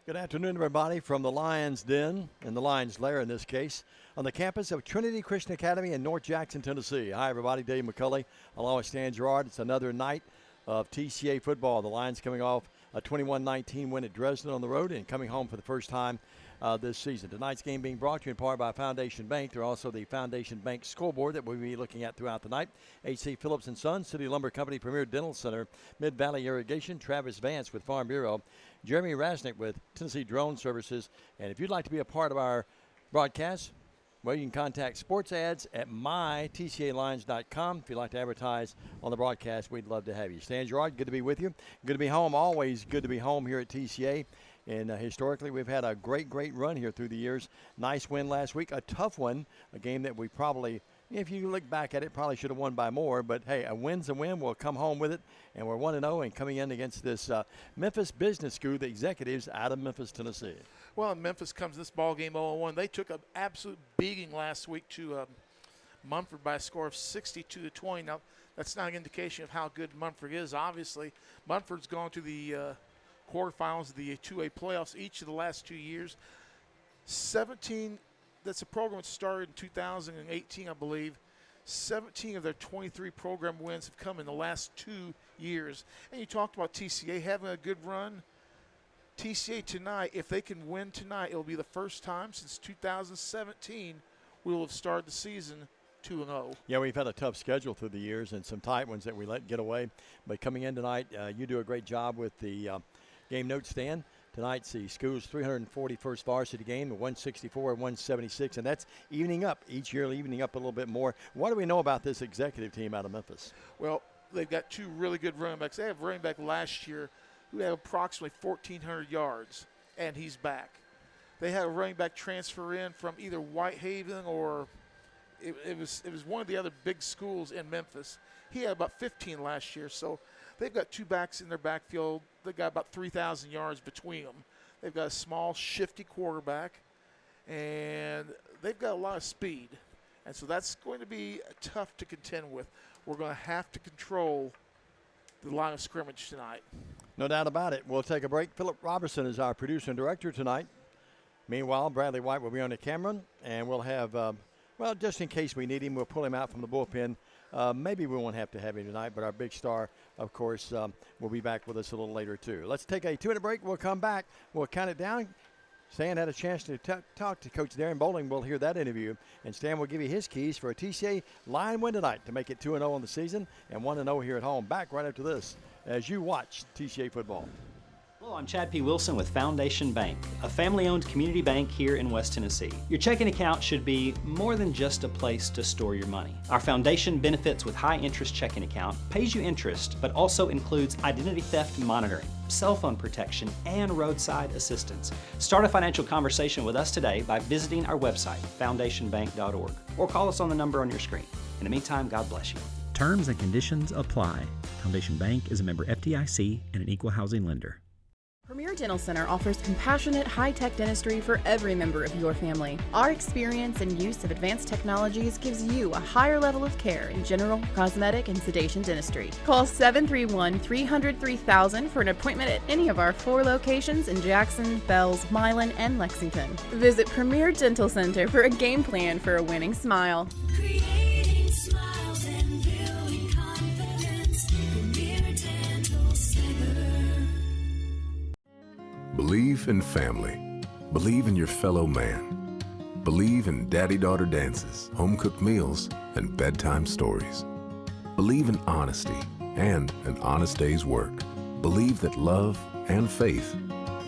Good afternoon, everybody, from the Lions Den, and the Lions Lair in this case, on the campus of Trinity Christian Academy in North Jackson, Tennessee. Hi, everybody. Dave McCulley, along with Stan Gerard. It's another night of TCA football. The Lions coming off a 21-19 win at Dresden on the road and coming home for the first time this season. Tonight's game being brought to you in part by Foundation Bank. They're also the Foundation Bank scoreboard that we'll be looking at throughout the night. H.C. Phillips & Son, City Lumber Company, Premier Dental Center, Mid-Valley Irrigation, Travis Vance with Farm Bureau, Jeremy Rasnick with Tennessee Drone Services. And if you'd like to be a part of our broadcast, well, you can contact sports ads at mytcalines.com. If you'd like to advertise on the broadcast, we'd love to have you. Stan Gerard, good to be with you. Good to be home. Always good to be home here at TCA. And historically, we've had a great run here through the years. Nice win last week. A tough one, a game that we probably, if you look back at it, probably should have won by more. But, hey, a win's a win. We'll come home with it. And we're 1-0 and coming in against this Memphis Business School, the executives out of Memphis, Tennessee. Well, Memphis comes this ball game 0-1. They took an absolute beating last week to Mumford by a score of 62-20. Now, that's not an indication of how good Mumford is. Obviously, Mumford's gone to the quarterfinals of the 2A playoffs each of the last 2 years. 17, that's a program that started in 2018, I believe. 17 of their 23 program wins have come in the last 2 years. And you talked about TCA having a good run. TCA tonight, if they can win tonight, it'll be the first time since 2017 we will have started the season 2-0. Yeah, we've had a tough schedule through the years and some tight ones that we let get away. But coming in tonight, you do a great job with the game note stand. Tonight's the school's 341st varsity game, 164 and 176, and that's evening up each year, evening up a little bit more. What do we know about this executive team out of Memphis? Well, they've got two really good running backs. They have a running back last year who had approximately 1,400 yards, and he's back. They had a running back transfer in from either Whitehaven or it was one of the other big schools in Memphis. He had about 15 last year, so they've got two backs in their backfield. They've got about 3,000 yards between them. They've got a small, shifty quarterback, and they've got a lot of speed. And so that's going to be tough to contend with. We're going to have to control the line of scrimmage tonight. No doubt about it. We'll take a break. Philip Robertson is our producer and director tonight. Meanwhile, Bradley White will be on the camera, and we'll have, well, just in case we need him, we'll pull him out from the bullpen. Maybe we won't have to have him tonight, but our big star, of course, will be back with us a little later, too. Let's take a 2-minute break. We'll come back. We'll count it down. Stan had a chance to talk to Coach Darren Bowling. We'll hear that interview. And Stan will give you his keys for a TCA Lion win tonight to make it 2-0 on the season and 1-0 here at home. Back right after this as you watch TCA football. Hello, I'm Chad P. Wilson with Foundation Bank, a family-owned community bank here in West Tennessee. Your checking account should be more than just a place to store your money. Our foundation benefits with high-interest checking account pays you interest, but also includes identity theft monitoring, cell phone protection, and roadside assistance. Start a financial conversation with us today by visiting our website, foundationbank.org, or call us on the number on your screen. In the meantime, God bless you. Terms and conditions apply. Foundation Bank is a member FDIC and an equal housing lender. Premier Dental Center offers compassionate, high-tech dentistry for every member of your family. Our experience and use of advanced technologies gives you a higher level of care in general, cosmetic, and sedation dentistry. Call 731-300-3000 for an appointment at any of our 4 locations in Jackson, Bells, Milan, and Lexington. Visit Premier Dental Center for a game plan for a winning smile. Creating smiles and building confidence. Premier Dental Center. Believe in family. Believe in your fellow man. Believe in daddy-daughter dances, home-cooked meals, and bedtime stories. Believe in honesty and an honest day's work. Believe that love and faith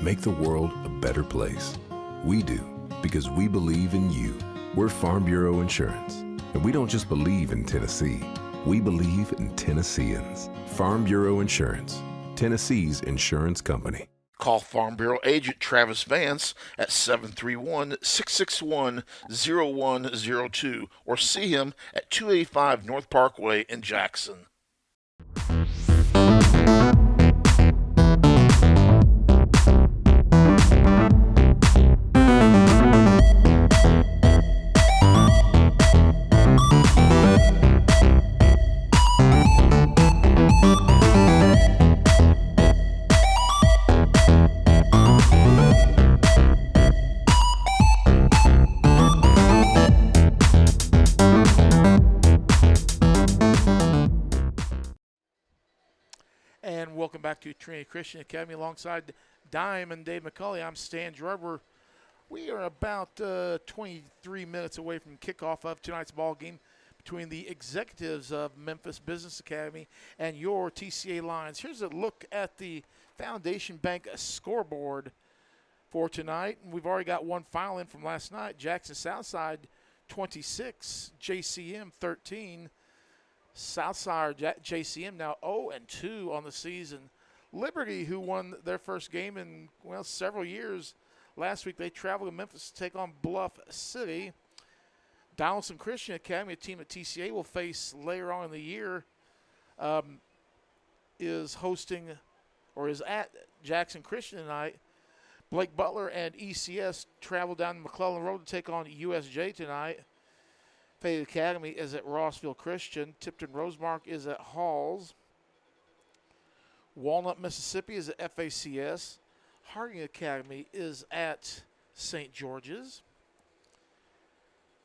make the world a better place. We do, because we believe in you. We're Farm Bureau Insurance, and we don't just believe in Tennessee. We believe in Tennesseans. Farm Bureau Insurance, Tennessee's insurance company. Call Farm Bureau agent Travis Vance at 731-661-0102 or see him at 285 North Parkway in Jackson. And welcome back to Trinity Christian Academy alongside Dime and Dave McCulley. I'm Stan Gerard. We are about 23 minutes away from kickoff of tonight's ball game between the executives of Memphis Business Academy and your TCA Lions. Here's a look at the Foundation Bank scoreboard for tonight. We've already got one file in from last night. Jackson Southside 26, JCM 13. Southside JCM now 0-2 on the season. Liberty, who won their first game in, several years. Last week they traveled to Memphis to take on Bluff City. Donaldson Christian Academy, a team that TCA will face later on in the year, is hosting or is at Jackson Christian tonight. Blake Butler and ECS travel down McClellan Road to take on USJ tonight. Fayette Academy is at Rossville Christian. Tipton Rosemark is at Halls. Walnut, Mississippi is at FACS. Harding Academy is at St. George's.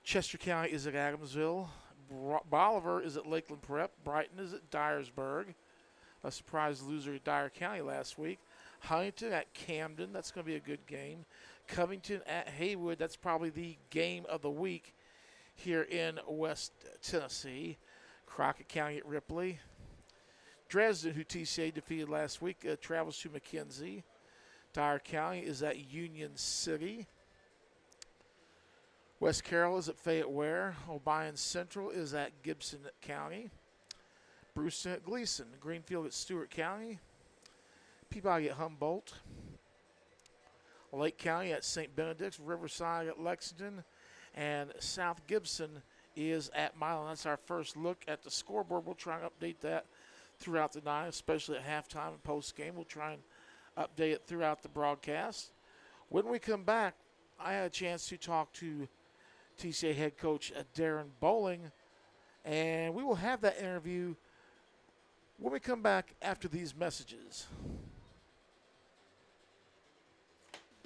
Chester County is at Adamsville. Bolivar is at Lakeland Prep. Brighton is at Dyersburg. A surprise loser at Dyer County last week. Huntington at Camden. That's going to be a good game. Covington at Haywood. That's probably the game of the week here in West Tennessee. Crockett County at Ripley. Dresden, who TCA defeated last week, travels to McKenzie. Dyer County is at Union City. West Carroll is at Fayette Ware. Obion Central is at Gibson County. Brewston at Gleason. Greenfield at Stewart County. Peabody at Humboldt. Lake County at St. Benedict's. Riverside at Lexington. And South Gibson is at Milan. That's our first look at the scoreboard. We'll try and update that throughout the night, especially at halftime and post-game. We'll try and update it throughout the broadcast. When we come back, I had a chance to talk to TCA head coach Darren Bowling, and we will have that interview when we come back after these messages.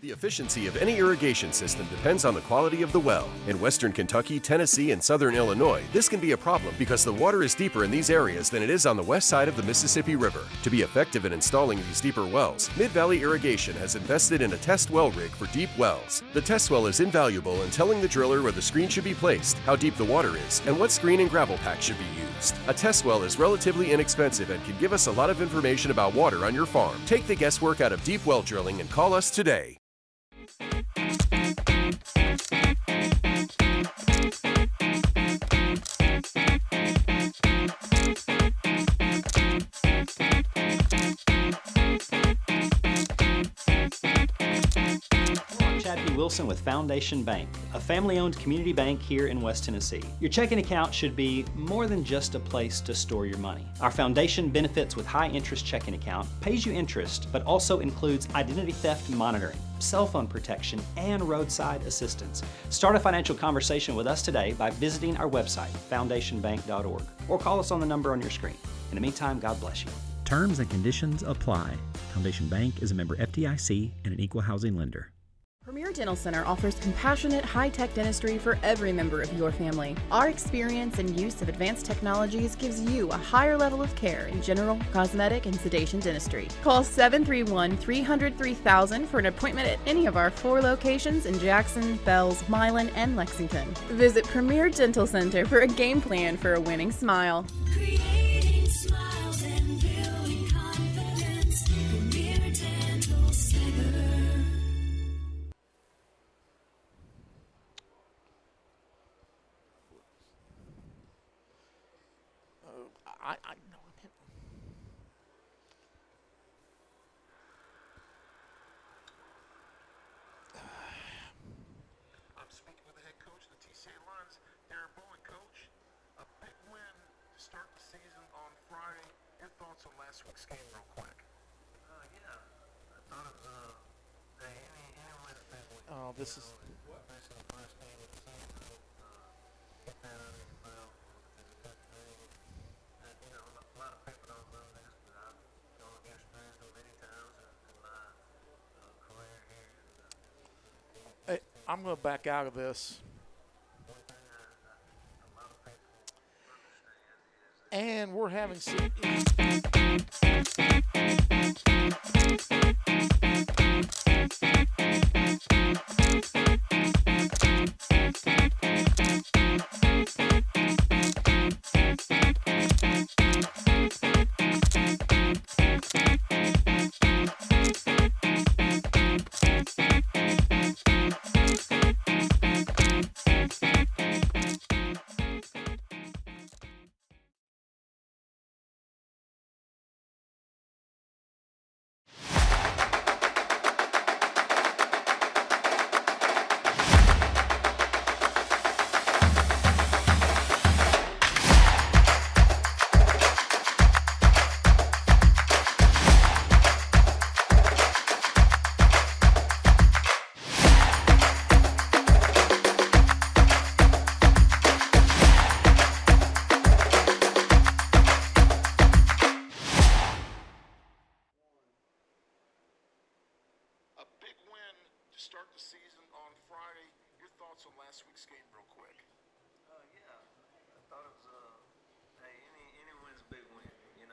The efficiency of any irrigation system depends on the quality of the well. In western Kentucky, Tennessee, and southern Illinois, this can be a problem because the water is deeper in these areas than it is on the west side of the Mississippi River. To be effective in installing these deeper wells, Mid-Valley Irrigation has invested in a test well rig for deep wells. The test well is invaluable in telling the driller where the screen should be placed, how deep the water is, and what screen and gravel pack should be used. A test well is relatively inexpensive and can give us a lot of information about water on your farm. Take the guesswork out of deep well drilling and call us today. Chad P. Wilson with Foundation Bank, a family-owned community bank here in West Tennessee. Your checking account should be more than just a place to store your money. Our foundation benefits with high-interest checking account pays you interest, but also includes identity theft monitoring, cell phone protection, and roadside assistance. Start a financial conversation with us today by visiting our website, foundationbank.org, or call us on the number on your screen. In the meantime, God bless you. Terms and conditions apply. Foundation Bank is a member FDIC and an equal housing lender. Premier Dental Center offers compassionate, high-tech dentistry for every member of your family. Our experience and use of advanced technologies gives you a higher level of care in general, cosmetic, and sedation dentistry. Call 731-300-3000 for an appointment at any of our 4 locations in Jackson, Bells, Milan, and Lexington. Visit Premier Dental Center for a game plan for a winning smile. Creating smiles and building confidence. Premier Dental Center. I know I'm hitting. I'm speaking with the head coach of the TCA Lions, Darren Bowen. Coach, a big win to start the season on Friday. Your thoughts on last week's game real quick? Yeah, I thought it was any win's a big win. Oh, this is. Especially the first game of the season. Get that under your belt is a good thing. A lot of people don't know this, but I've gone against Dresden many times in my career here. Hey, I'm going to back out of this. One thing a lot of people understand is that And we're having some. A big win to start the season on Friday. Your thoughts on last week's game real quick? yeah, I thought it was any win's a big win, and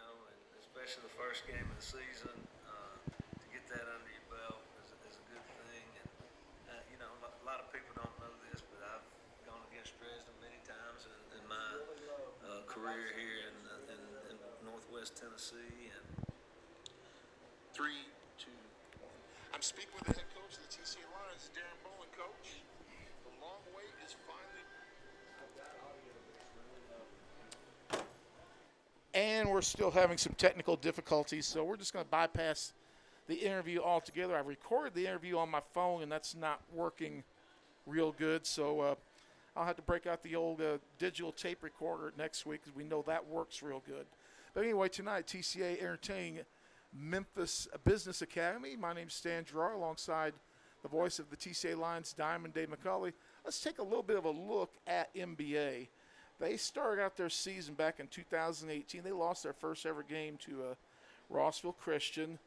especially the first game of the season. To get that under your belt is a good thing, and a lot of people don't know this, but I've gone against Dresden many times in my career here in Northwest Tennessee, and 3, 2, 1. I'm speaking with the head coach of the TCA Lions, Darren Bowen. Coach, the long wait is finally. And we're still having some technical difficulties, so we're just going to bypass the interview altogether. I recorded the interview on my phone, and that's not working real good, so I'll have to break out the old digital tape recorder next week because we know that works real good. But anyway, tonight, TCA entertaining Memphis Business Academy. My name's Stan Gerard, alongside the voice of the TCA Lions, Diamond Dave McCulley. Let's take a little bit of a look at MBA. They started out their season back in 2018. They lost their first ever game to Rossville Christian.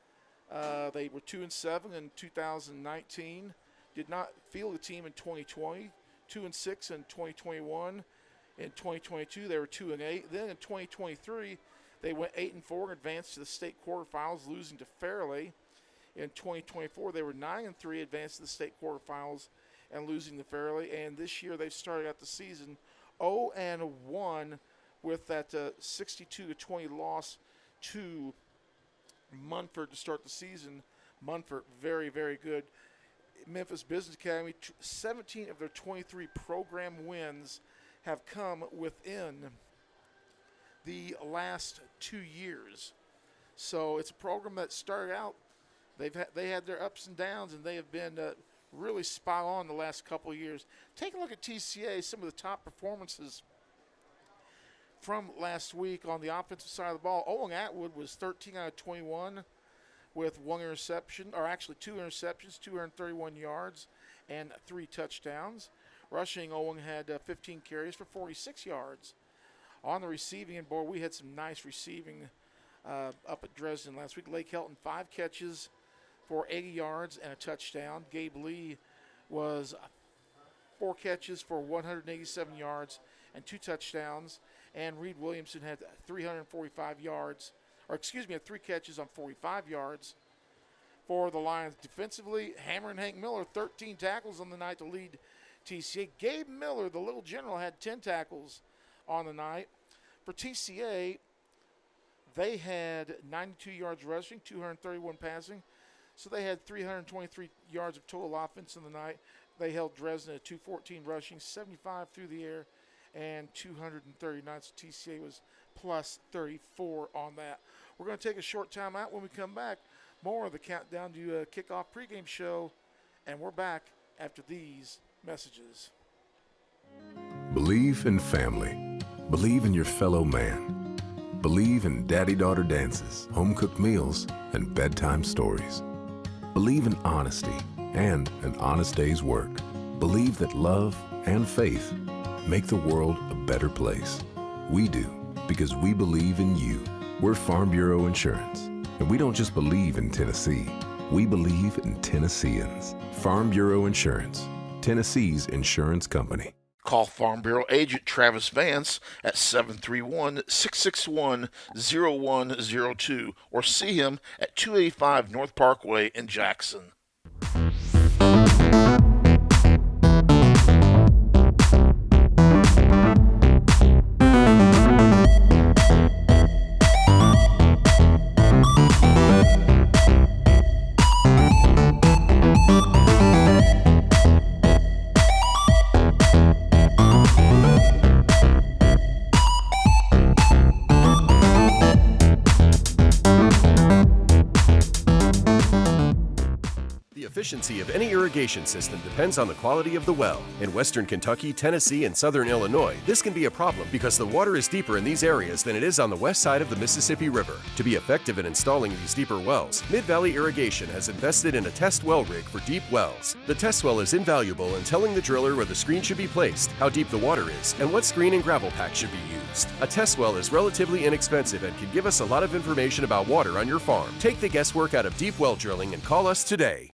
They were 2-7 in 2019. Did not field a team in 2020. 2-6 in 2021. In 2022, they were 2-8. Then in 2023, they went 8-4 and advanced to the state quarterfinals, losing to Fairleigh. In 2024, they were 9-3, advanced to the state quarterfinals, and losing to Fairleigh. And this year, they've started out the season 0-1 with that 62-20 loss to Munford to start the season. Munford, very, very good. Memphis Business Academy, 17 of their 23 program wins have come within the last 2 years. So it's a program that started out, they had their ups and downs, and they have been really spot on the last couple of years. Take a look at TCA, some of the top performances from last week on the offensive side of the ball. Owen Atwood was 13 out of 21 with one interception, or actually two interceptions, 231 yards, and 3 touchdowns. Rushing, Owen had 15 carries for 46 yards. On the receiving end, boy, we had some nice receiving up at Dresden last week. Lake Helton, 5 catches for 80 yards and a touchdown. Gabe Lee was 4 catches for 187 yards and 2 touchdowns. And Reed Williamson had 345 yards, or excuse me, had 3 catches on 45 yards for the Lions. Defensively, Hammer and Hank Miller, 13 tackles on the night to lead TCA. Gabe Miller, the little general, had 10 tackles on the night. For TCA, they had 92 yards rushing, 231 passing. So they had 323 yards of total offense in the night. They held Dresden at 214 rushing, 75 through the air, and 239. So TCA was plus 34 on that. We're going to take a short time out. When we come back, more of the Countdown to Kickoff pregame show, and we're back after these messages. Believe in family. Believe in your fellow man. Believe in daddy-daughter dances, home-cooked meals, and bedtime stories. Believe in honesty and an honest day's work. Believe that love and faith make the world a better place. We do, because we believe in you. We're Farm Bureau Insurance, and we don't just believe in Tennessee. We believe in Tennesseans. Farm Bureau Insurance, Tennessee's insurance company. Call Farm Bureau agent Travis Vance at 731-661-0102 or see him at 285 North Parkway in Jackson. The efficiency of any irrigation system depends on the quality of the well. In western Kentucky, Tennessee, and southern Illinois, this can be a problem because the water is deeper in these areas than it is on the west side of the Mississippi River. To be effective in installing these deeper wells, Mid-Valley Irrigation has invested in a test well rig for deep wells. The test well is invaluable in telling the driller where the screen should be placed, how deep the water is, and what screen and gravel pack should be used. A test well is relatively inexpensive and can give us a lot of information about water on your farm. Take the guesswork out of deep well drilling and call us today.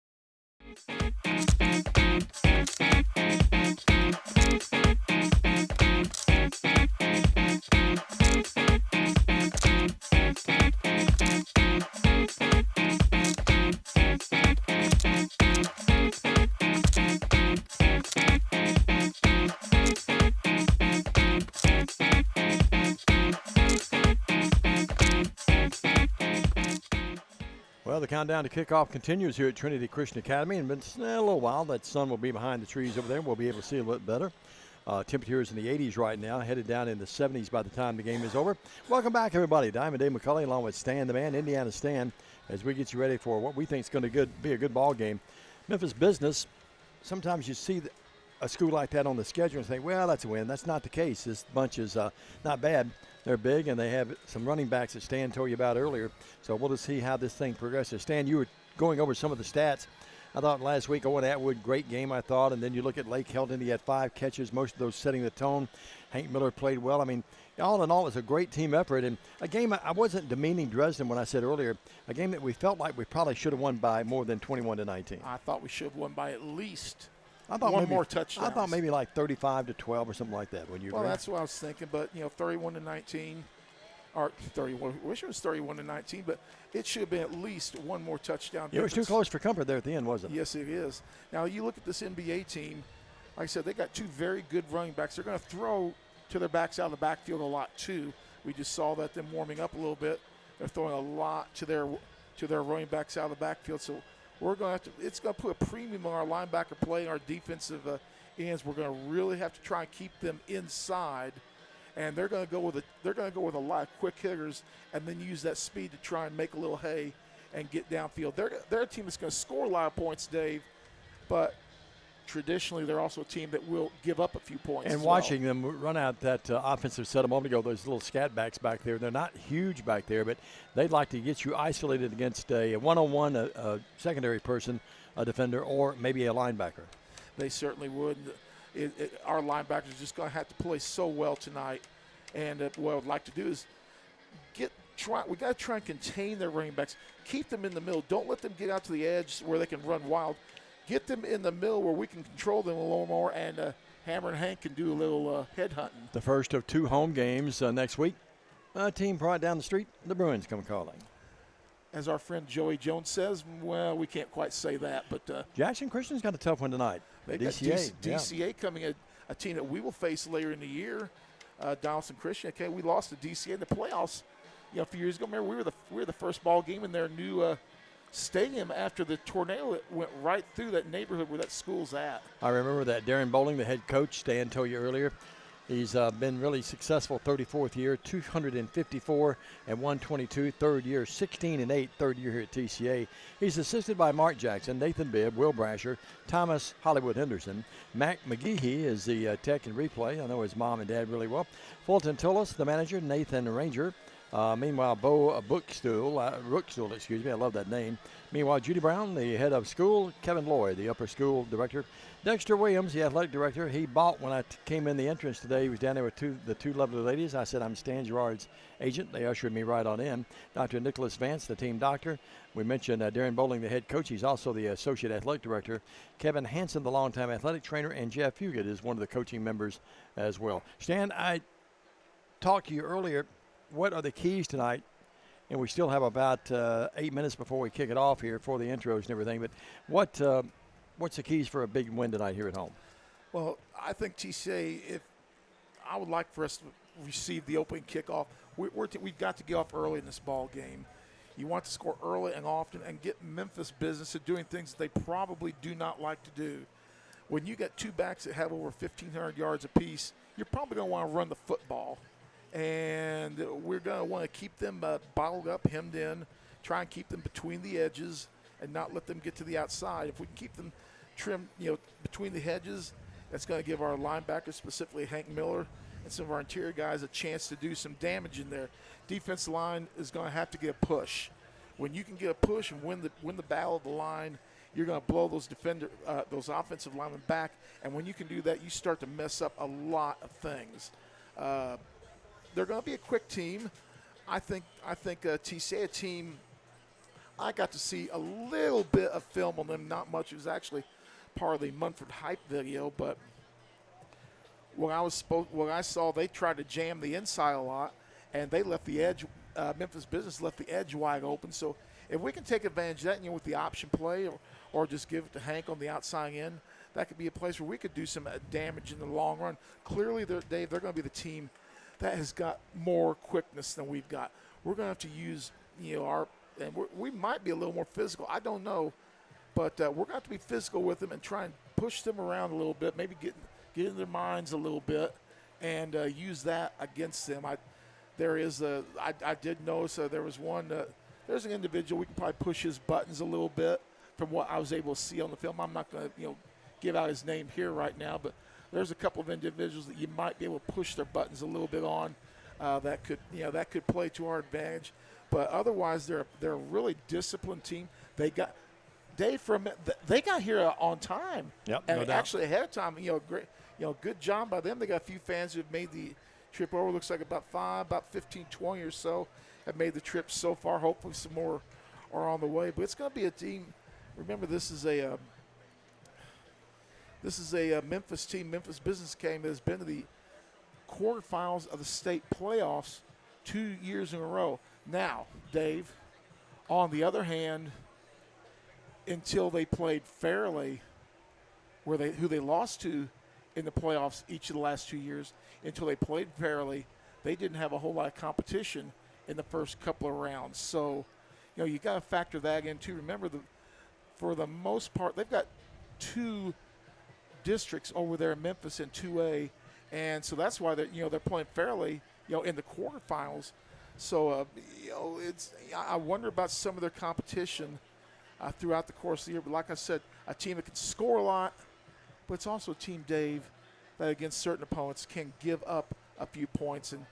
Well, the countdown to kickoff continues here at Trinity Christian Academy, and in a little while that sun will be behind the trees over there. We'll be able to see a little bit better. Temperatures in the 80s right now, headed down in the 70s by the time the game is over. Welcome back, everybody. Diamond Dave McCulley along with Stan the Man, Indiana Stan, as we get you ready for what we think is going to be a good ball game. Memphis Business, sometimes you see a school like that on the schedule and think, well, that's a win. That's not the case. This bunch is not bad. They're big, and they have some running backs that Stan told you about earlier. So we'll just see how this thing progresses. Stan, you were going over some of the stats. I thought last week, Owen Atwood, great game, I thought. And then you look at Lake Helton, he had 5 catches, most of those setting the tone. Hank Miller played well. I mean, all in all, it's a great team effort. And a game, I wasn't demeaning Dresden when I said earlier, a game that we felt like we probably should have won by more than 21-19. I thought we should have won by at least one more touchdown. I thought maybe like 35-12 or something like that. When you that's what I was thinking. But 31-19, or 31. I wish it was 31-19, but it should have been at least one more touchdown. It was too close for comfort there at the end, wasn't it? Yes, it is. Now you look at this NBA team. Like I said, they got 2 very good running backs. They're going to throw to their backs out of the backfield a lot too. We just saw that them warming up a little bit. They're throwing a lot to their running backs out of the backfield. So we're going to it's going to put a premium on our linebacker play, our defensive ends. We're going to really have to try and keep them inside, and they're going to go with a lot of quick hitters, and then use that speed to try and make a little hay and get downfield. They're a team that's going to score a lot of points, Dave, but traditionally they're also a team that will give up a few points. And watching them run out that offensive set a moment ago, those little scat backs back there, they're not huge back there, but they'd like to get you isolated against a one-on-one, a secondary person, a defender, or maybe a linebacker. They certainly would. Our linebackers are just going to have to play so well tonight. And what I would like to do is we got to try and contain their running backs. Keep them in the middle. Don't let them get out to the edge where they can run wild. Get them in the middle where we can control them a little more, and Hammer and Hank can do a little head hunting. The first of 2 home games next week. A team right down the street, the Bruins come calling. As our friend Joey Jones says, well, we can't quite say that, but Jackson Christian's got a tough one tonight. They DCA, got DCA coming, a team that we will face later in the year. Donaldson Christian. Okay, we lost to DCA in the playoffs. A few years ago. Remember, we were the first ball game in their new stadium after the tornado that went right through that neighborhood where that school's at. I remember that. Darren Bowling, the head coach, Stan told you earlier, He's been really successful, 34th year, 254 and 122, third year, 16 and 8, third year here at TCA. He's assisted by Mark Jackson, Nathan Bibb, Will Brasher, Thomas Hollywood Henderson. Mac McGeehee is the tech and replay. I know his mom and dad really well. Fulton Tullis, the manager, Nathan Ranger. Meanwhile, Bo Rookstool, excuse me, I love that name. Meanwhile, Judy Brown, the head of school, Kevin Lloyd, the upper school director, Dexter Williams, the athletic director. He bought when I came in the entrance today. He was down there with the two lovely ladies. I said, I'm Stan Gerard's agent. They ushered me right on in. Dr. Nicholas Vance, the team doctor. We mentioned Darren Bowling, the head coach. He's also the associate athletic director. Kevin Hansen, the longtime athletic trainer, and Jeff Fugit is one of the coaching members as well. Stan, I talked to you earlier. What are the keys tonight? And we still have about 8 minutes before we kick it off here for the intros and everything. But what's the keys for a big win tonight here at home? Well, I think TCA, I would like for us to receive the opening kickoff. We've got to get off early in this ball game. You want to score early and often and get Memphis business at doing things they probably do not like to do. When you got two backs that have over 1,500 yards apiece, you're probably going to want to run the football. And we're going to want to keep them bottled up, hemmed in, try and keep them between the edges and not let them get to the outside. If we can keep them trimmed, between the hedges, that's going to give our linebackers, specifically Hank Miller, and some of our interior guys a chance to do some damage in there. Defensive line is going to have to get a push. When you can get a push and win the battle of the line, you're going to blow those offensive linemen back. And when you can do that, you start to mess up a lot of things. They're going to be a quick team. I think TCA team, I got to see a little bit of film on them, not much. It was actually part of the Munford hype video, but what I saw, they tried to jam the inside a lot, and they left the edge. Memphis Business left the edge wide open. So if we can take advantage of that, with the option play, or just give it to Hank on the outside end, that could be a place where we could do some damage in the long run. Clearly, they're going to be the team that has got more quickness than we've got. We're going to have to use, and we might be a little more physical. I don't know, but we're going to have to be physical with them and try and push them around a little bit, maybe get in their minds a little bit, and use that against them. I did notice there was there's an individual, we can probably push his buttons a little bit from what I was able to see on the film. I'm not going to, give out his name here right now, but there's a couple of individuals that you might be able to push their buttons a little bit on that could play to our advantage. But otherwise, they're a really disciplined team. They got Dave they got here on time. Yep, and no doubt. actually ahead of time. Great, good job by them. They got a few fans who have made the trip over. Looks like about 15, 20 or so have made the trip so far. Hopefully, some more are on the way. But it's going to be a team. Remember, this is a Memphis team, Memphis Business team that has been to the quarterfinals of the state playoffs 2 years in a row. Now, Dave, on the other hand, until they played Fairleigh, who they lost to in the playoffs each of the last 2 years, until they played Fairleigh, they didn't have a whole lot of competition in the first couple of rounds. So, you got to factor that in too. Remember, for the most part, they've got two districts over there in Memphis in 2A, and so that's why they're playing Fairleigh, in the quarterfinals. So I wonder about some of their competition throughout the course of the year. But like I said, a team that can score a lot, but it's also a team, Dave, that against certain opponents can give up a few points. And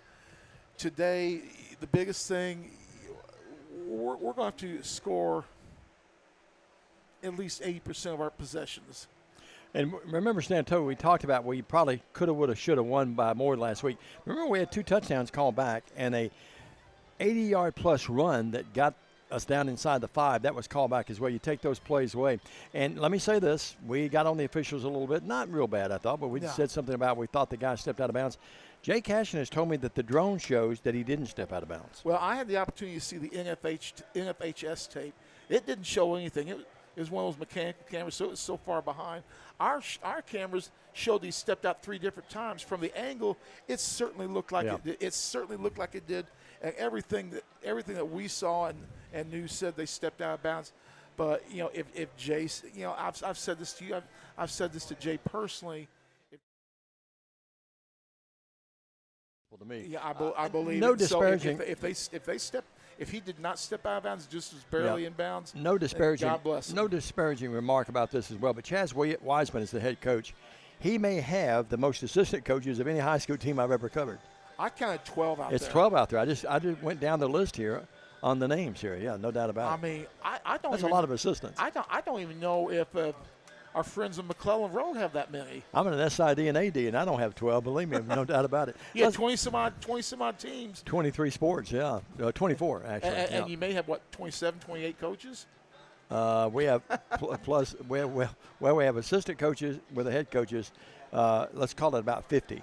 today, the biggest thing, we're going to have to score at least 80% of our possessions. And remember, Stan, we talked about we probably could have, would have, should have won by more last week. Remember, we had 2 touchdowns called back and a 80-yard-plus run that got us down inside the 5. That was called back as well. You take those plays away. And let me say this. We got on the officials a little bit. Not real bad, I thought, but we said something about we thought the guy stepped out of bounds. Jay Cashin has told me that the drone shows that he didn't step out of bounds. Well, I had the opportunity to see the NFHS tape. It didn't show anything. It was one of those mechanical cameras, so it was so far behind. Our cameras showed he stepped out 3 different times. From the angle, it certainly looked like it did. It certainly looked like it did. And everything that we saw and knew said they stepped out of bounds. But if Jay, I've said this to you. I've said this to Jay personally. To me. Yeah, I believe no it. So disparaging. if he did not step out of bounds, just was barely in bounds. No disparaging. God bless him. No disparaging remark about this as well. But Chaz Wiseman is the head coach. He may have the most assistant coaches of any high school team I've ever covered. I counted 12 out there. It's 12 out there. I just went down the list here on the names here. Yeah, no doubt about it. I mean, I don't. That's even, a lot of assistants. I don't even know if our friends in McClellan Road have that many. I'm an SID and AD, and I don't have 12. Believe me, no doubt about it. Yeah, 20 some odd teams. 23 sports, yeah, 24 actually. And you may have 27, 28 coaches. We have plus we have assistant coaches with the head coaches. Let's call it about 50.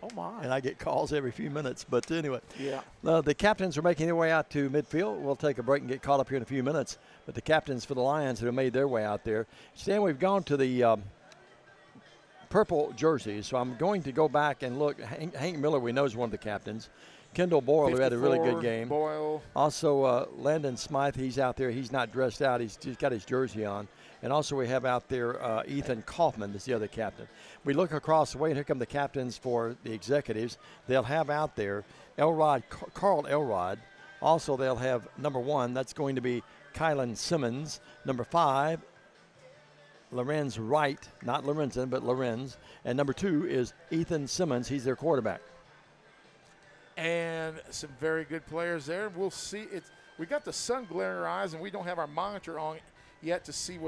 Oh my! And I get calls every few minutes. But anyway, yeah. The captains are making their way out to midfield. We'll take a break and get caught up here in a few minutes. But the captains for the Lions have made their way out there. Stan, we've gone to the purple jerseys, so I'm going to go back and look. Hank Miller, we know, is one of the captains. Kendall Boyle, who had a really good game. Boyle. Also, Landon Smythe, he's out there. He's not dressed out. He's just got his jersey on. And also we have out there Ethan Kaufman is the other captain. We look across the way, and here come the captains for the executives. They'll have out there Carl Elrod. Also, they'll have number 1. That's going to be Kylan Simmons. Number 5, Lorenz Wright. Not Lorenzen, but Lorenz. And number 2 is Ethan Simmons. He's their quarterback. And some very good players there. We'll see. We got the sun glaring in our eyes, and we don't have our monitor on yet to see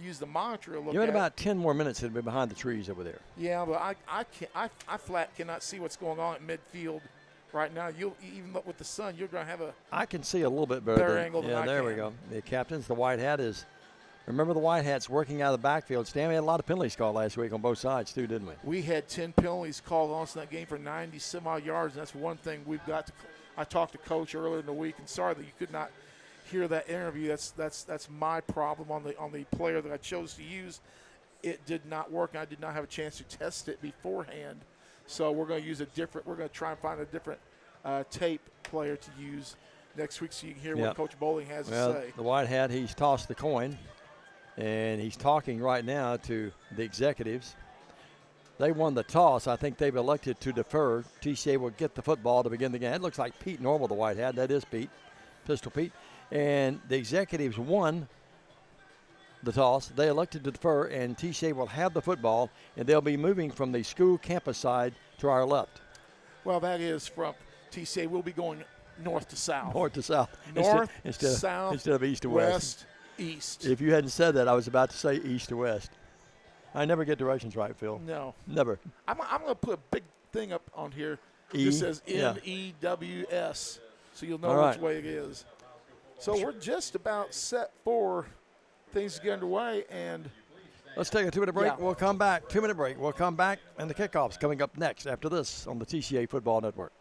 use the monitor to look at. You're in about 10 more minutes to be behind the trees over there. Yeah, but I flat cannot see what's going on at midfield right now. Even with the sun, you're going to have I can see a little bit better angle than I there can. we go. The captains, the white hat is. Remember the white hats working out of the backfield. Stan, we had a lot of penalties called last week on both sides too, didn't we? We had 10 penalties called on us in that game for 90 some odd yards. And that's one thing we've got to. I talked to Coach earlier in the week, and sorry that you could not hear that interview. That's my problem on the player that I chose to use. It did not work. I did not have a chance to test it beforehand, so we're going to use we're going to try and find a different tape player to use next week, so you can hear what Coach Bowling has to say. The white hat, he's tossed the coin, and he's talking right now to the executives. They won the toss. I think they've elected to defer. TCA will get the football to begin the game. It looks like Pete Normal, the white hat. That is Pete, Pistol Pete. And the executives won the toss. They elected to defer, and TCA will have the football, and they'll be moving from the school campus side to our left. Well, that is from TCA. We'll be going north to south. North to south. South, instead of east to west. East. If you hadn't said that, I was about to say east to west. I never get directions right, Phil. No. Never. I'm going to put a big thing up on here. E? It says Yeah. MEWS, so you'll know All right. which way it is. So we're just about set for things to get underway. And let's take a 2-minute break. Yeah. We'll come back. 2-minute break. We'll come back, and the kickoff's coming up next after this on the TCA Football Network.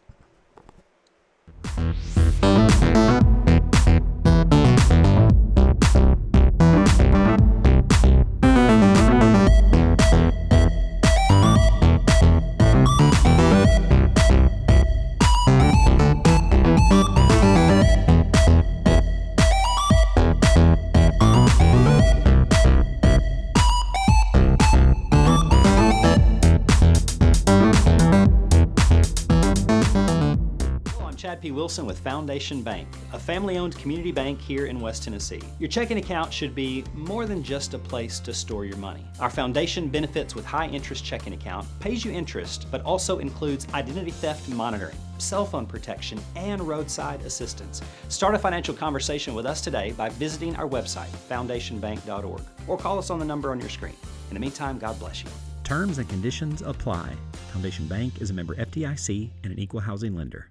Chad P. Wilson with Foundation Bank, a family-owned community bank here in West Tennessee. Your checking account should be more than just a place to store your money. Our foundation benefits with high-interest checking account pays you interest, but also includes identity theft monitoring, cell phone protection, and roadside assistance. Start a financial conversation with us today by visiting our website, foundationbank.org, or call us on the number on your screen. In the meantime, God bless you. Terms and conditions apply. Foundation Bank is a member FDIC and an equal housing lender.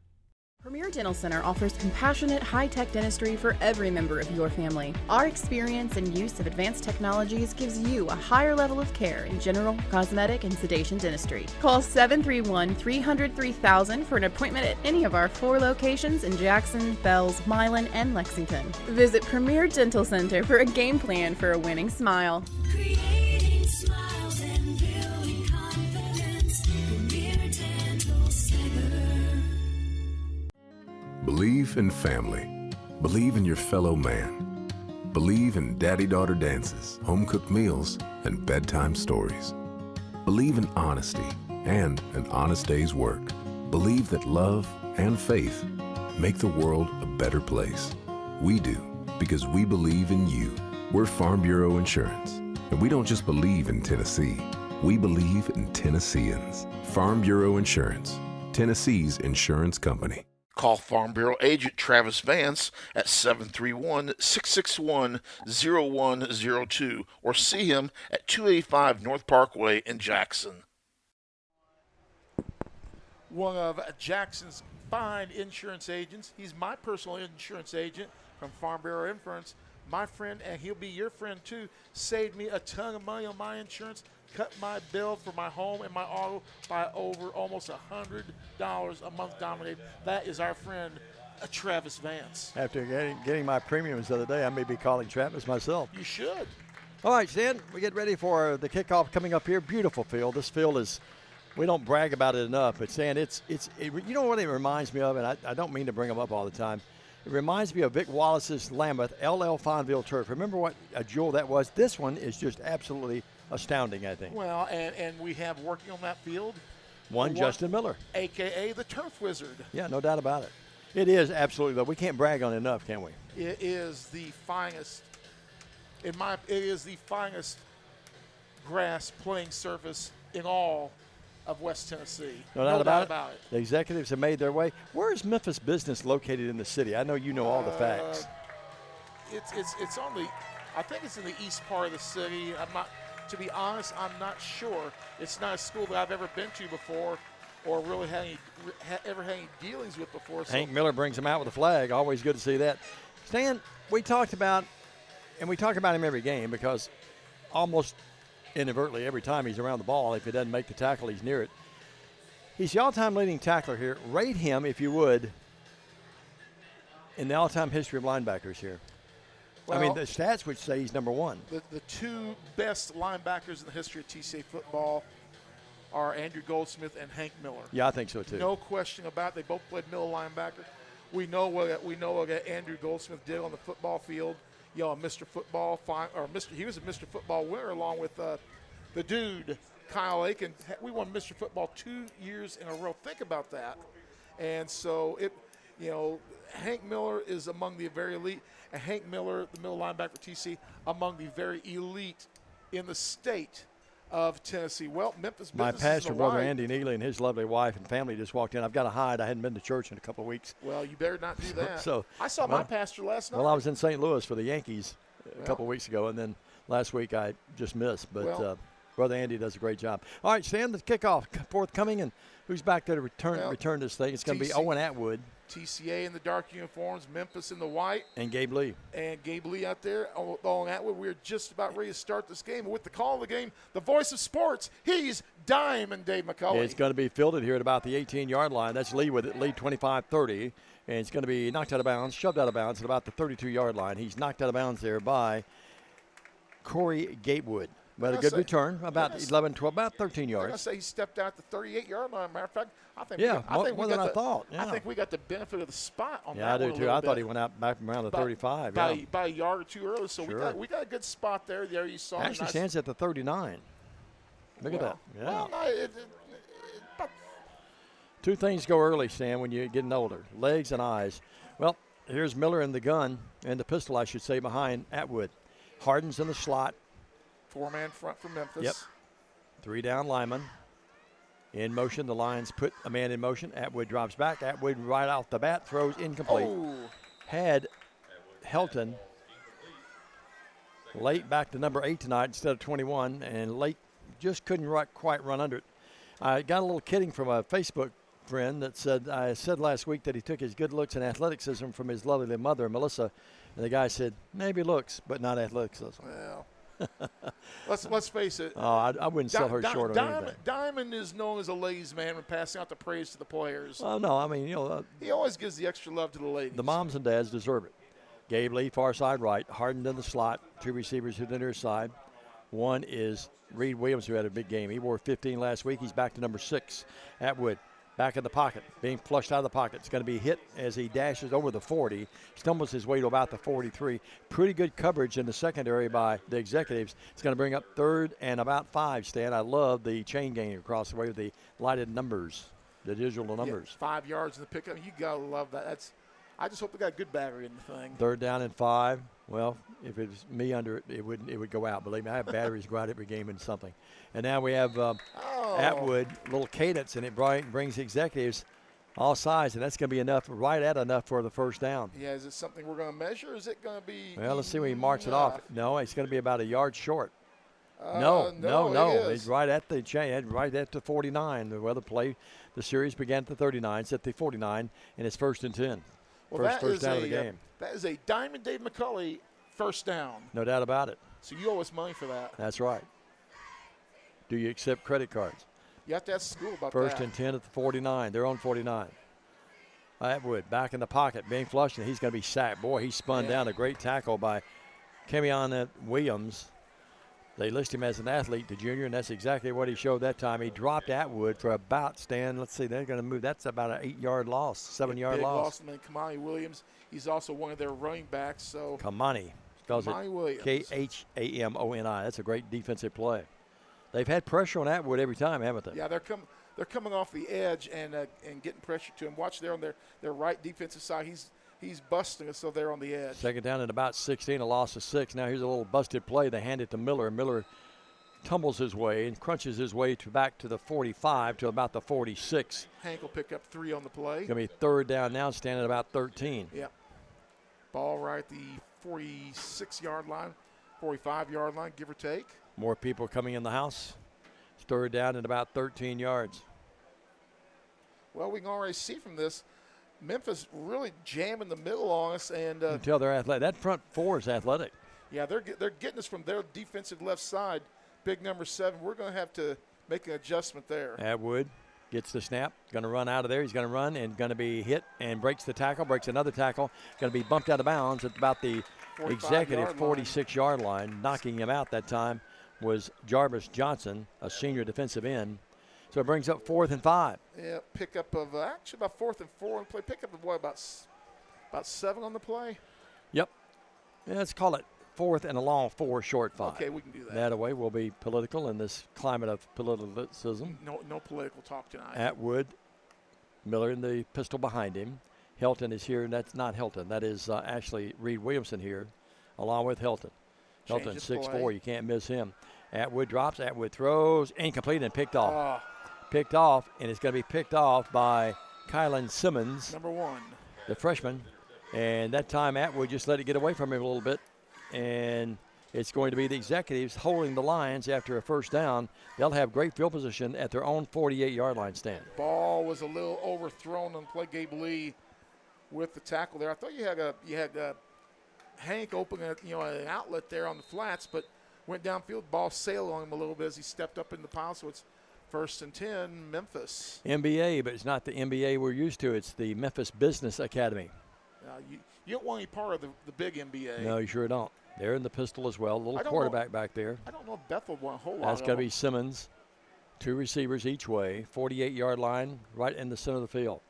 Premier Dental Center offers compassionate, high-tech dentistry for every member of your family. Our experience and use of advanced technologies gives you a higher level of care in general, cosmetic, and sedation dentistry. Call 731-300-3000 for an appointment at any of our 4 locations in Jackson, Bells, Milan, and Lexington. Visit Premier Dental Center for a game plan for a winning smile. Creating smiles and building confidence. Premier Dental Center. Believe in family. Believe in your fellow man. Believe in daddy-daughter dances, home-cooked meals, and bedtime stories. Believe in honesty and an honest day's work. Believe that love and faith make the world a better place. We do, because we believe in you. We're Farm Bureau Insurance, and we don't just believe in Tennessee. We believe in Tennesseans. Farm Bureau Insurance, Tennessee's insurance company. Call Farm Bureau agent Travis Vance at 731-661-0102 or see him at 285 North Parkway in Jackson. One of Jackson's fine insurance agents. He's my personal insurance agent from Farm Bureau Insurance. My friend, and he'll be your friend too, saved me a ton of money on my insurance, cut my bill for my home and my auto by over almost $100 a month, Dominic. That is our friend, Travis Vance. After getting my premiums the other day, I may be calling Travis myself. You should. All right, Stan, we get ready for the kickoff coming up here. Beautiful field. This field is, we don't brag about it enough, but Stan, you know what it reminds me of, and I don't mean to bring them up all the time. It reminds me of Vic Wallace's Lambeth LL Fonville turf. Remember what a jewel that was? This one is just absolutely astounding, I think. Well, and we have working on that field One Justin Miller, a.k.a. the Turf Wizard. Yeah, no doubt about it. It is absolutely, though. We can't brag on it enough, can we? It is the finest, it is the finest grass playing surface in all of West Tennessee. No doubt about it. The executives have made their way. Where is Memphis business located in the city? I know you know all the facts. It's on the, I think it's in the east part of the city. To be honest, I'm not sure. It's not a school that I've ever been to before or really ever had any dealings with before. So. Hank Miller brings him out with a flag. Always good to see that. Stan, we talk about him every game because almost inadvertently every time he's around the ball, if he doesn't make the tackle, he's near it. He's the all-time leading tackler here. Rate him, if you would, in the all-time history of linebackers here. Well, I mean, the stats would say he's number one. The two best linebackers in the history of TCA football are Andrew Goldsmith and Hank Miller. Yeah, I think so too. No question about it. They both played middle linebacker. We know what Andrew Goldsmith did on the football field. You know, Mr. Football, he was a Mr. Football winner along with the dude Kyle Aiken. We won Mr. Football 2 years in a row. Think about that. And so Hank Miller is among the very elite, and Hank Miller, the middle linebacker for TC, among the very elite in the state of Tennessee. Well, Memphis My business pastor, is Brother alive. Andy Neely, and his lovely wife and family just walked in. I've got to hide. I hadn't been to church in a couple of weeks. Well, you better not do that. So I saw my pastor last night. Well, I was in St. Louis for the Yankees a couple of weeks ago, and then last week I just missed. But Brother Andy does a great job. All right, Stan, the kickoff forthcoming, and who's back there to return this thing? It's going to be Owen Atwood. TCA in the dark uniforms, Memphis in the white. And Gabe Lee. And Gabe Lee out there on Atwood. We're just about ready to start this game. And with the call of the game, the voice of sports, he's Diamond Dave McCulley. It's going to be fielded here at about the 18-yard line. That's Lee with it, lead 25-30. And it's going to be knocked out of bounds, shoved out of bounds at about the 32-yard line. He's knocked out of bounds there by Corey Gatewood. But a good return, about 11, 12, about 13 yards. I'm going to say he stepped out the 38-yard line. Matter of fact, I think more than I thought. Yeah. I think we got the benefit of the spot on that. Yeah, I do too. I thought he bit. went out back around the 35. By a yard or two early, so Sure. we got a good spot there. There you saw. Actually stands at the 39. Look at that. Yeah. Well, no, Two things go early, Stan, when you're getting older, legs and eyes. Well, here's Miller in the gun, and the pistol, I should say, behind Atwood. Harden's in the slot. Four-man front for Memphis. Yep. 3 down lineman. In motion, the Lions put a man in motion. Atwood drops back. Atwood right off the bat throws incomplete. Oh. Had Helton late back to number 8 tonight instead of 21, and late just couldn't quite run under it. I got a little kidding from a Facebook friend that said, I said last week that he took his good looks and athleticism from his lovely mother, Melissa, and the guy said, maybe looks, but not athleticism. Well. Let's face it. Oh, I wouldn't sell her short on anything. Diamond is known as a ladies' man when passing out the praise to the players. Well, no, I mean, he always gives the extra love to the ladies. The moms and dads deserve it. Gabe Lee, far side right, Harden in the slot, 2 receivers to the near side. One is Reed Williams, who had a big game. He wore 15 last week. He's back to number 6. Atwood back in the pocket, being flushed out of the pocket. It's going to be hit as he dashes over the 40, stumbles his way to about the 43. Pretty good coverage in the secondary by the executives. It's going to bring up 3rd and about 5, Stan. I love the chain gang across the way with the lighted numbers. the digital numbers. Yeah, 5 yards in the pickup. You got to love that. I just hope they got a good battery in the thing. 3rd down and 5. Well, if it was me under it, it would go out. Believe me, I have batteries go out every game in something. And now we have Atwood, little cadence, and it brings executives all sides, and that's going to be enough, right at enough for the 1st down. Yeah, is it something we're going to measure? Is it going to be? Well, let's see when he marks it off. No, it's going to be about a yard short. No, It's right at the chain, right at the 49. Well, the series began at the 39, it's at the 49, and it's 1st and 10. Well, first down of the game. That is a Diamond Dave McCulley 1st down. No doubt about it. So you owe us money for that. That's right. Do you accept credit cards? You have to ask school about 1st that. and 10 at the 49. They're on 49. Atwood back in the pocket, being flushed, and he's going to be sacked. Boy, he spun down. A great tackle by Kemion Williams. They list him as an athlete, the junior, and that's exactly what he showed that time. He dropped Atwood for about, Stan, let's see, they're going to move. That's about an 8-yard loss, 7-yard Big loss. And then Kamani Williams, he's also one of their running backs. So Kamani. Williams. Khamoni. That's a great defensive play. They've had pressure on Atwood every time, haven't they? Yeah, they're coming off the edge and getting pressure to him. Watch there on their right defensive side. He's busting us, so they're on the edge. 2nd down at about 16, a loss of 6. Now here's a little busted play. They hand it to Miller. Miller tumbles his way and crunches his way back to the 45 to about the 46. Hank will pick up 3 on the play. Going to be 3rd down now, standing at about 13. Yeah. Ball right at the 46-yard line, 45-yard line, give or take. More people coming in the house. It's 3rd down at about 13 yards. Well, we can already see from this, Memphis really jamming the middle on us. And You can tell they're athletic. That front 4 is athletic. Yeah, they're getting us from their defensive left side. Big number 7. We're going to have to make an adjustment there. Atwood gets the snap. Going to run out of there. He's going to run and going to be hit and breaks the tackle, breaks another tackle. Going to be bumped out of bounds at about the executive 46-yard line. Knocking him out that time was Jarvis Johnson, a senior defensive end. So it brings up 4th and 5. Yeah, pickup of actually about 4th and 4 on the play. Pickup of what, about 7 on the play? Yep. Yeah, let's call it 4th and a long 4, short 5. Okay, we can do that. That way we'll be political in this climate of politicalism. No political talk tonight. Atwood, Miller in the pistol behind him. Helton is here, and that's not Helton. That is actually Reed Williamson here, along with Helton. Helton, 6'4", you can't miss him. Atwood drops, Atwood throws, incomplete and picked off. Picked off, and it's going to be picked off by Kylan Simmons, number 1, the freshman. And that time Atwood just let it get away from him a little bit. And it's going to be the executives holding the Lions after a 1st down. They'll have great field position at their own 48-yard line stand. Ball was a little overthrown on play. Gabe Lee with the tackle there. I thought you had Hank open an outlet there on the flats, but went downfield. Ball sailed on him a little bit as he stepped up in the pile. So it's 1st and 10, Memphis. NBA, but it's not the NBA we're used to. It's the Memphis Business Academy. You don't want any part of the big NBA. No, you sure don't. They're in the pistol as well. Little quarterback back there. I don't know if Bethel won a whole lot. That's going to be Simmons. 2 receivers each way. 48-yard line right in the center of the field.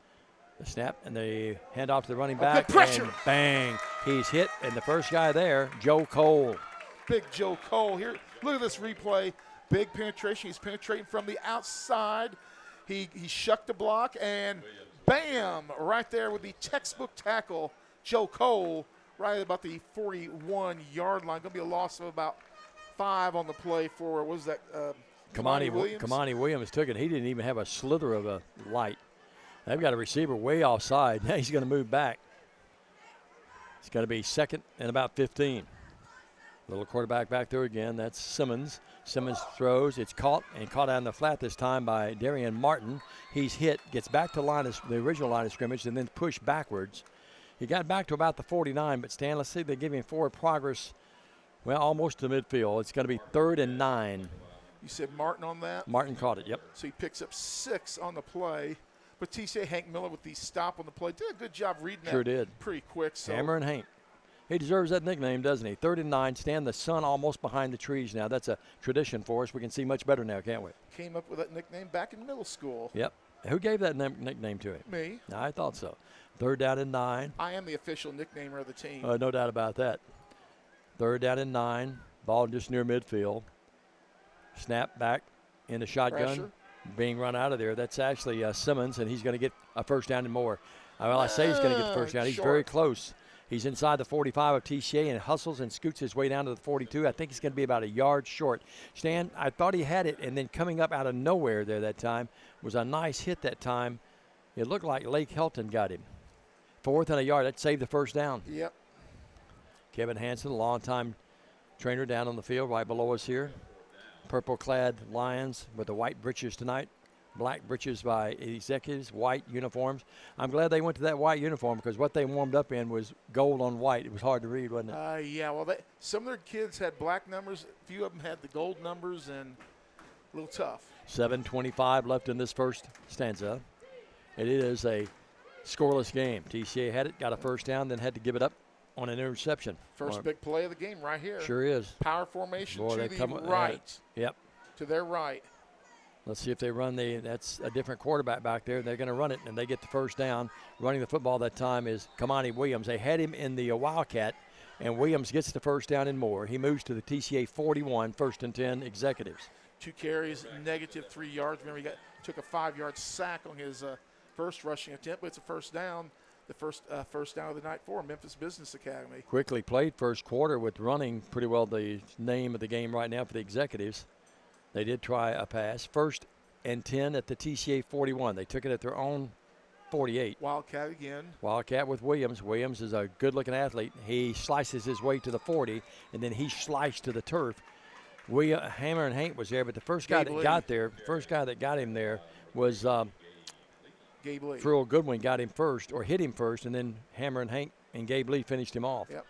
The snap and the handoff to the running back. Good pressure. And bang. He's hit. And the first guy there, Joe Cole. Big Joe Cole here. Look at this replay. Big penetration. He's penetrating from the outside. He shucked the block and bam, right there with the textbook tackle, Joe Cole, right at about the 41-yard line. Going to be a loss of about 5 on the play for, what was that, Kamani Williams? Kamani Williams took it. He didn't even have a slither of a light. They've got a receiver way offside. Now he's going to move back. It's going to be 2nd and about 15. Little quarterback back there again. That's Simmons. Simmons throws. It's caught on the flat this time by Darian Martin. He's hit, gets back to the original line of scrimmage, and then pushed backwards. He got back to about the 49, but Stan, let's see, they give him forward progress, well, almost to midfield. It's going to be 3rd and 9. You said Martin on that? Martin caught it, yep. So he picks up 6 on the play. But TCA Hank Miller with the stop on the play did a good job reading that. Sure did. Pretty quick. So. Hammer and Hank. He deserves that nickname, doesn't he? 3rd and 9. Stan, the sun almost behind the trees now. That's a tradition for us. We can see much better now, can't we? Came up with that nickname back in middle school. Yep. Who gave that nickname to him? Me. I thought so. 3rd down and 9. I am the official nicknamer of the team. No doubt about that. 3rd down and 9. Ball just near midfield. Snap back in the shotgun. Pressure. being run out of there. That's actually Simmons, and he's going to get a first down and more. Well, I say he's going to get the first down. He's Short. very close. He's inside the 45 of TCA and hustles and scoots his way down to the 42. I think he's going to be about a yard short. Stan, I thought he had it, and then coming up out of nowhere there that time was a nice hit that time. It looked like Lake Helton got him. 4th and a yard. That saved the first down. Yep. Kevin Hansen, a longtime trainer down on the field right below us here. Purple-clad Lions with the white breeches tonight. Black breeches by executives, white uniforms. I'm glad they went to that white uniform because what they warmed up in was gold on white. It was hard to read, wasn't it? Yeah, well, some of their kids had black numbers. A few of them had the gold numbers, and a little tough. 7:25 left in this first stanza. It is a scoreless game. TCA had it, got a first down, then had to give it up on an interception. First big play of the game right here. Sure is. Power formation Boy, to they the come right. Yep. To their right. Let's see if they run that's a different quarterback back there. They're going to run it, and they get the first down. Running the football that time is Kamani Williams. They had him in the Wildcat, and Williams gets the first down and more. He moves to the TCA 41, 1st and 10 executives. 2 carries, -3 yards. Remember, he took a 5-yard sack on his first rushing attempt, but it's a first down. The first down of the night for Memphis Business Academy. Quickly played first quarter with running pretty well the name of the game right now for the executives. They did try a pass. 1st and 10 at the TCA 41. They took it at their own 48. Wildcat again. Wildcat with Williams. Williams is a good-looking athlete. He slices his way to the 40, and then he sliced to the turf. Hammer and Hank was there, but the first guy that got him there was Gabe Lee. Frill Goodwin got him first, or hit him first, and then Hammer and Hank and Gabe Lee finished him off. Yep.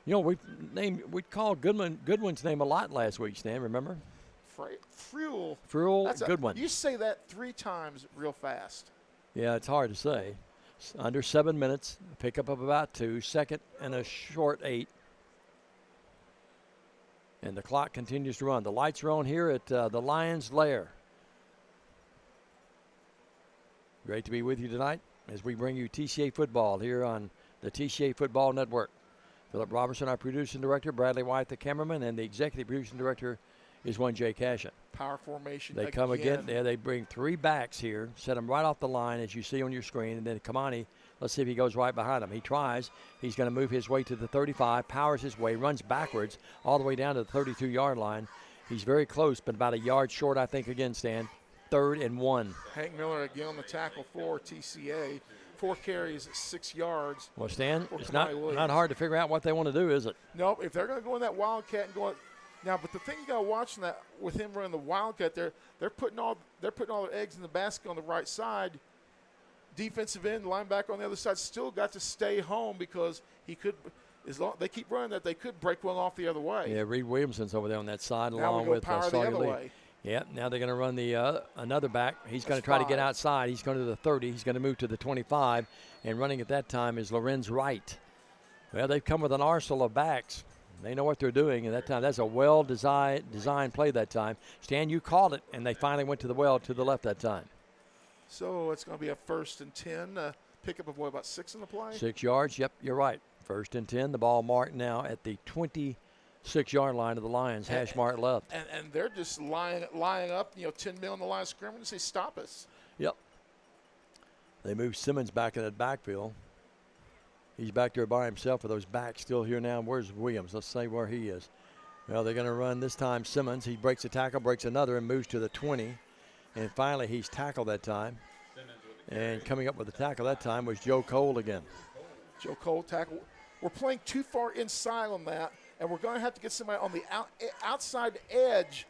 You know, we called Goodwin's name a lot last week, Stan, remember? Frill Goodwin. You say that 3 times real fast. Yeah, it's hard to say. It's under 7 minutes, pickup of about 2, 2nd and a short 8. And the clock continues to run. The lights are on here at the Lions' Lair. Great to be with you tonight as we bring you TCA football here on the TCA Football Network. Philip Robertson, our producing director, Bradley White, the cameraman, and the executive producing director is one Jay Cashin. Power formation. They come again. Yeah, they bring 3 backs here, set them right off the line as you see on your screen, and then Kamani, let's see if he goes right behind him. He tries. He's going to move his way to the 35, powers his way, runs backwards all the way down to the 32-yard line. He's very close, but about a yard short, I think, again, Stan. 3rd and 1. Hank Miller again on the tackle for TCA. 4 carries, 6 yards. Well, Stan, it's not hard to figure out what they want to do, is it? Nope. If they're going to go in that Wildcat and go now, but the thing you got to watch in that with him running the Wildcat, they're putting all their eggs in the basket on the right side. Defensive end, linebacker on the other side, still got to stay home because he could. As long they keep running that, they could break one off the other way. Yeah, Reed Williamson's over there on that side, now along we go with power the Sawyer other Lee. way. Yeah, now they're going to run the another back. He's going to try to get outside. He's going to the 30. He's going to move to the 25. And running at that time is Lorenz Wright. Well, they've come with an arsenal of backs. They know what they're doing. And that time, that's a well-designed play that time. Stan, you called it, and they finally went to the well to the left that time. So it's going to be a 1st and 10. Pickup of about 6 in the play? 6 yards. Yep, you're right. 1st and 10. The ball marked now at the 26-yard line of the Lions. Hash mark left. And they're just lying up, 10 mil in the line of scrimmage and say, stop us. Yep. They move Simmons back in that backfield. He's back there by himself with those backs still here now. Where's Williams? Let's see where he is. Well, they're going to run this time Simmons. He breaks a tackle, breaks another, and moves to the 20. And finally, he's tackled that time. And coming up with the tackle that time was Joe Cole again. Joe Cole tackle. We're playing too far inside on that, and we're going to have to get somebody on the outside edge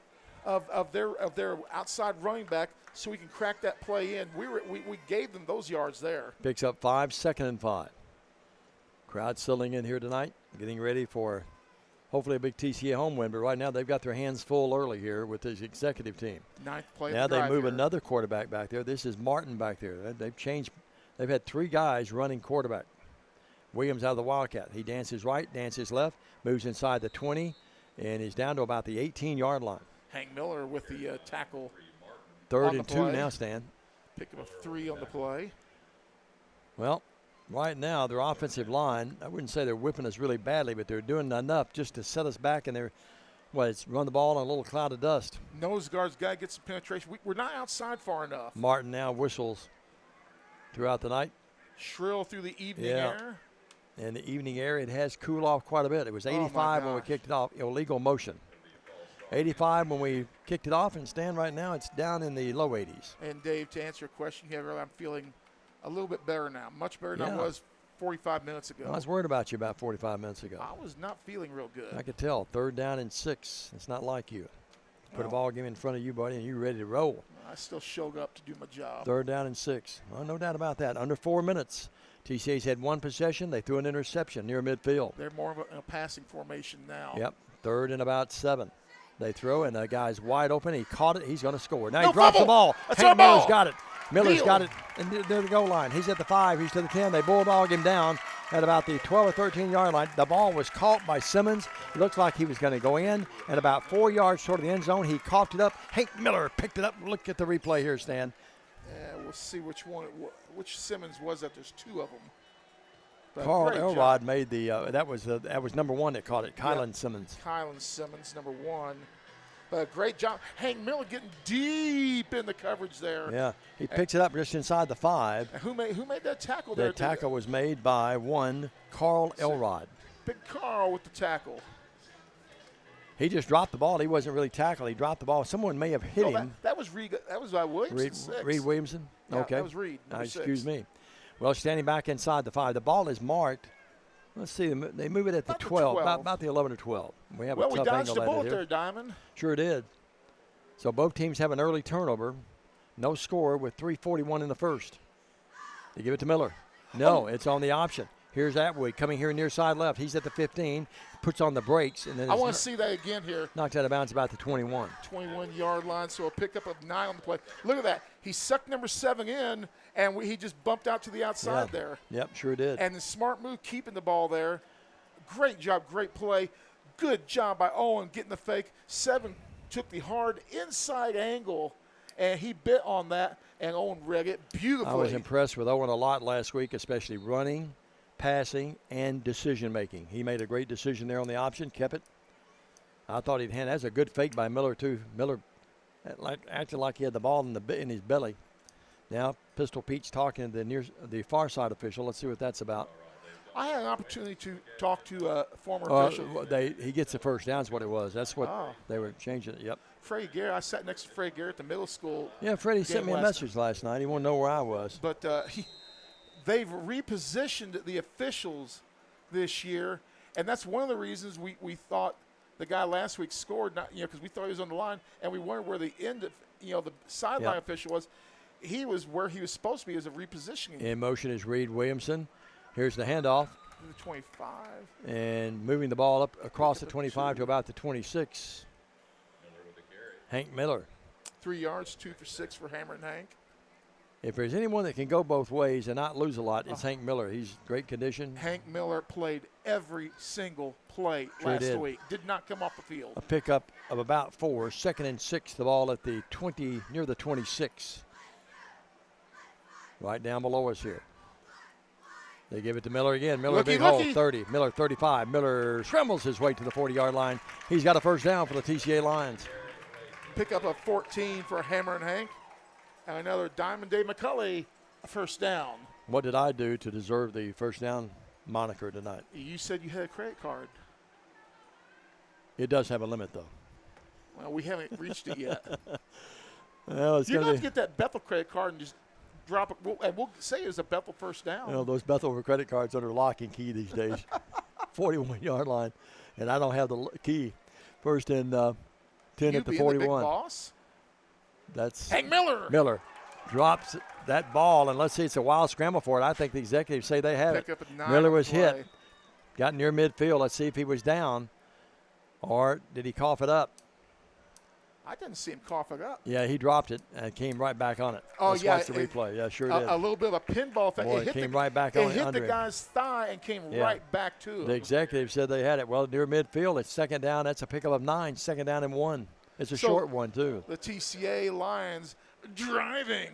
of their outside running back so we can crack that play in. We gave them those yards there. Picks up 5, 2nd and 5. Crowd settling in here tonight, getting ready for hopefully a big TCA home win. But right now they've got their hands full early here with this executive team. 9th play. Now they move here. another quarterback back there. This is Martin back there. They've changed. They've had 3 guys running quarterback. Williams out of the Wildcat. He dances right, dances left, moves inside the 20, and he's down to about the 18-yard line. Hank Miller with the tackle. 3rd and 2 now, Stan. Pick up a 3 on the play. Well, right now their offensive line, I wouldn't say they're whipping us really badly, but they're doing enough just to set us back, and they're Well, it's run the ball on a little cloud of dust. Nose guard's got to get some penetration. We're not outside far enough. Martin now whistles throughout the night. Shrill through the evening Yeah. air. In the evening air, it has cooled off quite a bit. It was 85 when we gosh. kicked it off. Illegal motion. 85 when we kicked it off, and Stan, right now it's down in the low 80s. And Dave, to answer your question here earlier, I'm feeling a little bit better now. Much better than I Yeah. was 45 minutes ago. I was worried about you about 45 minutes ago. I was not feeling real good. I could tell. 3rd down and 6. It's not like you. Put a No. ball game in front of you, buddy, and you're ready to roll. I still showed up to do my job. 3rd down and 6. Well, no doubt about that. Under 4 minutes. TCA's had 1 possession. They threw an interception near midfield. They're more of a passing formation now. Yep. 3rd and about 7. They throw, and the guy's wide open. He caught it. He's going to score. Now No, he drops the fumble. ball. That's Hank our ball. Miller's got it. Miller's Neal. got it. And they're the goal line. He's at the 5. He's to the 10. They bulldog him down at about the 12 or 13-yard line. The ball was caught by Simmons. It looks like he was going to go in. At about 4 yards short of the end zone, he coughed it up. Hank Miller picked it up. Look at the replay here, Stan. Yeah, we'll see which one, which Simmons was that. There's 2 of them. But Carl great Elrod job. made the that was number 1 that caught it. Kylan Simmons. Kylan Simmons, number 1. But great job. Hank Miller getting deep in the coverage there. Yeah, he picks it up just inside the 5. And who made that tackle there? The tackle was made by one Carl Elrod. Big Carl with the tackle. He just dropped the ball. He wasn't really tackled. He dropped the ball. Someone may have hit Oh, him. that was Reed. That was Williamson. 6. Reed Williamson? Yeah, Okay. that was Reed, number 6. Excuse me. Well, standing back inside the 5. The ball is marked. Let's see. They move it at the About the 12. 12. About the 11 or 12. We have Well, a we tough dodged angle a at it bullet here. there, Diamond. Sure did. So both teams have an early turnover. No score with 3:41 in the first. They give it to Miller. No, it's on the option. Here's Atwood coming here near side left. He's at the 15, puts on the brakes, and then I is want to see that again here. knocked out of bounds about the 21. 21-yard line, so a pickup of 9 on the play. Look at that. He sucked number 7 in, and he just bumped out to the outside there. Yep, sure did. And the smart move keeping the ball there. Great job, great play. Good job by Owen getting the fake. 7 took the hard inside angle, and he bit on that, and Owen read it beautifully. I was impressed with Owen a lot last week, especially running, passing, and decision-making. He made a great decision there on the option, kept it. I thought he'd hand. That's a good fake by Miller, too. Miller acted like he had the ball in his belly. Now, Pistol Pete's talking to the far side official. Let's see what that's about. I had an opportunity to talk to a former official. He gets the first down is what it was. That's what Oh. they were changing it. Yep. Freddie Garrett, I sat next to Freddie Garrett at the middle school. Yeah, Freddie game sent me a last message last night. He wanted to know where I was. But they've repositioned the officials this year, and that's one of the reasons we thought the guy last week scored, because we thought he was on the line, and we wondered where the end of, the sideline official was. He was where he was supposed to be as a repositioning. In motion is Reed Williamson. Here's the handoff. To the 25. And moving the ball up across the 25 to about the 26. Hank Miller. 3 yards, 2 for 6 for Hammer and Hank. If there's anyone that can go both ways and not lose a lot, it's Hank Miller. He's great condition. Hank Miller played every single play last week. Did not come off the field. A pickup of about 4. 2nd and 6. The ball at the 20, near the 26. Right down below us here. They give it to Miller again. Miller, Looky, big hole, looky. 30. Miller, 35. Miller scrambles his way to the 40-yard line. He's got a first down for the TCA Lions. Pickup of 14 for Hammer and Hank. And another Diamond Dave McCulley, a first down. What did I do to deserve the first down moniker tonight? You said you had a credit card. It does have a limit, though. Well, we haven't reached it yet. Well, it's You're going going to to get that Bethel credit card and just drop it. And we'll say it was a Bethel first down. those Bethel credit cards under lock and key these days. 41-yard line, and I don't have the key. First and 10 you at the being 41. The big boss? That's Hank Miller. Miller drops that ball, and let's see, it's a wild scramble for it. I think the executives say they have Pick up it. at 9 Miller on the was play. hit, got near midfield. Let's see if he was down, or did he cough it up? I didn't see him cough it up. Yeah, he dropped it and came right back on it. Oh, Let's yeah, watch the replay. Yeah, sure a, did. a little bit of a pinball thing. Boy, it it hit came the, right back it on hit under the him. guy's thigh and came Yeah. right back to him. The executive said they had it. Well, near midfield, it's 2nd down. That's a pickup of 9. 2nd down and 1. It's a So, short one, too. The TCA Lions driving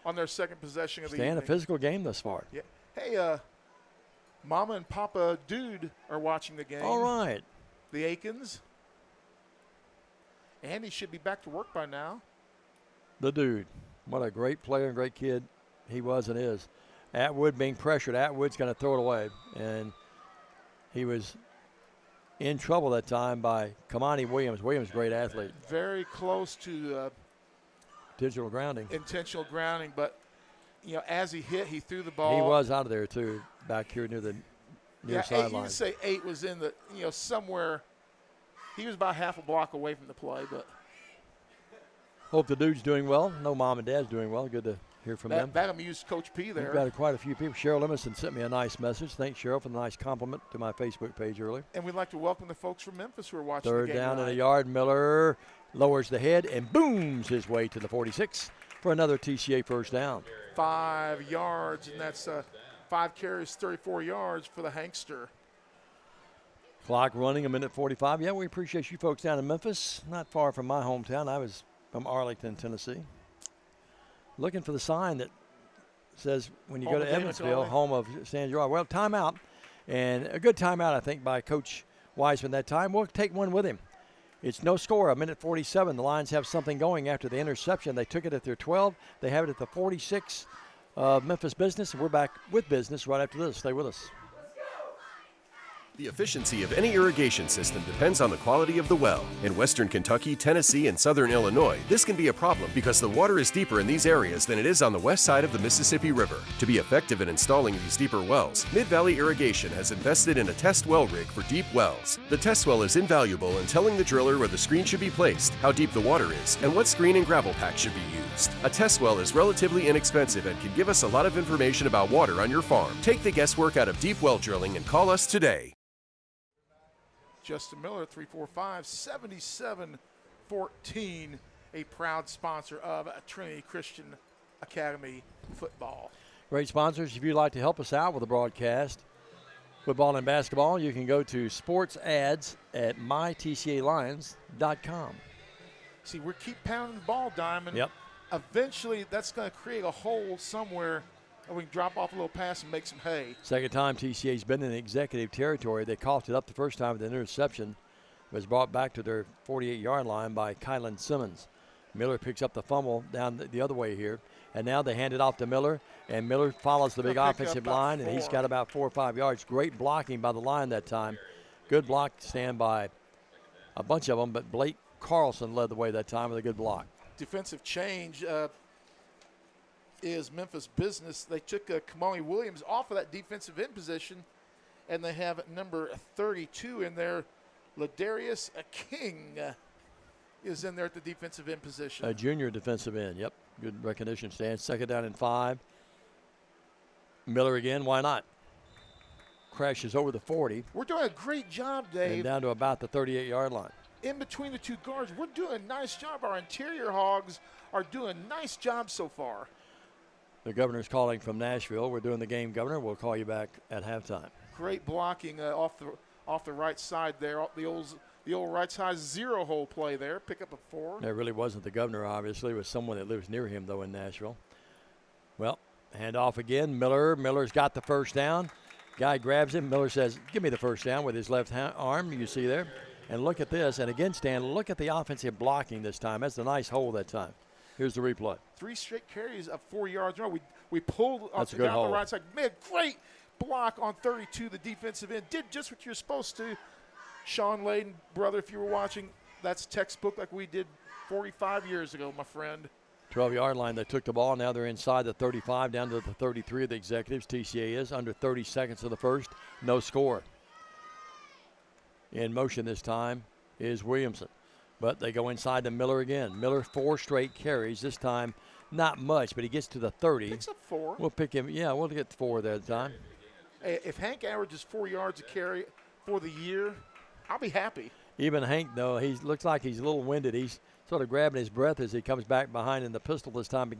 on their second possession of the Staying a evening. physical game thus far. Yeah. Hey, Mama and Papa Dude are watching the game. All right. The Aikens. And he should be back to work by now. The dude. What a great player and great kid he was and is. Atwood being pressured. Atwood's going to throw it away. And he was in trouble that time by Kamani Williams. Williams, great athlete. Very close to Digital grounding. intentional grounding, but as he hit, he threw the ball. He was out of there too, back here near the near sideline. You could say 8 was in the somewhere. He was about half a block away from the play, but Hope the dude's doing well. No, mom and dad's doing well. Good to hear from them. that amused Coach P there. We've got quite a few people. Cheryl Emerson sent me a nice message. Thanks, Cheryl, for the nice compliment to my Facebook page earlier. And we'd like to welcome the folks from Memphis who are watching Third the game down in tonight. the yard. Miller lowers the head and booms his way to the 46 for another TCA first down. 5 yards, and that's 5 carries, 34 yards for the Hankster. Clock running, 1:45. Yeah, we appreciate you folks down in Memphis, not far from my hometown. I was from Arlington, Tennessee. Looking for the sign that says when you Home go of to Dana Evansville, Coley. home of San Gerard. Well, timeout, and a good timeout, I think, by Coach Wiseman that time. We'll take one with him. It's no score, 1:47. The Lions have something going after the interception. They took it at their 12. They have it at the 46 of Memphis Business, and we're back with business right after this. Stay with us. The efficiency of any irrigation system depends on the quality of the well. In western Kentucky, Tennessee, and southern Illinois, this can be a problem because the water is deeper in these areas than it is on the west side of the Mississippi River. To be effective in installing these deeper wells, Mid-Valley Irrigation has invested in a test well rig for deep wells. The test well is invaluable in telling the driller where the screen should be placed, how deep the water is, and what screen and gravel pack should be used. A test well is relatively inexpensive and can give us a lot of information about water on your farm. Take the guesswork out of deep well drilling and call us today. Justin Miller, 345-77-14, a proud sponsor of Trinity Christian Academy football. Great sponsors. If you'd like to help us out with the broadcast, football and basketball, you can go to sports ads at mytcalions.com. See, we keep pounding the ball, Diamond. Yep. Eventually, that's going to create a hole somewhere, and we can drop off a little pass and make some hay. Second time TCA's been in executive territory. They coughed it up the first time with an interception. It was brought back to their 48-yard line by Kylan Simmons. Miller picks up the fumble down the other way here. And now they hand it off to Miller, and Miller follows the big Gonna pick offensive up about line, and he's 4. got about 4 or 5 yards. Great blocking by the line that time. Good block stand by a bunch of them, but Blake Carlson led the way that time with a good block. Defensive change is Memphis Business. They took Kamali Williams off of that defensive end position, and they have number 32 in there. Ladarius King is in there at the defensive end position. A junior defensive end, yep. Good recognition stand. Second down and 5. Miller again, why not? Crashes over the 40 We're doing a great job, and Dave. down to about the 38-yard line. In between the two guards, we're doing a nice job. Our interior hogs are doing a nice job so far. The governor's calling from Nashville. We're doing the game, Governor. We'll call you back at halftime. Great blocking off the right side there. The old right side zero hole play there. Pick up a 4. That really wasn't the governor, obviously. It was someone that lives near him, though, in Nashville. Well, hand off again. Miller's got the first down. Guy grabs him. Miller says, give me the first down with his left arm, you see there. And look at this. And again, Stan, look at the offensive blocking this time. That's a nice hole that time. Here's the replay. 3 straight carries of 4 yards. We pulled That's a down good hole. the right side. Made a great block on 32, the defensive end. Did just what you're supposed to. Sean Layden, brother, if you were watching, that's textbook like we did 45 years ago, my friend. 12-yard line. They took the ball. Now they're inside the 35 down to the 33 of the executives. TCA is under 30 seconds of the first. No score. In motion this time is Williamson. But they go inside to Miller again. Miller 4 straight carries. This time not much, but he gets to the 30. Picks up 4. We'll pick him. Yeah, we'll get 4 that time. Hey, if Hank averages 4 yards a carry for the year, I'll be happy. Even Hank, though, he looks like he's a little winded. He's sort of grabbing his breath as he comes back behind in the pistol this time.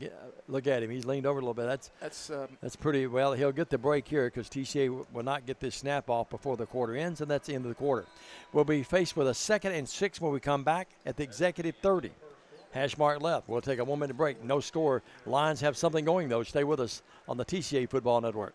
Look at him. He's leaned over a little bit. That's pretty well. He'll get the break here because TCA will not get this snap off before the quarter ends, and that's the end of the quarter. We'll be faced with a 2nd and 6 when we come back at the executive 30. Hash mark left. We'll take a 1-minute break. No score. Lions have something going, though. Stay with us on the TCA Football Network.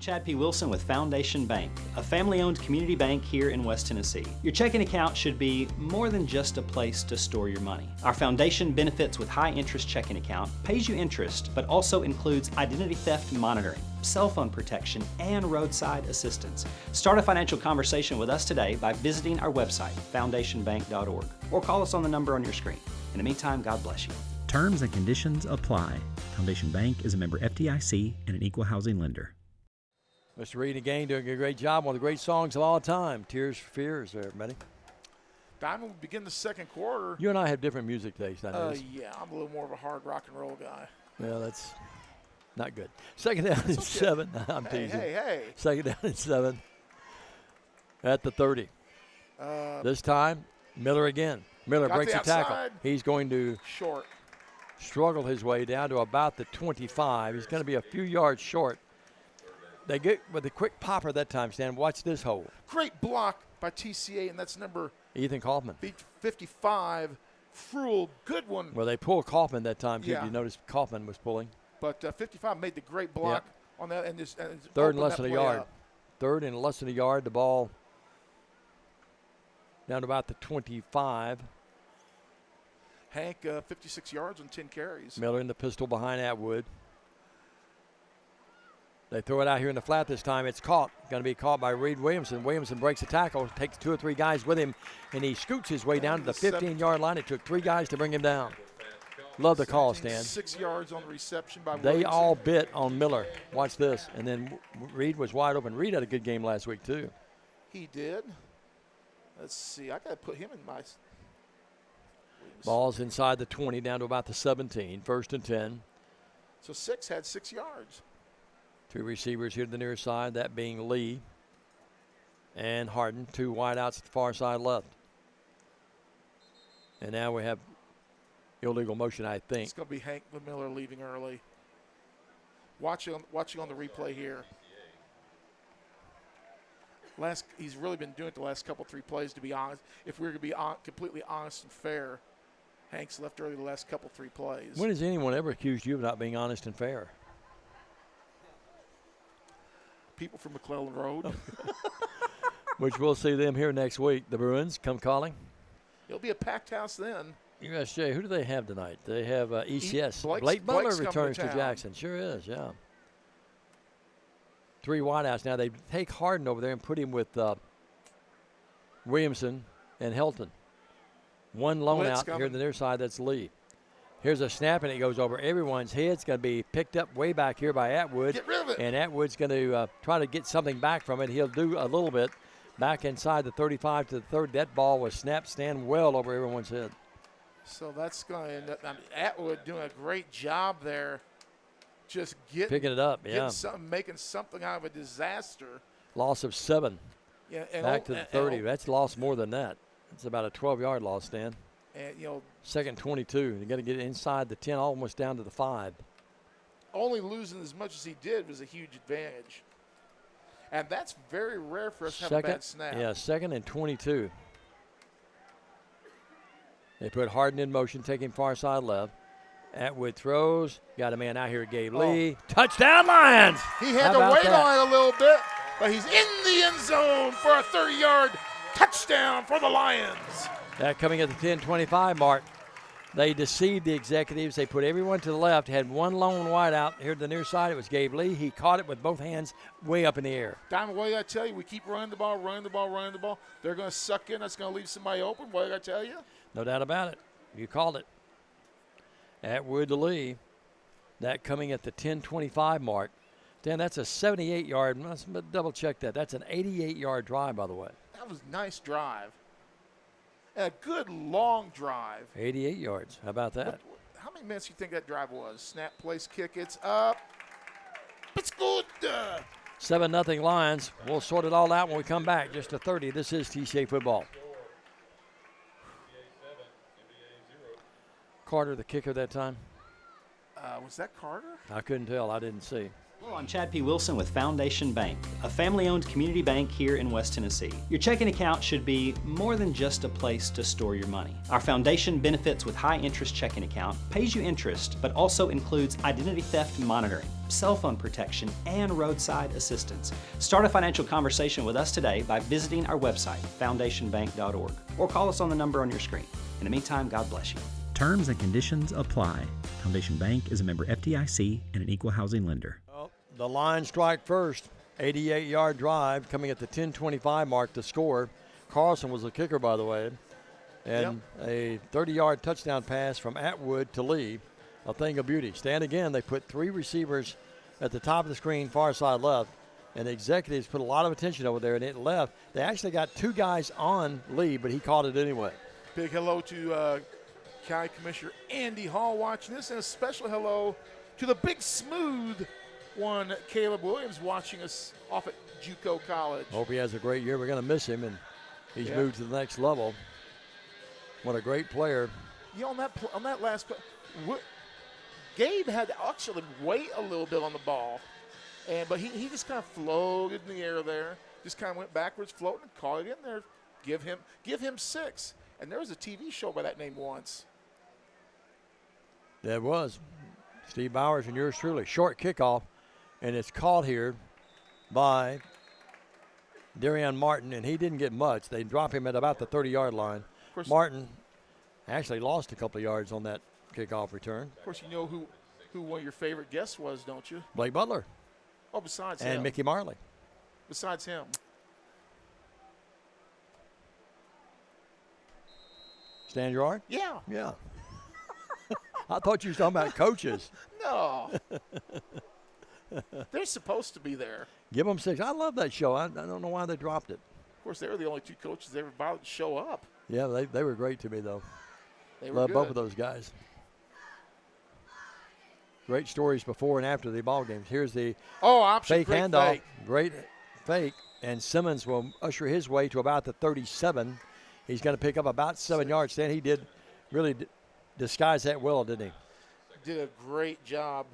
Chad P. Wilson with Foundation Bank, a family-owned community bank here in West Tennessee. Your checking account should be more than just a place to store your money. Our foundation benefits with high-interest checking account pays you interest, but also includes identity theft monitoring, cell phone protection, and roadside assistance. Start a financial conversation with us today by visiting our website, foundationbank.org, or call us on the number on your screen. In the meantime, God bless you. Terms and conditions apply. Foundation Bank is a member FDIC and an equal housing lender. Mr. Reed again doing a great job. One of the great songs of all time. Tears for Fears there, everybody. Diamond will begin the second quarter. You and I have different music tastes, I know. Yeah, I'm a little more of a hard rock and roll guy. Yeah, that's not good. Second down and 7. I'm teasing. Hey. Second down and 7 at the 30. This time, Miller again. Miller Got breaks the a tackle. outside. He's going to Short. struggle his way down to about the 25. He's going to be a few yards short. They get with a quick popper that time, Stan. Watch this hole. Great block by TCA, and that's number Ethan Kaufman. 55. Fruhl, good one. Well, they pulled Kaufman that time, too. Yeah. You notice Kaufman was pulling. But 55 made the great block on that. And Third and less than a yard. Third and less than a yard. The ball down to about the 25. Hank, 56 yards on 10 carries. Miller in the pistol behind Atwood. They throw it out here in the flat this time. It's caught. Going to be caught by Reed Williamson. Williamson breaks the tackle, takes 2 or 3 guys with him, and he scoots his way down to the 15-yard line. It took 3 guys to bring him down. Love the call, Stan. 6 yards on the reception by They Williamson. all bit on Miller. Watch this. And then Reed was wide open. Reed had a good game last week, too. He did. Let's see. I got to put him in my. Ball's inside the 20, down to about the 17. First and 10. So 6 had 6 yards. 2 receivers here to the near side, that being Lee and Harden. 2 wideouts at the far side left. And now we have illegal motion, I think. It's going to be Hank Miller leaving early. Watching on the replay here. He's really been doing it the last couple 3 plays, to be honest. If we're going to be completely honest and fair, Hank's left early the last couple 3 plays. When has anyone ever accused you of not being honest and fair? People from McClellan Road. Which we'll see them here next week. The Bruins come calling. It'll be a packed house then. USJ, who do they have tonight? They have ECS. Blake's Blake Butler coming to returns to town. Jackson. Sure is, yeah. 3 wideouts. Now they take Harden over there and put him with Williamson and Helton. 1 lone Blitz out coming. here to the near side. That's Lee. Here's a snap, and it goes over everyone's head. It's going to be picked up way back here by Atwood. Get rid of it. And Atwood's going to try to get something back from it. He'll do a little bit. Back inside the 35 to the 30. That ball was snapped, stand well over everyone's head. So that's going to end up. Atwood doing a great job there. Just Picking it up, yeah. Making something out of a disaster. Loss of 7. Yeah, and Back to the 30. That's lost more than that. It's about a 12-yard loss, Stan. And, Second 22. They got to get it inside the 10, almost down to the 5. only losing as much as he did was a huge advantage. And that's very rare for us to have a bad snap. Yeah, second and 22. They put Harden in motion, taking far side left. Atwood throws. Got a man out here, Gabe Lee. Touchdown, Lions! He had to wait on it a little bit, but he's in the end zone for a 30-yard touchdown for the Lions. That coming at the 10-25 mark. They deceived the executives. They put everyone to the left. Had 1 lone wide out here to the near side. It was Gabe Lee. He caught it with both hands way up in the air. Diamond, what did I tell you? We keep running the ball. They're going to suck in. That's going to leave somebody open. What did I tell you? No doubt about it. You called it. Atwood to Lee. That coming at the 10-25 mark. Dan, that's a 78-yard. Let's double check that. That's an 88-yard drive, by the way. That was a nice drive. A good long drive. 88 yards. How about that? How many minutes do you think that drive was? Snap, place, kick. It's up. It's good. 7-0 Lions. We'll sort it all out when we come back. Just a 30. This is TCA football. Uh, Carter, the kicker that time. Was that Carter? I couldn't tell. I didn't see. Hello, I'm Chad P. Wilson with Foundation Bank, a family-owned community bank here in West Tennessee. Your checking account should be more than just a place to store your money. Our Foundation Benefits with High Interest checking account pays you interest, but also includes identity theft monitoring, cell phone protection, and roadside assistance. Start a financial conversation with us today by visiting our website, foundationbank.org, or call us on the number on your screen. In the meantime, God bless you. Terms and conditions apply. Foundation Bank is a member FDIC and an equal housing lender. Well, the Lions strike first. 88-yard drive coming at the 10:25 mark to score. Carlson was the kicker, by the way. And a 30-yard touchdown pass from Atwood to Lee. A thing of beauty. Stand again. They put 3 receivers at the top of the screen, far side left. And the executives put a lot of attention over there, and it left. They actually got 2 guys on Lee, but he caught it anyway. Big hello to County Commissioner Andy Hall watching this, and a special hello to the big smooth one, Caleb Williams, watching us off at JUCO College. Hope he has a great year. We're going to miss him, and he's moved to the next level. What a great player. Yeah, on that last play, Gabe had to actually wait a little bit on the ball, but he just kind of floated in the air there, just kind of went backwards, floating, and caught it in there. Give him 6. And there was a TV show by that name once. There was. Steve Bowers and yours truly. Short kickoff, and it's caught here by Darian Martin, and he didn't get much. They drop him at about the 30-yard line. Martin actually lost a couple of yards on that kickoff return. Of course, you know who one of your favorite guests was, don't you? Blake Butler. Oh, besides him. And Mickey Marley. Besides him. Stan Gerard? Yeah. Yeah. I thought you were talking about coaches. No. They're supposed to be there. Give them 6. I love that show. I don't know why they dropped it. Of course, they were the only 2 coaches that ever bothered to show up. Yeah, they were great to me, though. They were Love good. both of those guys. Great stories before and after the ball games. Here's the option, fake great handoff. fake. Great fake. And Simmons will usher his way to about the 37. He's going to pick up about 7 yards. Stan, he did really disguise that well, didn't he? Did a great job.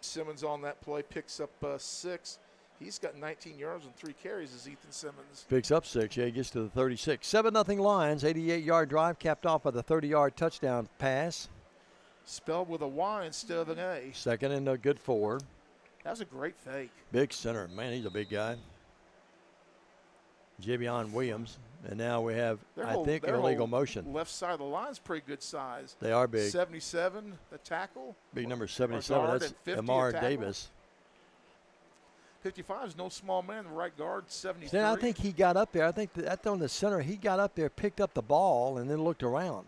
Simmons on that play picks up 6. He's got 19 yards and 3 carries as Ethan Simmons. Picks up 6. Yeah, he gets to the 36. 7-0 Lions. 88-yard drive capped off by the 30-yard touchdown pass. Spelled with a Y instead of an A. Second and a good 4. That was a great fake. Big center. Man, he's a big guy. Javion Williams. And now we have, I think, an illegal motion. Left side of the line's pretty good size. They are big. 77, the tackle. Big number 77. Guard, That's and 50 Amar a tackle. Davis. 55 is no small man. The right guard, 73. Stan, I think he got up there. I think that's on the center. He got up there, picked up the ball, and then looked around.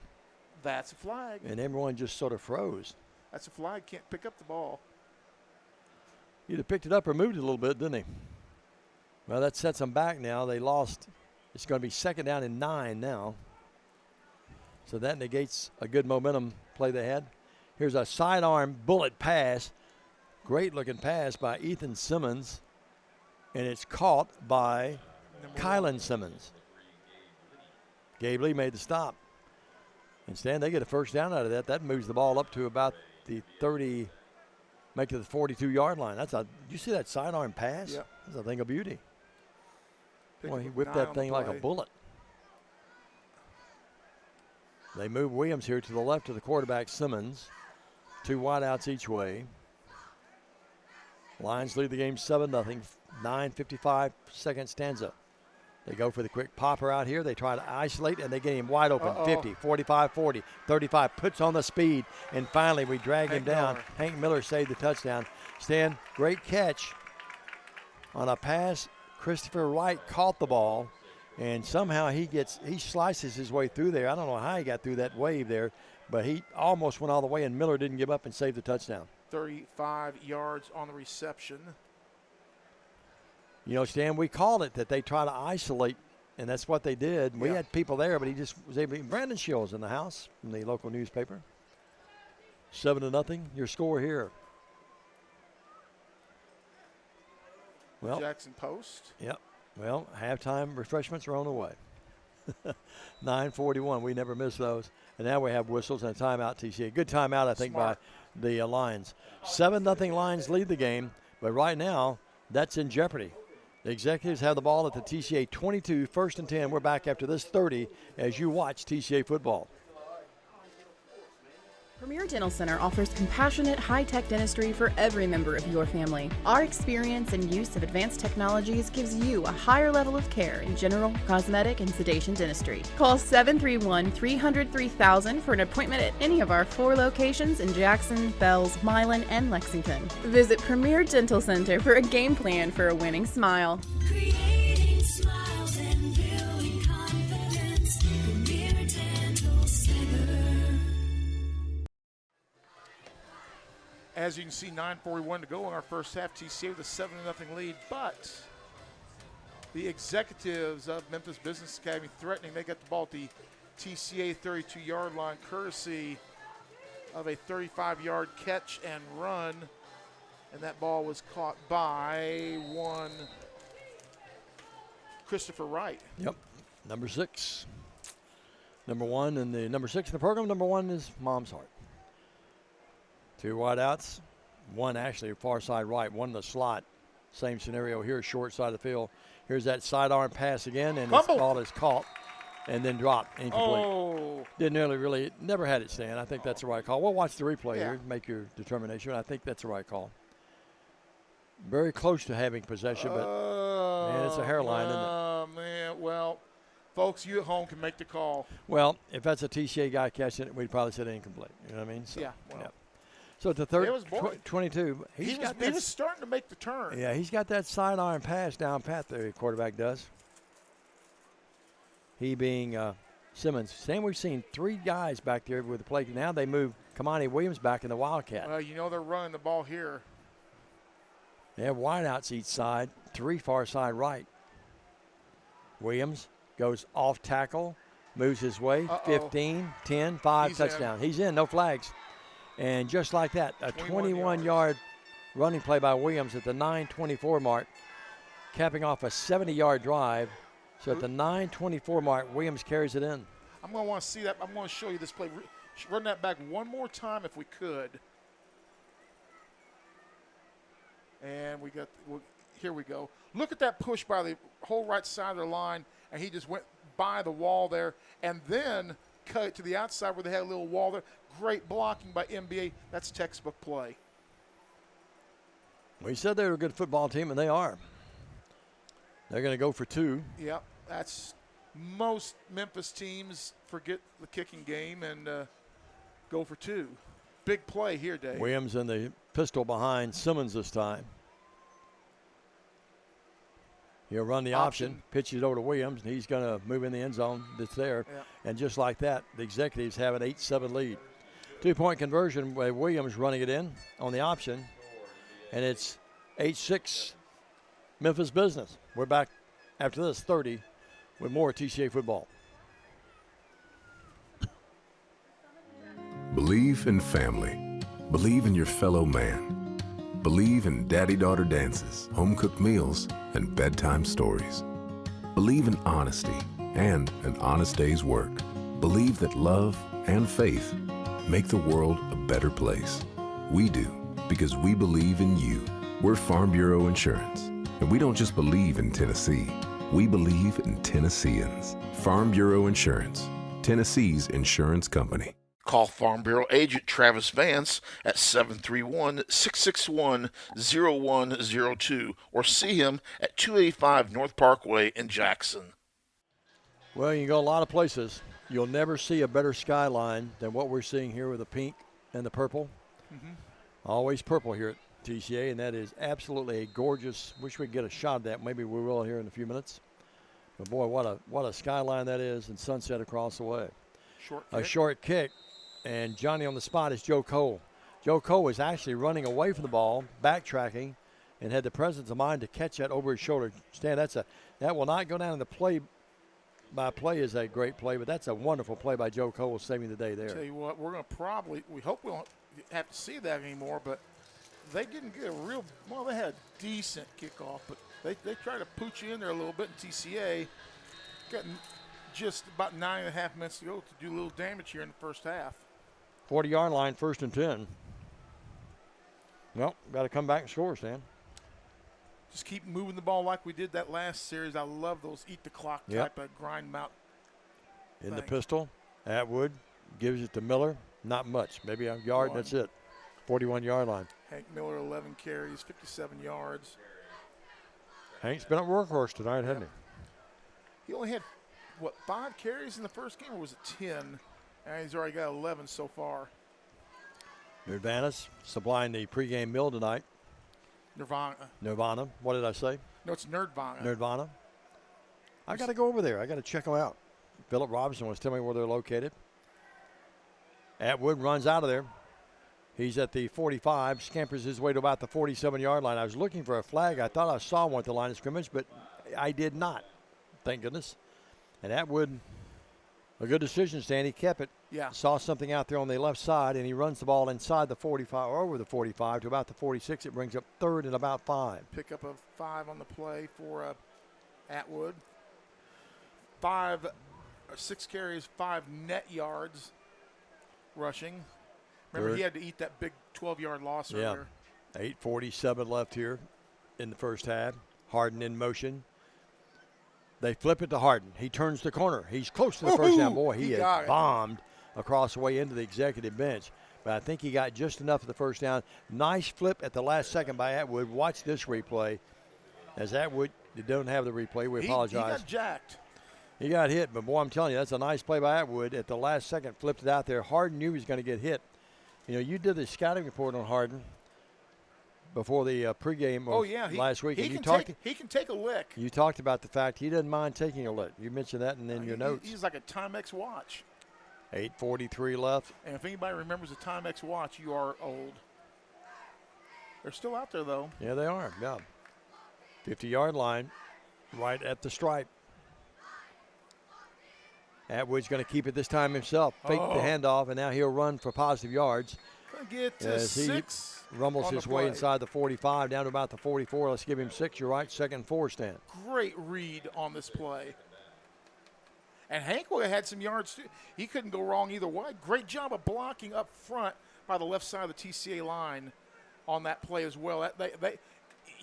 That's a flag. And everyone just sort of froze. That's a flag. Can't pick up the ball. He either picked it up or moved it a little bit, didn't he? Well, that sets them back now. They lost. It's going to be 2nd down and 9 now. So that negates a good momentum play they had. Here's a sidearm bullet pass. Great-looking pass by Ethan Simmons. And it's caught by Kylan Simmons. Gabe Lee made the stop. And Stan, they get a first down out of that. That moves the ball up to about the 30, make it the 42-yard line. Did you see that sidearm pass? Yep. That's a thing of beauty. Boy, he up whipped 9 that on thing the like a play. bullet. They move Williams here to the left of the quarterback, Simmons. 2 wideouts each way. Lions lead the game 7-0. 9:55 second stanza. They go for the quick popper out here. They try to isolate, and they get him wide open. 50, 45, 40, 35. Puts on the speed, and finally we drag him down. Miller. Hank Miller saved the touchdown. Stan, great catch on a pass. Christopher Wright caught the ball, and somehow he slices his way through there. I don't know how he got through that wave there, but he almost went all the way, and Miller didn't give up and saved the touchdown. 35 yards on the reception. You know, Stan, we called it that they try to isolate, and that's what they did. We had people there, but he just was able to. Brandon Shields in the house from the local newspaper. 7-0, your score here. Well, Jackson Post. Yep. Well, halftime refreshments are on the way. 9:41. We never miss those. And now we have whistles and a timeout, TCA. Good timeout, I think, Smart. the Lions. 7-0 Lions lead the game, but right now that's in jeopardy. The Executives have the ball at the TCA 22, 1st and 10. We're back after this 30 as you watch TCA football. Premier Dental Center offers compassionate, high-tech dentistry for every member of your family. Our experience and use of advanced technologies gives you a higher level of care in general, cosmetic, and sedation dentistry. Call 731-300-3000 for an appointment at any of our 4 locations in Jackson, Bells, Milan, and Lexington. Visit Premier Dental Center for a game plan for a winning smile. Creating smiles and building confidence. Premier Dental Center. As you can see, 9:41 to go in our first half. TCA with a 7-0 lead, but the Executives of Memphis Business Academy threatening. They got the ball at the TCA 32-yard line, courtesy of a 35-yard catch and run, and that ball was caught by one Christopher Wright. Yep, number 6. Number 1 and the number 6 in the program. Number 1 is Mom's Heart. 2 wideouts, one actually far side right, one in the slot. Same scenario here, short side of the field. Here's that sidearm pass again, and it's ball is caught and then dropped, incomplete. Oh. Didn't really, never had it stand. I think that's the right call. We'll watch the replay here, make your determination. I think that's the right call. Very close to having possession, but man, it's a hairline, isn't it? Oh, man. Well, folks, you at home can make the call. Well, if that's a TCA guy catching it, we'd probably say incomplete. You know what I mean? So, Yeah, well. So at the third, It was boring. 22, He was starting to make the turn. Yeah, he's got that sidearm pass down pat, the quarterback does. He being Simmons. Sam, we've seen 3 guys back there with the play. Now they move Kamani Williams back in the Wildcat. Well, you know they're running the ball here. They have wideouts each side, 3 far side right. Williams goes off tackle, moves his way, 15, 10, 5, He's touchdown. He's in, no flags. And just like that, a 21-yard running play by Williams at the 9:24 mark, capping off a 70-yard drive. So at the 9:24 mark, Williams carries it in. I'm going to want to see that. I'm going to show you this play. Run that back one more time if we could. And here we go. Look at that push by the whole right side of the line, and he just went by the wall there and then cut it to the outside where they had a little wall there. Great blocking by NBA. That's textbook play. We said they were a good football team, and they are. They're going to go for 2. Yep, that's most Memphis teams forget the kicking game and go for 2. Big play here, Dave. Williams in the pistol behind Simmons this time. He'll run the option, pitches it over to Williams, and he's going to move in the end zone that's there. Yeah. And just like that, the Executives have an 8-7 lead. 2-point conversion by Williams running it in on the option, and it's 8-6 Memphis Business. We're back after this 30 with more TCA football. Believe in family. Believe in your fellow man. Believe in daddy-daughter dances, home-cooked meals, and bedtime stories. Believe in honesty and an honest day's work. Believe that love and faith make the world a better place. We do, because we believe in you. We're Farm Bureau Insurance, and we don't just believe in Tennessee. We believe in Tennesseans. Farm Bureau Insurance, Tennessee's insurance company. Call Farm Bureau agent Travis Vance at 731-661-0102 or see him at 285 North Parkway in Jackson. Well, you can go a lot of places. You'll never see a better skyline than what we're seeing here with the pink and the purple. Mm-hmm. Always purple here at TCA, and that is absolutely a gorgeous. Wish we could get a shot of that. Maybe we will here in a few minutes. But boy, what a skyline that is, and sunset across the way. Short kick, and Johnny on the spot is Joe Cole. Joe Cole was actually running away from the ball, backtracking, and had the presence of mind to catch that over his shoulder. Stan, that will not go down in the play. By play is a great play, but that's a wonderful play by Joe Cole saving the day there. Tell you what, we're going to we hope we don't have to see that anymore, but they didn't get they had a decent kickoff, but they tried to pooch you in there a little bit in TCA. Getting just about 9.5 minutes to go to do a little damage here in the first half. 40-yard line, 1st and 10. Well, got to come back and score, Stan. Just keep moving the ball like we did that last series. I love those eat the clock Yep. type of grind 'em out. In the Thanks. pistol, Atwood gives it to Miller. Not much, maybe a yard, One. that's it. 41-yard line. Hank Miller, 11 carries, 57 yards. Hank's been a workhorse tonight, hasn't He only had, 5 carries in the first game, or was it 10? And he's already got 11 so far. he? Nirvana's supplying the pregame meal tonight. Nirvana. What did I say? No, it's Nerdvana. Nirvana. I got to go over there. I got to check them out. Philip Robinson wants to tell me where they're located. Atwood runs out of there. He's at the 45, scampers his way to about the 47-yard line. I was looking for a flag. I thought I saw one at the line of scrimmage, but I did not. Thank goodness. And Atwood, a good decision, Stan. He kept it. Yeah. Saw something out there on the left side, and he runs the ball inside the 45 or over the 45 to about the 46. It brings up third and about 5. Pick up a 5 on the play for Atwood. 6 carries, 5 net yards rushing. Remember, Third. he had to eat that big 12-yard loss earlier. 8:47 left here in the first half. Harden in motion. They flip it to Harden. He turns the corner. He's close to the first down. Boy, he got has it. bombed across the way into the executive bench. But I think he got just enough of the first down. Nice flip at the last second by Atwood. Watch this replay. As Atwood, you don't have the replay. We apologize. He got jacked. He got hit, but boy, I'm telling you, that's a nice play by Atwood. At the last second, flipped it out there. Harden knew he was going to get hit. You know, you did the scouting report on Harden before the pregame last week. He And he can take a lick. you talked about the fact he doesn't mind taking a lick. You mentioned that in your notes. He's like a Timex watch. 8:43 left. And if anybody remembers a Timex watch, you are old. They're still out there, though. Yeah, they are. Yeah. 50-yard line, right at the stripe. Atwood's going to keep it this time himself. Fake the handoff, and now he'll run for positive yards. Gonna get to As he 6. rumbles on the his way play. inside the 45, down to about the 44. Let's give him 6. You're right. 2nd and 4 stand. Great read on this play. And Hank would have had some yards, too. He couldn't go wrong either way. Great job of blocking up front by the left side of the TCA line on that play as well.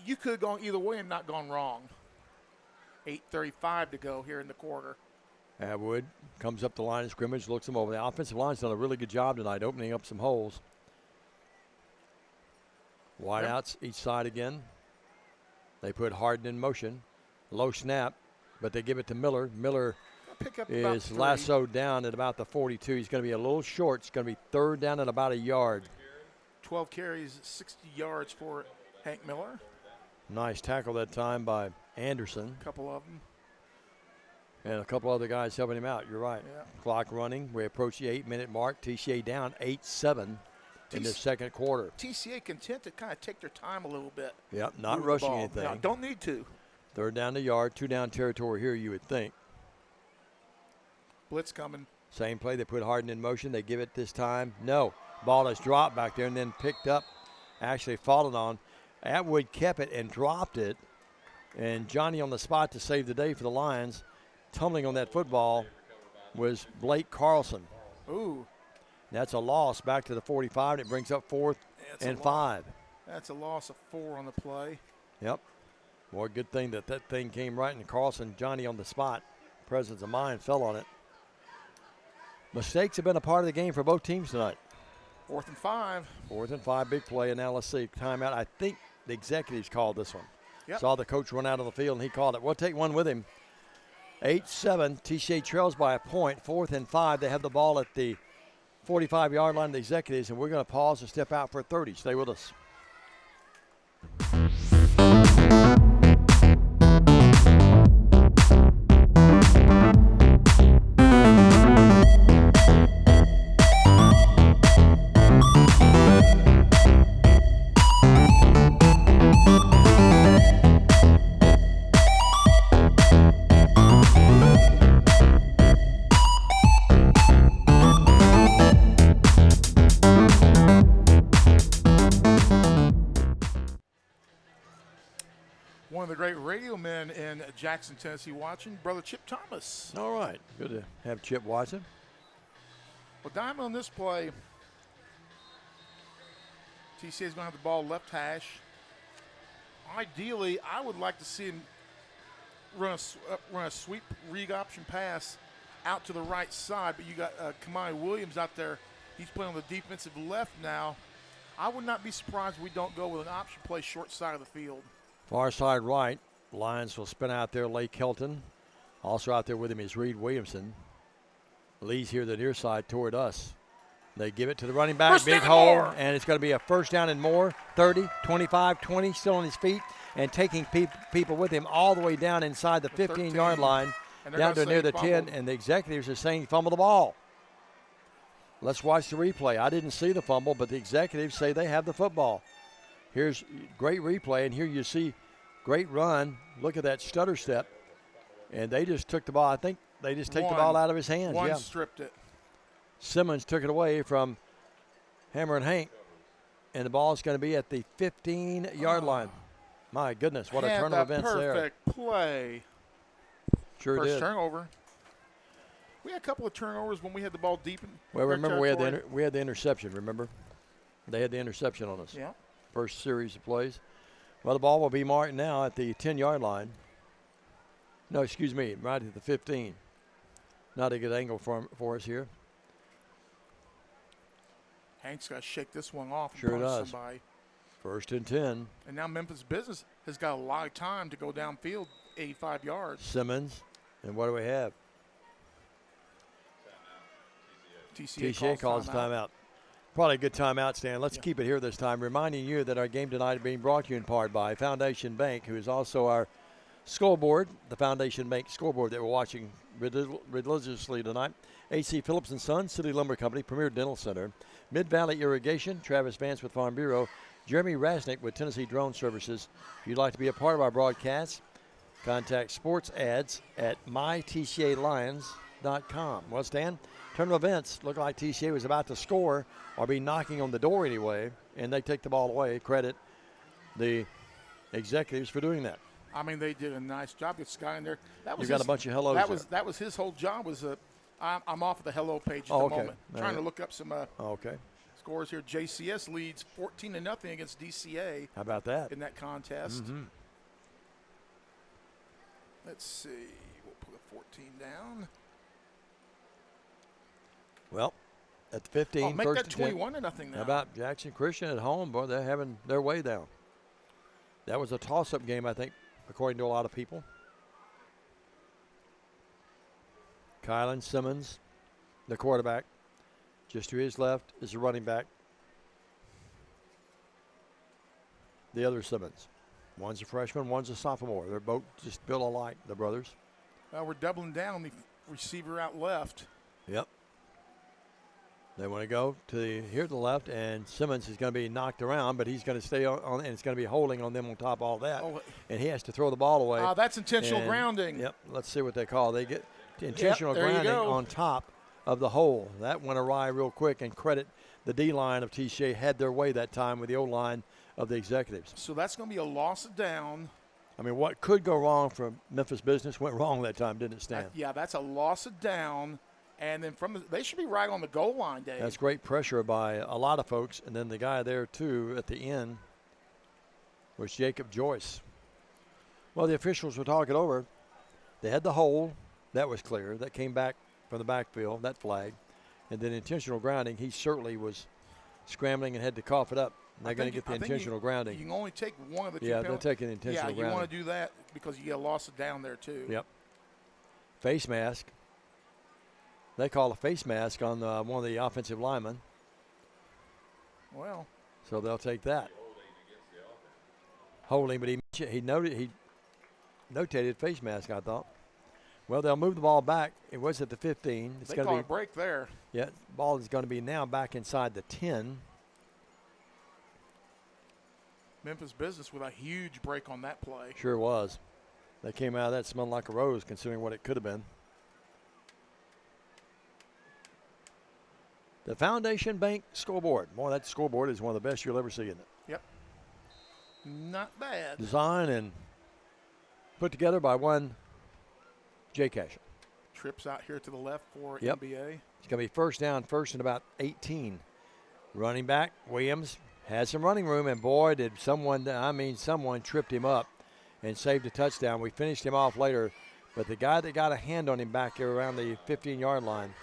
You could have gone either way and not gone wrong. 8:35 to go here in the quarter. Atwood comes up the line of scrimmage, looks him over. The offensive line's done a really good job tonight, opening up some holes. Wideouts each side again. They put Harden in motion. Low snap, but they give it to Miller. Miller Pick up about is 3. lassoed down at about the 42. He's going to be a little short. It's going to be 3rd down at about a yard. 12 carries, 60 yards for Hank Miller. Nice tackle that time by Anderson. A couple of them. And a couple other guys helping him out. You're right. Yeah. Clock running. We approach the 8-minute mark. TCA down 8-7 in the second quarter. TCA content to kind of take their time a little bit. Yep, not Move the rushing ball. anything. No, don't need to. 3rd down the yard, 2 down territory here, you would think. Blitz coming. Same play. They put Harden in motion. They give it this time. No. Ball is dropped back there and then picked up, actually fallen on. Atwood kept it and dropped it. And Johnny on the spot to save the day for the Lions. Tumbling on that football was Blake Carlson. Ooh. That's a loss back to the 45. And it brings up 4th and 5. That's a loss of 4 on the play. Yep. Boy, good thing that thing came right in Carlson. Johnny on the spot. Presence of mind fell on it. Mistakes have been a part of the game for both teams tonight. 4th and 5. 4th and 5, big play. And now let's see, timeout. I think the executives called this one. Yep. Saw the coach run out of the field, and he called it. We'll take one with him. 8-7. TCA trails by a point. 4th and 5. They have the ball at the 45-yard line of the executives, and we're going to pause and step out for 30. Stay with us. One of the great radio men in Jackson, Tennessee watching, Brother Chip Thomas. All right. Good to have Chip watching. Well, Diamond on this play, TCA's going to have the ball left hash. Ideally, I would like to see him run a sweep read option pass out to the right side, but you got Kamai Williams out there. He's playing on the defensive left now. I would not be surprised if we don't go with an option play short side of the field. Far side right. Lions will spin out there. Lake Kelton. Also out there with him is Reed Williamson. Lee's here the near side toward us. They give it to the running back. First Big down and hole. more. And it's going to be a first down and more. 30, 25, 20. Still on his feet. And taking people with him all the way down inside the 15-yard line. And they're Down gonna to near say the 10. fumbled. And the executives are saying he fumbled the ball. Let's watch the replay. I didn't see the fumble, but the executives say they have the football. Here's great replay, and here you see great run. Look at that stutter step. And they just took the ball. I think they just take the ball out of his hands. One Yeah. stripped it. Simmons took it away from Hammer and Hank, and the ball is going to be at the 15-yard line. My goodness, what a turn of events there. Perfect play. Sure First did. turnover. We had a couple of turnovers when we had the ball deep in Well, their remember we had territory. the interception, remember? They had the interception on us. Yeah. First series of plays. Well, the ball will be marked now at the 10-yard line. No, excuse me, right at the 15. Not a good angle for us here. Hank's got to shake this one off and Sure punish does. somebody. First and 10. And now Memphis Business has got a lot of time to go downfield 85 yards. Simmons. And what do we have? TCA calls timeout. Probably a good timeout, Stan. Let's keep it here this time. Reminding you that our game tonight is being brought to you in part by Foundation Bank, who is also our scoreboard, the Foundation Bank scoreboard that we're watching religiously tonight. AC Phillips & Son, City Lumber Company, Premier Dental Center, Mid-Valley Irrigation, Travis Vance with Farm Bureau, Jeremy Rasnick with Tennessee Drone Services. If you'd like to be a part of our broadcast, contact sports ads at mytcalions.com. Well, Stan, turn of events looked like TCA was about to score or be knocking on the door anyway, and they take the ball away. Credit the executives for doing that. I mean, they did a nice job. Get Sky in there. That was You got a bunch of hellos there. That was his whole job. I'm off of the hello page at Oh, the okay. moment. All Trying right. to look up some Okay. scores here. JCS leads 14-0 against DCA How about that? in that contest. Mhm. Let's see. We'll put a 14 down. Well, at the 15, Oh, make first that and 10. 21-0 now. How about Jackson Christian at home? Boy, they're having their way down. That was a toss-up game, I think, according to a lot of people. Kylan Simmons, the quarterback. Just to his left is the running back. The other Simmons. One's a freshman, one's a sophomore. They're both just built alike, the brothers. Well, we're doubling down the receiver out left. Yep. They want to go to here to the left, and Simmons is going to be knocked around, but he's going to stay on, and it's going to be holding on them on top of all that. Oh. And he has to throw the ball away. That's intentional And, grounding. Yep. Let's see what they call. They get intentional there you grounding go. on top of the hole. That went awry real quick, and credit the D-line of TCA had their way that time with the O-line of the executives. So that's going to be a loss of down. I mean, what could go wrong for Memphis Business went wrong that time, didn't it, Stan? Yeah, that's a loss of down. And then they should be right on the goal line, Dave. That's great pressure by a lot of folks. And then the guy there, too, at the end was Jacob Joyce. Well, the officials were talking over. They had the hole. That was clear. That came back from the backfield, that flag. And then intentional grounding, he certainly was scrambling and had to cough it up. And they're going to get the intentional grounding. You can only take one of the two Yeah, penalties. they're taking intentional grounding. Yeah, you want to do that because you get a loss of down there, too. Yep. Face mask. They call a face mask on one of the offensive linemen. Well. So they'll take that. Holding, but he notated face mask, I thought. Well, they'll move the ball back. It was at the 15. It's They going call to a break there. Yeah, ball is going to be now back inside the 10. Memphis Business with a huge break on that play. Sure was. They came out of that smelling like a rose, considering what it could have been. The Foundation Bank scoreboard. Boy, that scoreboard is one of the best you'll ever see in it. Yep. Not bad. Designed and put together by one Jay Cash. Trips out here to the left for Yep. NBA. It's going to be first down, first and about 18. Running back, Williams, Had some running room, and boy, did someone tripped him up and saved a touchdown. We finished him off later, but the guy that got a hand on him back here around the 15-yard line,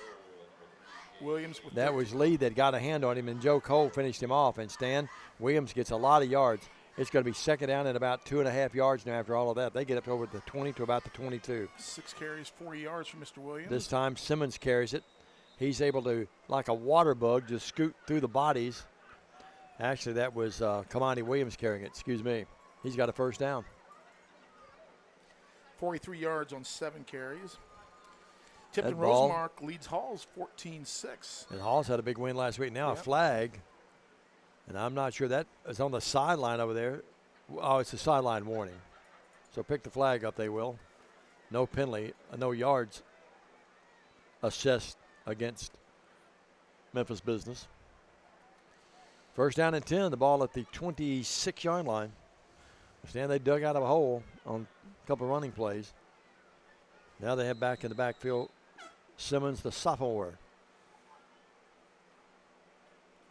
Williams. With that was Lee that got a hand on him, and Joe Cole finished him off. And Stan Williams gets a lot of yards. It's going to be second down and about 2.5 yards now after all of that. They get up over the 20 to about the 22. 6 carries, 40 yards for Mr. Williams. This time Simmons carries it. He's able to, like a water bug, just scoot through the bodies. Actually, that was Kamani Williams carrying it. Excuse me. He's got a first down. 43 yards on 7 carries. Tipton That ball- Rosemark leads Halls 14-6. And Halls had a big win last week. Now Yep. a flag. And I'm not sure that is on the sideline over there. Oh, it's a sideline warning. So pick the flag up, they will. No penalty, no yards assessed against Memphis Business. First down and 10, the ball at the 26-yard line. Understand they dug out of a hole on a couple of running plays. Now they have back in the backfield Simmons, the sophomore.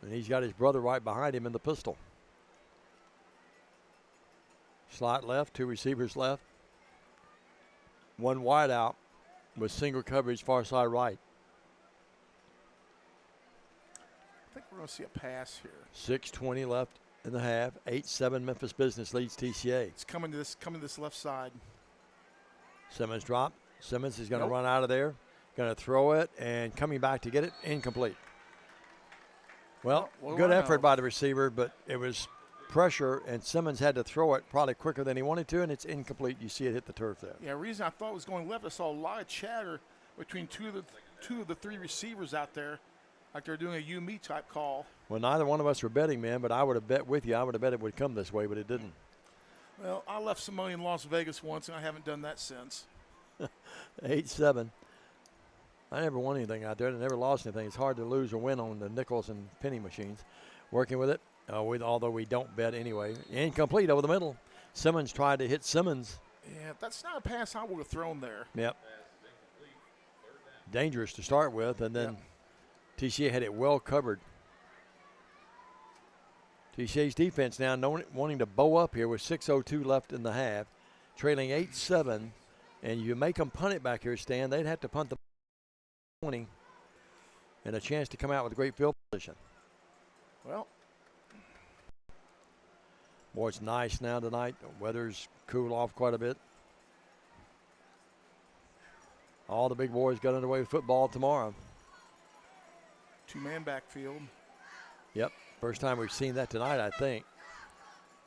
And he's got his brother right behind him in the pistol. Slot left, 2 receivers left. 1 wide out with single coverage far side right. I think we're going to see a pass here. 6:20 left in the half. 8-7 Memphis Business leads TCA. It's coming to this left side. Simmons drop. Simmons is going to Nope. run out of there. Going to throw it and coming back to get it. Incomplete. Well, What do good I effort know? by the receiver, but it was pressure, and Simmons had to throw it probably quicker than he wanted to, and it's incomplete. You see it hit the turf there. Yeah, the reason I thought it was going left, I saw a lot of chatter between two of the 3 receivers out there, like they're doing a you-me type call. Well, neither one of us were betting men, but I would have bet with you. I would have bet it would come this way, but it didn't. Well, I left some money in Las Vegas once, and I haven't done that since. 8-7. I never won anything out there. I never lost anything. It's hard to lose or win on the nickels and penny machines. Working with it, although we don't bet anyway. Incomplete over the middle. Simmons tried to hit Simmons. Yeah, that's not a pass I would have thrown there. Yep. Dangerous to start with, and then TCA had it well covered. TCA's defense now wanting to bow up here with 6:02 left in the half, trailing 8-7, and you make them punt it back here, Stan. They'd have to punt the 20 and a chance to come out with a great field position. Well, Boy, it's nice now tonight. The weather's cooled off quite a bit. All the big boys got underway with football tomorrow. 2-man backfield. Yep, first time we've seen that tonight, I think.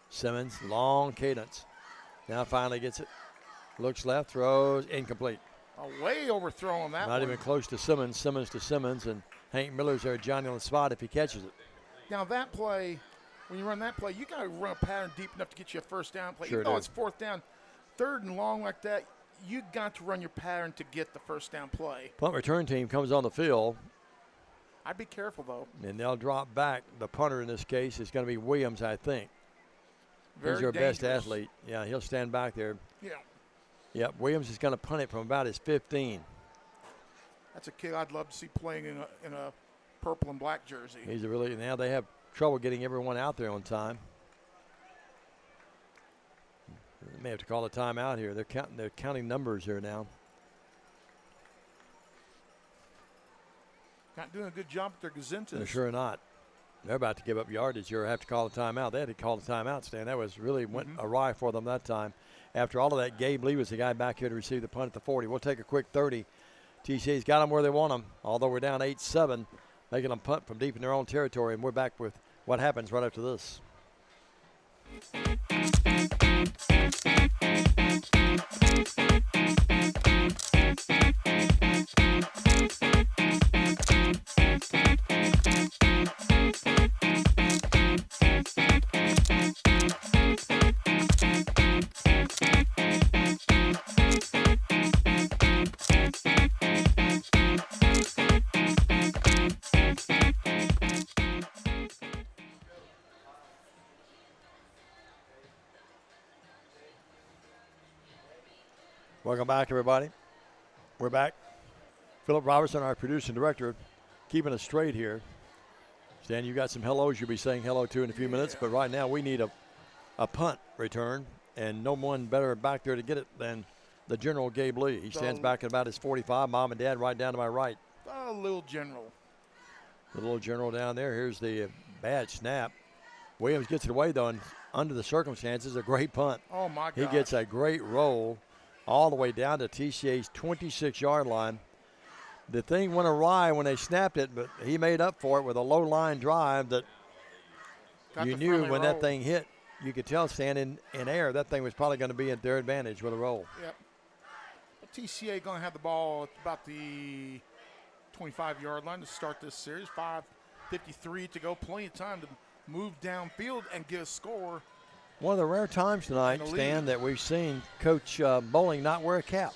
Simmons, long cadence. Now finally gets it. Looks left, throws, incomplete. Way overthrown that Not one. even close to Simmons. Simmons to Simmons, and Hank Miller's there, Johnny on the spot if he catches it. Now that play, when you run that play, you got to run a pattern deep enough to get you a first down play. Sure Even though do. it's 4th down, 3rd and long like that, you got to run your pattern to get the first down play. Punt return team comes on the field, I'd be careful though. and they'll drop back. The punter in this case is going to be Williams, I think. Very He's your best dangerous. athlete. Yeah, he'll stand back there. Yeah, Yep, Williams is going to punt it from about his 15. that's a kid I'd love to see playing in a purple and black jersey. He's a really, now they have trouble getting everyone out there on time. They may have to call a timeout here. They're counting numbers here now. Not doing a good job with their gazintas. They're sure not. They're about to give up yardage here. Have to call a timeout. They had to call a timeout, Stan. That was really went awry for them that time. After all of that, Gabe Lee was the guy back here to receive the punt at the 40. We'll take a quick 30. TCA's got them where they want them, although we're down 8-7, making them punt from deep in their own territory, and we're back with what happens right after this. Welcome back, everybody. We're back. Philip Robertson, our producer and director, keeping us straight here. Stan, you got some hellos you'll be saying hello to in a few minutes, but right now we need a punt return, and no one better back there to get it than the General Gabe Lee. He stands back at about his 45. Mom and Dad right down to my right. A little General. The little General down there. Here's the bad snap. Williams gets it away, though, and under the circumstances, a great punt. Oh, my God. He gets a great roll all the way down to TCA's 26-yard line. The thing went awry when they snapped it, but he made up for it with a low-line drive that you knew when that thing hit, you could tell standing in air, that thing was probably going to be at their advantage with a roll. Yep. TCA going to have the ball at about the 25-yard line to start this series. 5:53 to go. Plenty of time to move downfield and get a score. One of the rare times tonight, Stan, that we've seen Coach Bowling not wear a cap.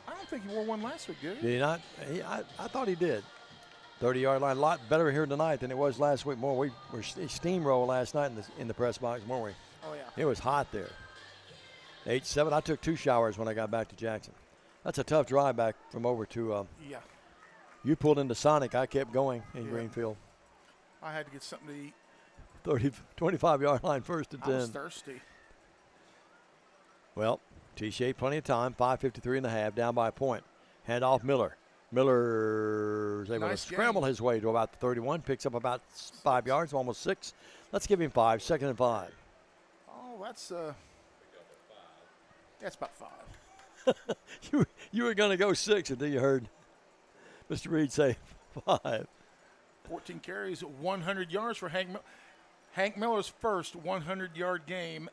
I don't think he wore one last week, did he? Did he not? I thought he did. 30-yard line, a lot better here tonight than it was last week. More, we were steamrolled last night in the press box, weren't we? Oh, yeah. It was hot there. 8-7. I took 2 showers when I got back to Jackson. That's a tough drive back from over to. Yeah. You pulled into Sonic. I kept going in Greenfield. I had to get something to eat. 25-yard line, first and 10. I was thirsty. Well, TCA plenty of time. 5:53 in the half, down by a point. Hand off Miller. Miller's able to scramble his way to about the 31, picks up about 5 yards, almost 6. Let's give him 5, 2nd and 5. Oh, that's about 5. You were going to go 6 until you heard Mr. Reed say 5. 14 carries, 100 yards for Hank Miller. Hank Miller's first 100-yard game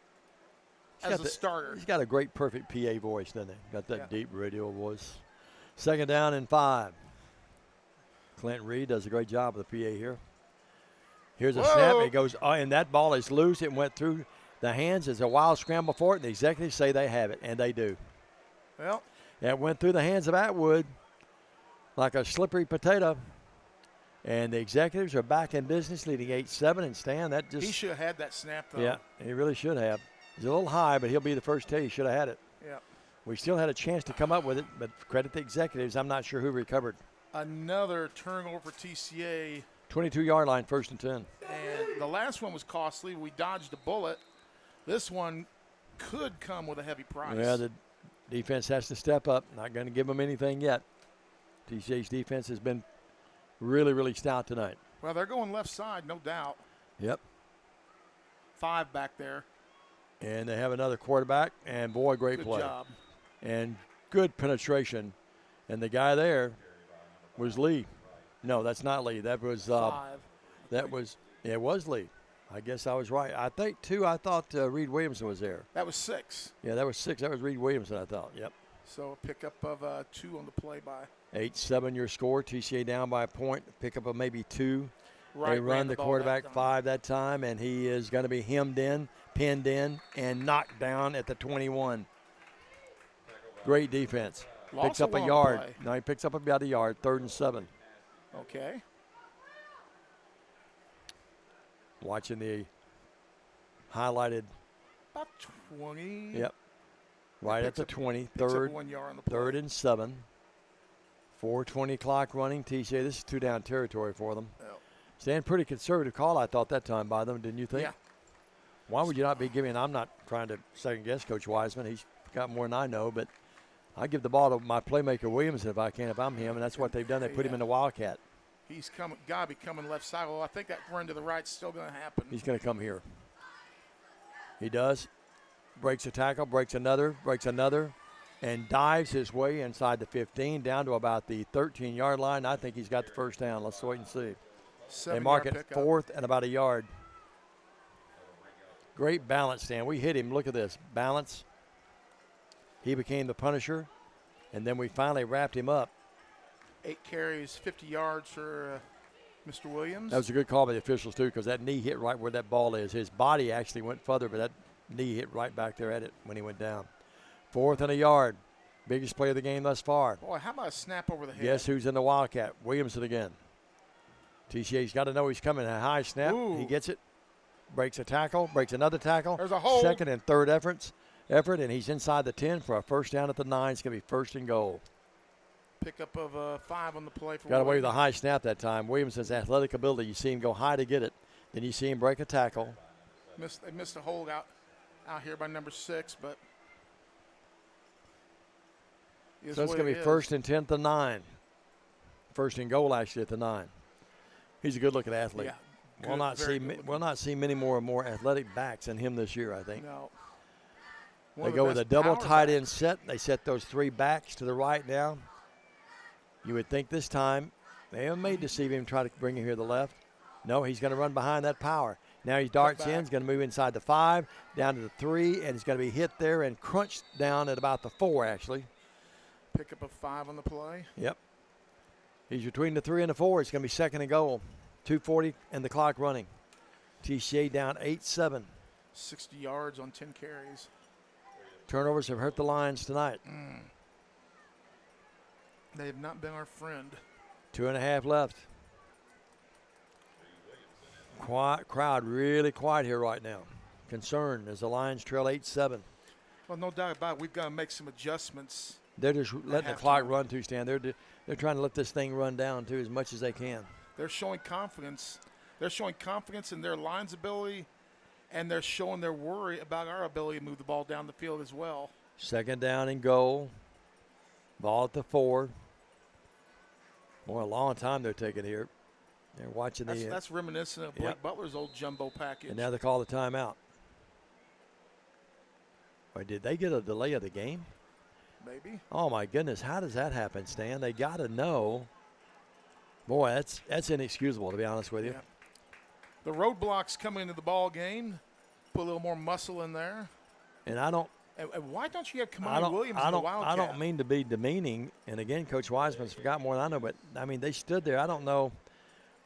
as a starter. He's got a great, perfect PA voice, doesn't he? Got that deep radio voice. 2nd down and 5. Clint Reed does a great job of the PA here. Here's a snap. It goes, and that ball is loose. It went through the hands. There's a wild scramble for it, and the executives say they have it, and they do. Well, it went through the hands of Atwood like a slippery potato. And the executives are back in business, leading 8-7. And Stan, that just. He should have had that snap, though. Yeah, he really should have. He's a little high, but he'll be the first to tell you he should have had it. Yeah. We still had a chance to come up with it, but credit the executives. I'm not sure who recovered. Another turnover for TCA. 22-yard line, 1st and 10. And the last one was costly. We dodged a bullet. This one could come with a heavy price. Yeah, the defense has to step up. Not going to give them anything yet. TCA's defense has been really, really stout tonight. Well, they're going left side, no doubt. Yep. 5 back there. And they have another quarterback, and boy, great play. Good job. And good penetration. And the guy there was Lee. No, that's not Lee. That was 5. It was Lee. I guess I was right. I thought Reed Williamson was there. That was 6. Yeah, that was 6. That was Reed Williamson, I thought. Yep. So a pickup of 2 on the play by. 8-7 your score. TCA down by a point. Pickup of maybe 2. Right, they run the quarterback 5 that time, and he is going to be hemmed in, pinned in, and knocked down at the 21. Great defense. Picks up a yard. Play. No, he picks up about a yard. 3rd and 7. Okay. Watching the highlighted. About 20. Yep. Right at the 20. 3rd and 7. 4:20 clock running. TCA, this is 2-down territory for them. Yep. Stan, pretty conservative call, I thought, that time by them, didn't you think? Yeah. Why would you not be giving? I'm not trying to second-guess Coach Wiseman. He's got more than I know, but I give the ball to my playmaker Williamson if I can, if I'm him, and that's what they've done. They put him in the Wildcat. He's got to be coming left side. Well, I think that run to the right's still going to happen. He's going to come here. He does. Breaks a tackle, breaks another, and dives his way inside the 15 down to about the 13-yard line. I think he's got the first down. Let's wait and see. They mark it 4th and about a yard. Great balance, Stan. We hit him. Look at this. Balance. He became the punisher, and then we finally wrapped him up. 8 carries, 50 yards for Mr. Williams. That was a good call by the officials, too, because that knee hit right where that ball is. His body actually went further, but that knee hit right back there at it when he went down. 4th and a yard. Biggest play of the game thus far. Boy, how about a snap over the head? Guess who's in the Wildcat? Williamson again. TCA's got to know he's coming. A high snap. Ooh. He gets it. Breaks a tackle. Breaks another tackle. There's a hold. 2nd and 3rd effort, and he's inside the 10 for a first down at the 9. It's going to be 1st and goal. Pickup of 5 on the play for Got away with a Williams. high snap that time. Williamson's athletic ability, you see him go high to get it. Then you see him break a tackle. They missed a hold out here by number 6, but So it's going to be 1st and 10 to 9. 1st and goal actually at the 9. He's a good-looking athlete. Yeah, We'll not see many more athletic backs than him this year, I think. No. They go with a double tight end set. They set those 3 backs to the right now. You would think this time they may deceive him, try to bring him here to the left. No, he's going to run behind that power. Now he darts in. He's going to move inside the 5, down to the 3, and he's going to be hit there and crunched down at about the 4, actually. Pickup of 5 on the play. Yep. He's between the 3 and the 4. It's going to be 2nd and goal. 2:40 and the clock running. TCA down 8-7. 60 yards on 10 carries. Turnovers have hurt the Lions tonight. They have not been our friend. 2.5 left. Crowd really quiet here right now. Concerned as the Lions trail 8-7. Well, no doubt about it. We've got to make some adjustments. They're just letting the clock run too, Stan. They're trying to let this thing run down too as much as they can. They're showing confidence. They're showing confidence in their line's ability, and they're showing their worry about our ability to move the ball down the field as well. 2nd down and goal. Ball at the 4. Boy, a long time they're taking here. They're watching That's reminiscent of Blake Butler's old jumbo package. And now they call the timeout. Or did they get a delay of the game? Maybe. Oh, my goodness. How does that happen, Stan? They got to know. Boy, that's inexcusable, to be honest with you. Yeah. The roadblocks coming into the ball game. Put a little more muscle in there. And I don't. And why don't you have Kamani Williams in the Wildcat? I don't mean to be demeaning. And, again, Coach Wiseman's forgot more than I know. But, I mean, they stood there. I don't know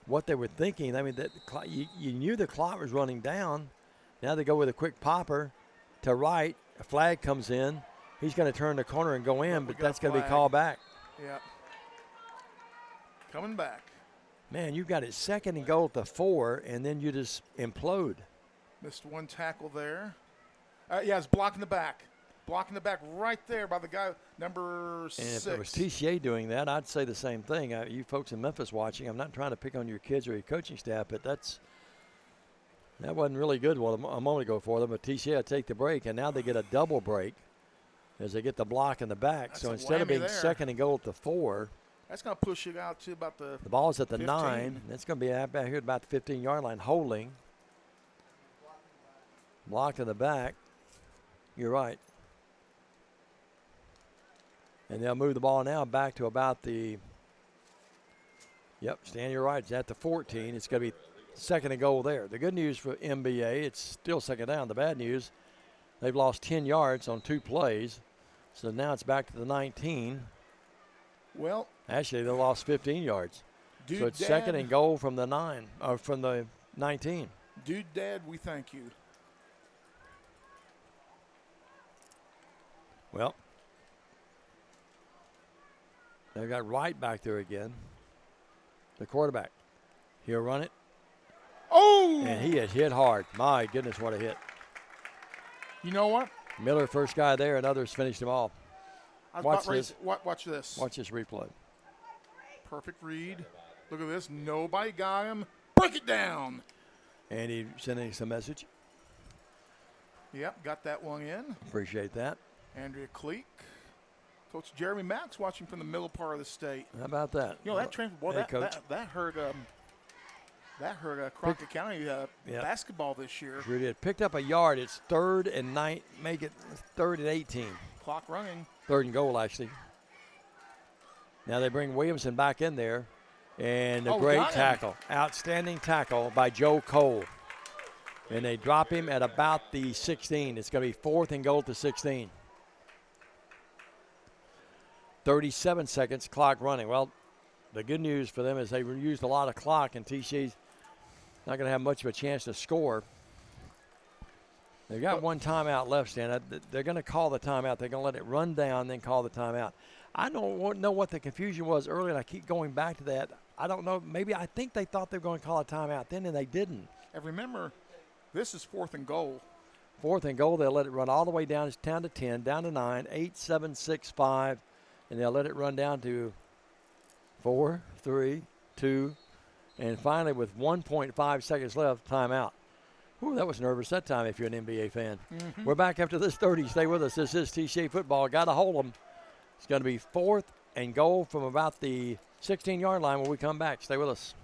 what they were thinking. I mean, you knew the clock was running down. Now they go with a quick popper to right. A flag comes in. He's going to turn the corner and go in, but that's going to be called back. Yeah. Coming back. Man, you got it 2nd and goal at the 4, and then you just implode. Missed one tackle there. It's blocking the back. Blocking the back right there by the guy, number 6. And if it was TCA doing that, I'd say the same thing. You folks in Memphis watching, I'm not trying to pick on your kids or your coaching staff, but that wasn't really good a moment ago for them. But TCA will take the break, and now they get a double break as they get the block in the back. So instead of being 2nd and goal at the 4, that's going to push it out to about the ball's at the 15. 9. It's going to be out here at about the 15-yard line, holding. Blocked in the back. You're right. And they'll move the ball now back to about the, Stan, you're right. It's at the 14. It's going to be 2nd and goal there. The good news for MBA, it's still 2nd down. The bad news, they've lost 10 yards on 2 plays. So now it's back to the 19. Well, actually, they lost 15 yards. So it's 2nd and goal from the 9, or from the 19. Dude, Dad, we thank you. Well, they've got Wright back there again. The quarterback. He'll run it. Oh! And he is hit hard. My goodness, what a hit. You know what? Miller, first guy there, and others finished him off. Watch this. Watch this. Watch this replay. Perfect read. Look at this. Nobody got him. Break it down. And he's sending us a message. Yep, got that one in. Appreciate that. Andrea Cleek. Coach Jeremy Max watching from the middle part of the state. How about that? You know, that hurt Crockett County basketball this year. Sure did. Picked up a yard. It's 3rd and 9. Make it 3rd and 18. Clock running. 3rd and goal, actually. Now they bring Williamson back in there. And a great tackle. Outstanding tackle by Joe Cole. And they drop him at about the 16. It's going to be 4th and goal to 16. 37 seconds, clock running. Well, the good news for them is they used a lot of clock, and TCA's not going to have much of a chance to score. They've got one timeout left, Stan. They're going to call the timeout. They're going to let it run down, then call the timeout. I don't know what the confusion was earlier, and I keep going back to that. I don't know. Maybe I think they thought they were going to call a timeout then, and they didn't. And remember, this is 4th and goal. 4th and goal. They'll let it run all the way down. It's down to 10, down to 9, 8, 7, 6, 5. and they'll let it run down to 4, 3, 2, and finally with 1.5 seconds left, timeout. Ooh, that was nervous that time if you're an NBA fan. We're back after this 30. Stay with us. This is TCA football. Got to hold them. It's going to be 4th and goal from about the 16-yard line when we come back. Stay with us.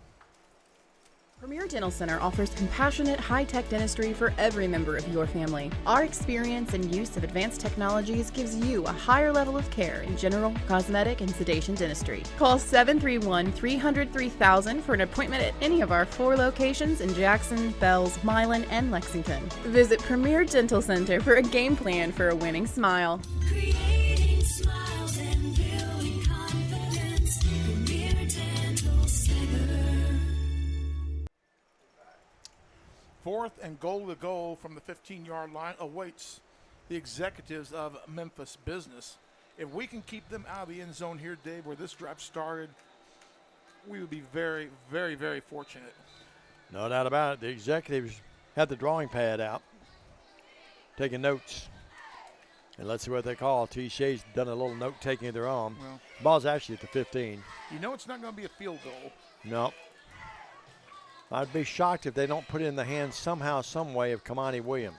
Premier Dental Center offers compassionate, high-tech dentistry for every member of your family. Our experience and use of advanced technologies gives you a higher level of care in general, cosmetic, and sedation dentistry. Call 731-300-3000 for an appointment at any of our 4 locations in Jackson, Bells, Milan, and Lexington. Visit Premier Dental Center for a game plan for a winning smile. Creating smiles and building confidence. Premier Dental Center. 4th and goal to goal from the 15-yard line awaits the executives of Memphis business. If we can keep them out of the end zone here, Dave, where this drive started, we would be very, very, very fortunate. No doubt about it. The executives had the drawing pad out, taking notes. And let's see what they call. TCA's done a little note-taking of their own. Well, Ball's actually at the 15. you know it's not going to be a field goal. No. I'd be shocked if they don't put it in the hands somehow, some way of Kamani Williams.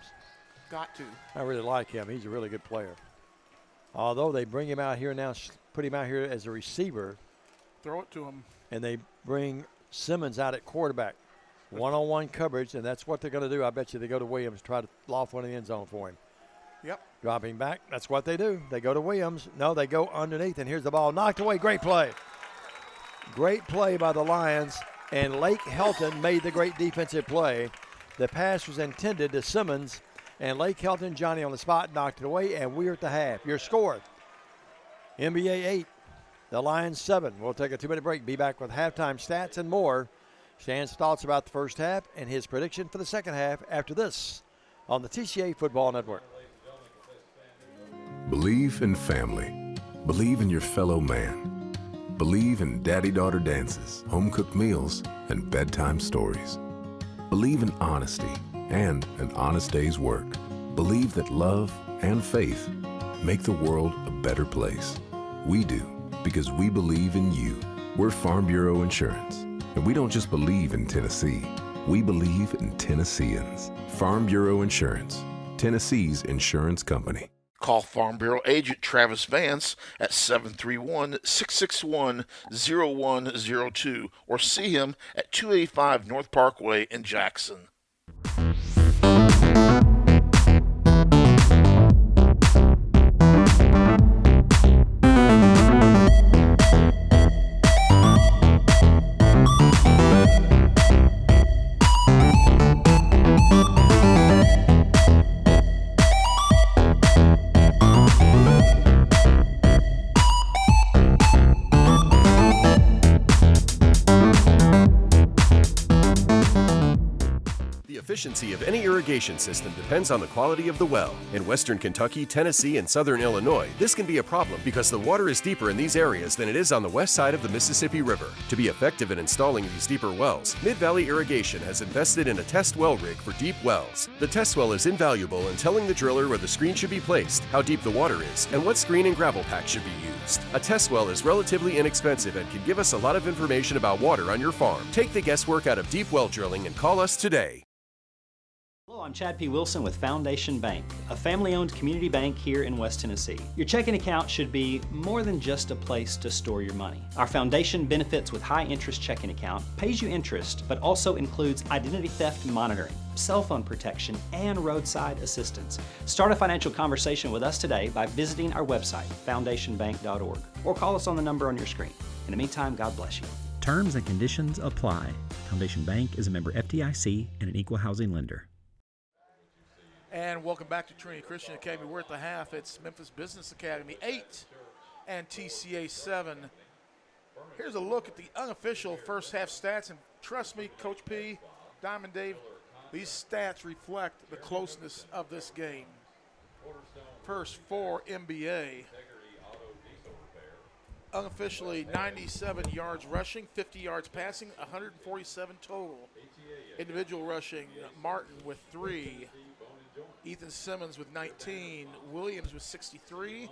Got to. I really like him. He's a really good player. Although they bring him out here now, put him out here as a receiver, Throw it to him. and they bring Simmons out at quarterback. One-on-one coverage, and that's what they're going to do. I bet you they go to Williams, try to loft one in the end zone for him. Yep. Dropping back, that's what they do. They go to Williams. No, they go underneath, and here's the ball knocked away. Great play. Great play by the Lions, and Lake Helton made the great defensive play. The pass was intended to Simmons, and Lake Helton, Johnny on the spot, knocked it away, and we're at the half. Your score, NBA 8, the Lions 7. We'll take a 2-minute break. Be back with halftime stats and more. Stan's thoughts about the first half and his prediction for the second half after this on the TCA Football Network. Believe in family. Believe in your fellow man. Believe in daddy-daughter dances, home-cooked meals, and bedtime stories. Believe in honesty and an honest day's work. Believe that love and faith make the world a better place. We do, because we believe in you. We're Farm Bureau Insurance, and we don't just believe in Tennessee. We believe in Tennesseans. Farm Bureau Insurance, Tennessee's insurance company. Call Farm Bureau agent Travis Vance at 731-661-0102 or see him at 285 North Parkway in Jackson. The efficiency of any irrigation system depends on the quality of the well. In western Kentucky, Tennessee, and southern Illinois, this can be a problem because the water is deeper in these areas than it is on the west side of the Mississippi River. To be effective in installing these deeper wells, Mid-Valley Irrigation has invested in a test well rig for deep wells. The test well is invaluable in telling the driller where the screen should be placed, how deep the water is, and what screen and gravel pack should be used. A test well is relatively inexpensive and can give us a lot of information about water on your farm. Take the guesswork out of deep well drilling and call us today. Hello, I'm Chad P. Wilson with Foundation Bank, a family-owned community bank here in West Tennessee. Your checking account should be more than just a place to store your money. Our foundation benefits with high-interest checking account pays you interest, but also includes identity theft monitoring, cell phone protection, and roadside assistance. Start a financial conversation with us today by visiting our website, foundationbank.org, or call us on the number on your screen. In the meantime, God bless you. Terms and conditions apply. Foundation Bank is a member FDIC and an equal housing lender. And welcome back to Trinity Christian Academy. We're at the half. It's Memphis Business Academy 8 and TCA 7. Here's a look at the unofficial first half stats. And trust me, Coach P, Diamond Dave, these stats reflect the closeness of this game. First for MBA. Unofficially 97 yards rushing, 50 yards passing, 147 total. Individual rushing, Martin with 3. Ethan Simmons with 19, Williams with 63,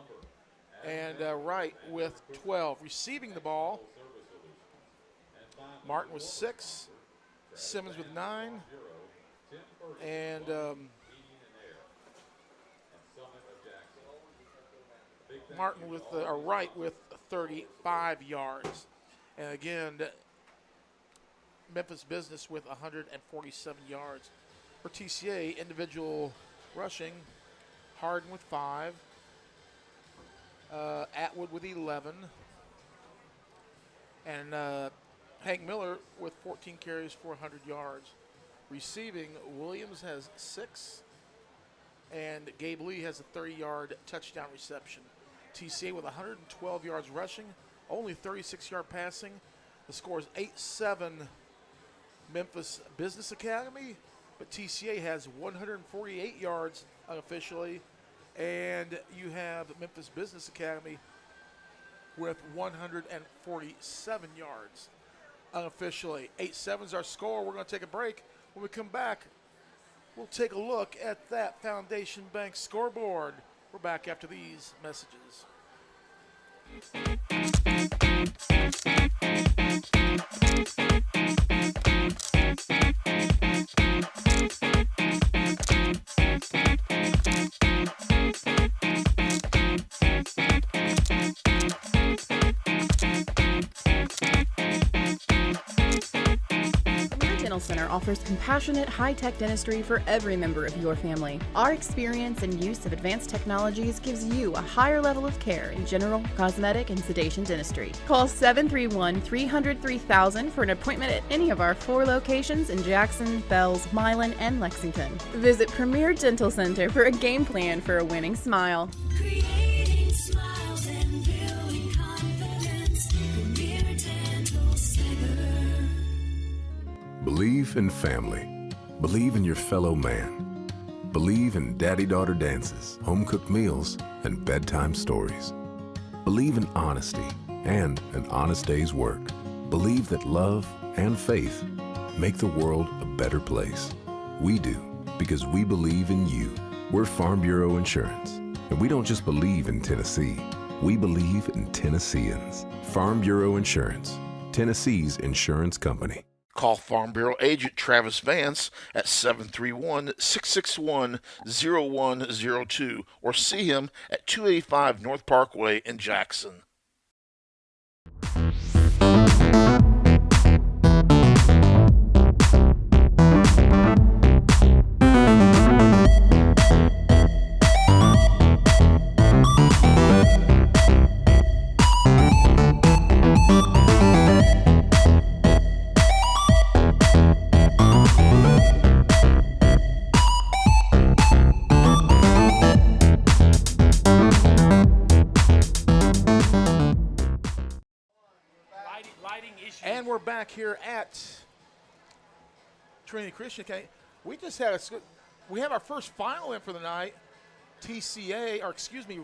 And Wright with 12. Receiving the ball, Martin with 6, Simmons with 9, and Wright with 35 yards. And again, Memphis Business with 147 yards. For TCA, individual rushing, Harden with 5, Atwood with 11, and Hank Miller with 14 carries for 100 yards. Receiving, Williams has 6, and Gabe Lee has a 30-yard touchdown reception. TCA with 112 yards rushing, only 36-yard passing. The score is 8-7 Memphis Business Academy, but TCA has 148 yards unofficially, and you have Memphis Business Academy with 147 yards unofficially. 8-7 is our score. We're going to take a break. When we come back, we'll take a look at that Foundation Bank scoreboard. We're back after these messages. Dental Center offers compassionate, high-tech dentistry for every member of your family. Our experience and use of advanced technologies gives you a higher level of care in general, cosmetic, and sedation dentistry. Call 731-300-3000 for an appointment at any of our 4 locations in Jackson, Bells, Milan, and Lexington. Visit Premier Dental Center for a game plan for a winning smile. Creating smiles and building confidence. Premier Dental Center. Believe in family. Believe in your fellow man. Believe in daddy-daughter dances, home-cooked meals, and bedtime stories. Believe in honesty and an honest day's work. Believe that love and faith make the world a better place. We do, because we believe in you. We're Farm Bureau Insurance, and we don't just believe in Tennessee. We believe in Tennesseans. Farm Bureau Insurance, Tennessee's insurance company. Call Farm Bureau agent Travis Vance at 731-661-0102 or see him at 285 North Parkway in Jackson. And we're back here at Trinity Christian Academy. We just had we have our first final in for the night. TCA, or excuse me,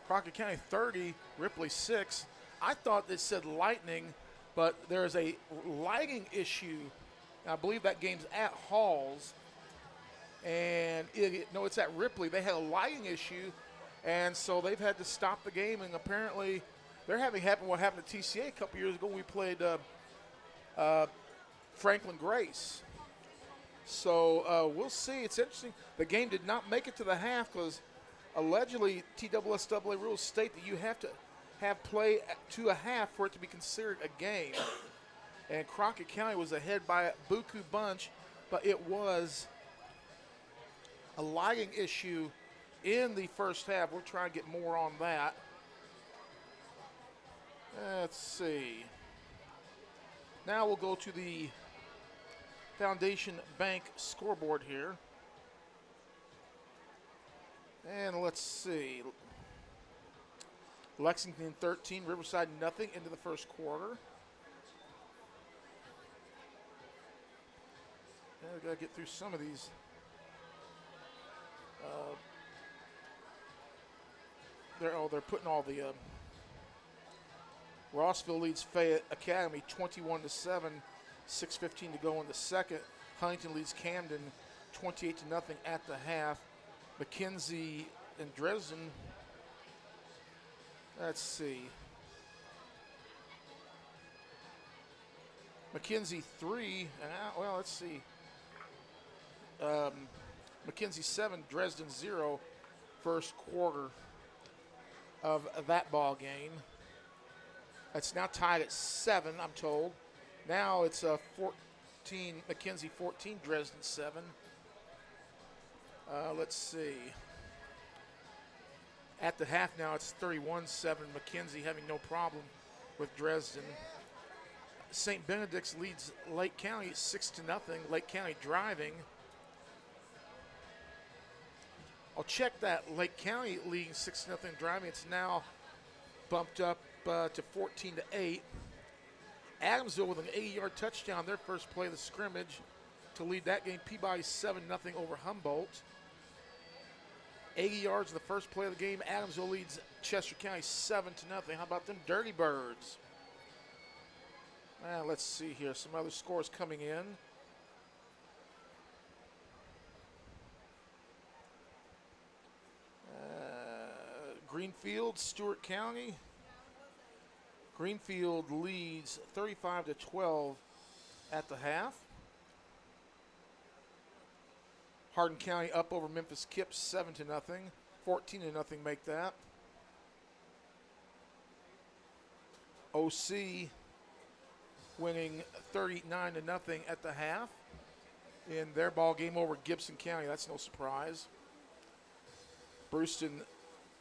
Crockett County 30, Ripley 6. I thought it said Lightning, but there's a lighting issue. I believe that game's at Halls. And no, it's at Ripley. They had a lighting issue, and so they've had to stop the game, and apparently they're having happen what happened to TCA a couple years ago. We played Franklin Grace. So we'll see. It's interesting. The game did not make it to the half because allegedly TSSAA rules state that you have to have play to a half for it to be considered a game. And Crockett County was ahead by a buku bunch, but it was a lighting issue in the first half. We're trying to get more on that. Let's see. Now we'll go to the Foundation Bank scoreboard here. And let's see. Lexington 13, Riverside nothing into the first quarter. We've got to get through some of these. They're putting all the Rossville leads Fayette Academy 21-7, 6:15 to go in the second. Huntington leads Camden 28-0 at the half. McKenzie and Dresden Let's see. McKenzie 3. Well, let's see. McKenzie 7, Dresden 0. First quarter of that ball game. It's now tied at 7, I'm told. Now it's 14, McKenzie 14, Dresden 7. Let's see. At the half now, it's 31-7. McKenzie having no problem with Dresden. St. Benedict's leads Lake County 6-0. Lake County driving. I'll check that. Lake County leading 6-0 driving. It's now bumped up to 14-8. Adamsville with an 80-yard touchdown, their first play of the scrimmage to lead that game. Peabody 7-0 over Humboldt. 80 yards in the first play of the game. Adamsville leads Chester County 7-0. How about them Dirty Birds? Let's see here. Some other scores coming in. Greenfield, Stewart County. Greenfield leads 35-12 at the half. Hardin County up over Memphis Kip 7-0. 14-0 make that. OC winning 39-0 at the half in their ball game over Gibson County. That's no surprise. Brewston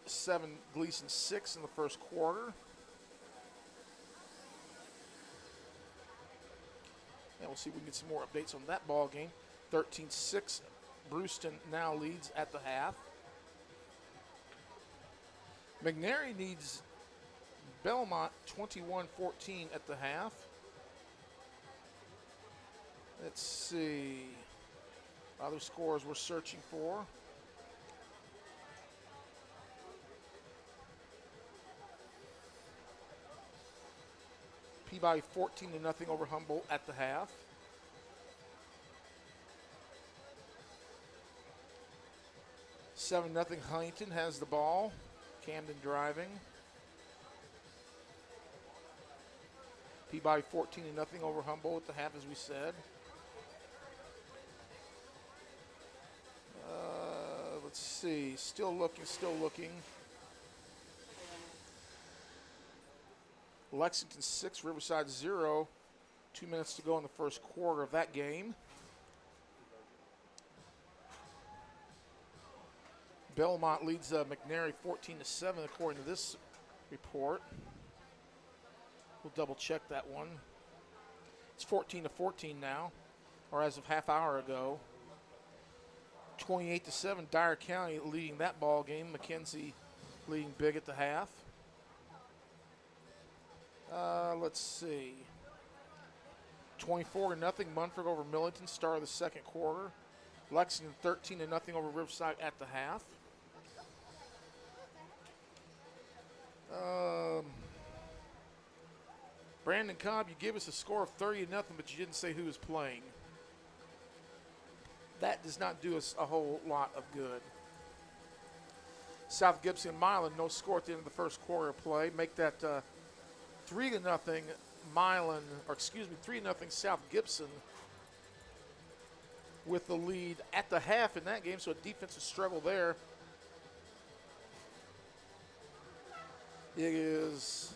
7, Gleason 6 in the first quarter. And we'll see if we can get some more updates on that ball game. 13-6, Brewston now leads at the half. McNary needs Belmont 21-14 at the half. Let's see. Other scores we're searching for. Peabody 14-0 over Humboldt at the half. 7-0 Huntington has the ball. Camden driving. Peabody 14-0 over Humboldt at the half, as we said. Let's see. Still looking. Lexington 6, Riverside 0. 2 minutes to go in the first quarter of that game. Belmont leads McNary 14-7 according to this report. We'll double check that one. It's 14-14 now, or as of half hour ago. 28-7, Dyer County leading that ball game. McKenzie leading big at the half. Let's see. 24-0, Munford over Millington, start of the second quarter. Lexington 13-0 over Riverside at the half. Brandon Cobb, you gave us a score of 30-0, but you didn't say who was playing. That does not do us a whole lot of good. South Gibson and Milan, no score at the end of the first quarter of play. Make that 3-0 Milan, or excuse me, 3-0 South Gibson with the lead at the half in that game, so a defensive struggle there. It is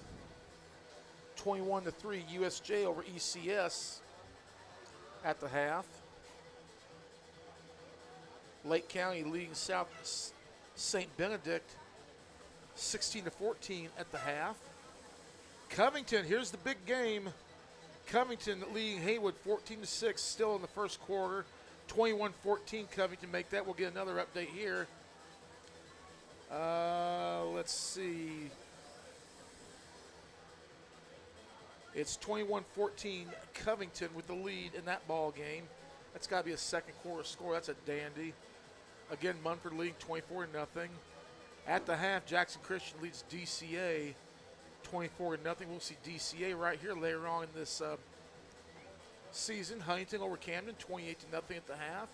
21-3 USJ over ECS at the half. Lake County leading South St. Benedict 16-14 at the half. Covington, here's the big game. Covington leading Haywood 14-6 still in the first quarter. 21-14 Covington make that. We'll get another update here. Let's see. It's 21-14 Covington with the lead in that ball game. That's got to be a second quarter score. That's a dandy. Again, Munford leading 24-0. At the half, Jackson Christian leads DCA 24-0. We'll see DCA right here later on in this season. Huntington over Camden, 28-0 at the half.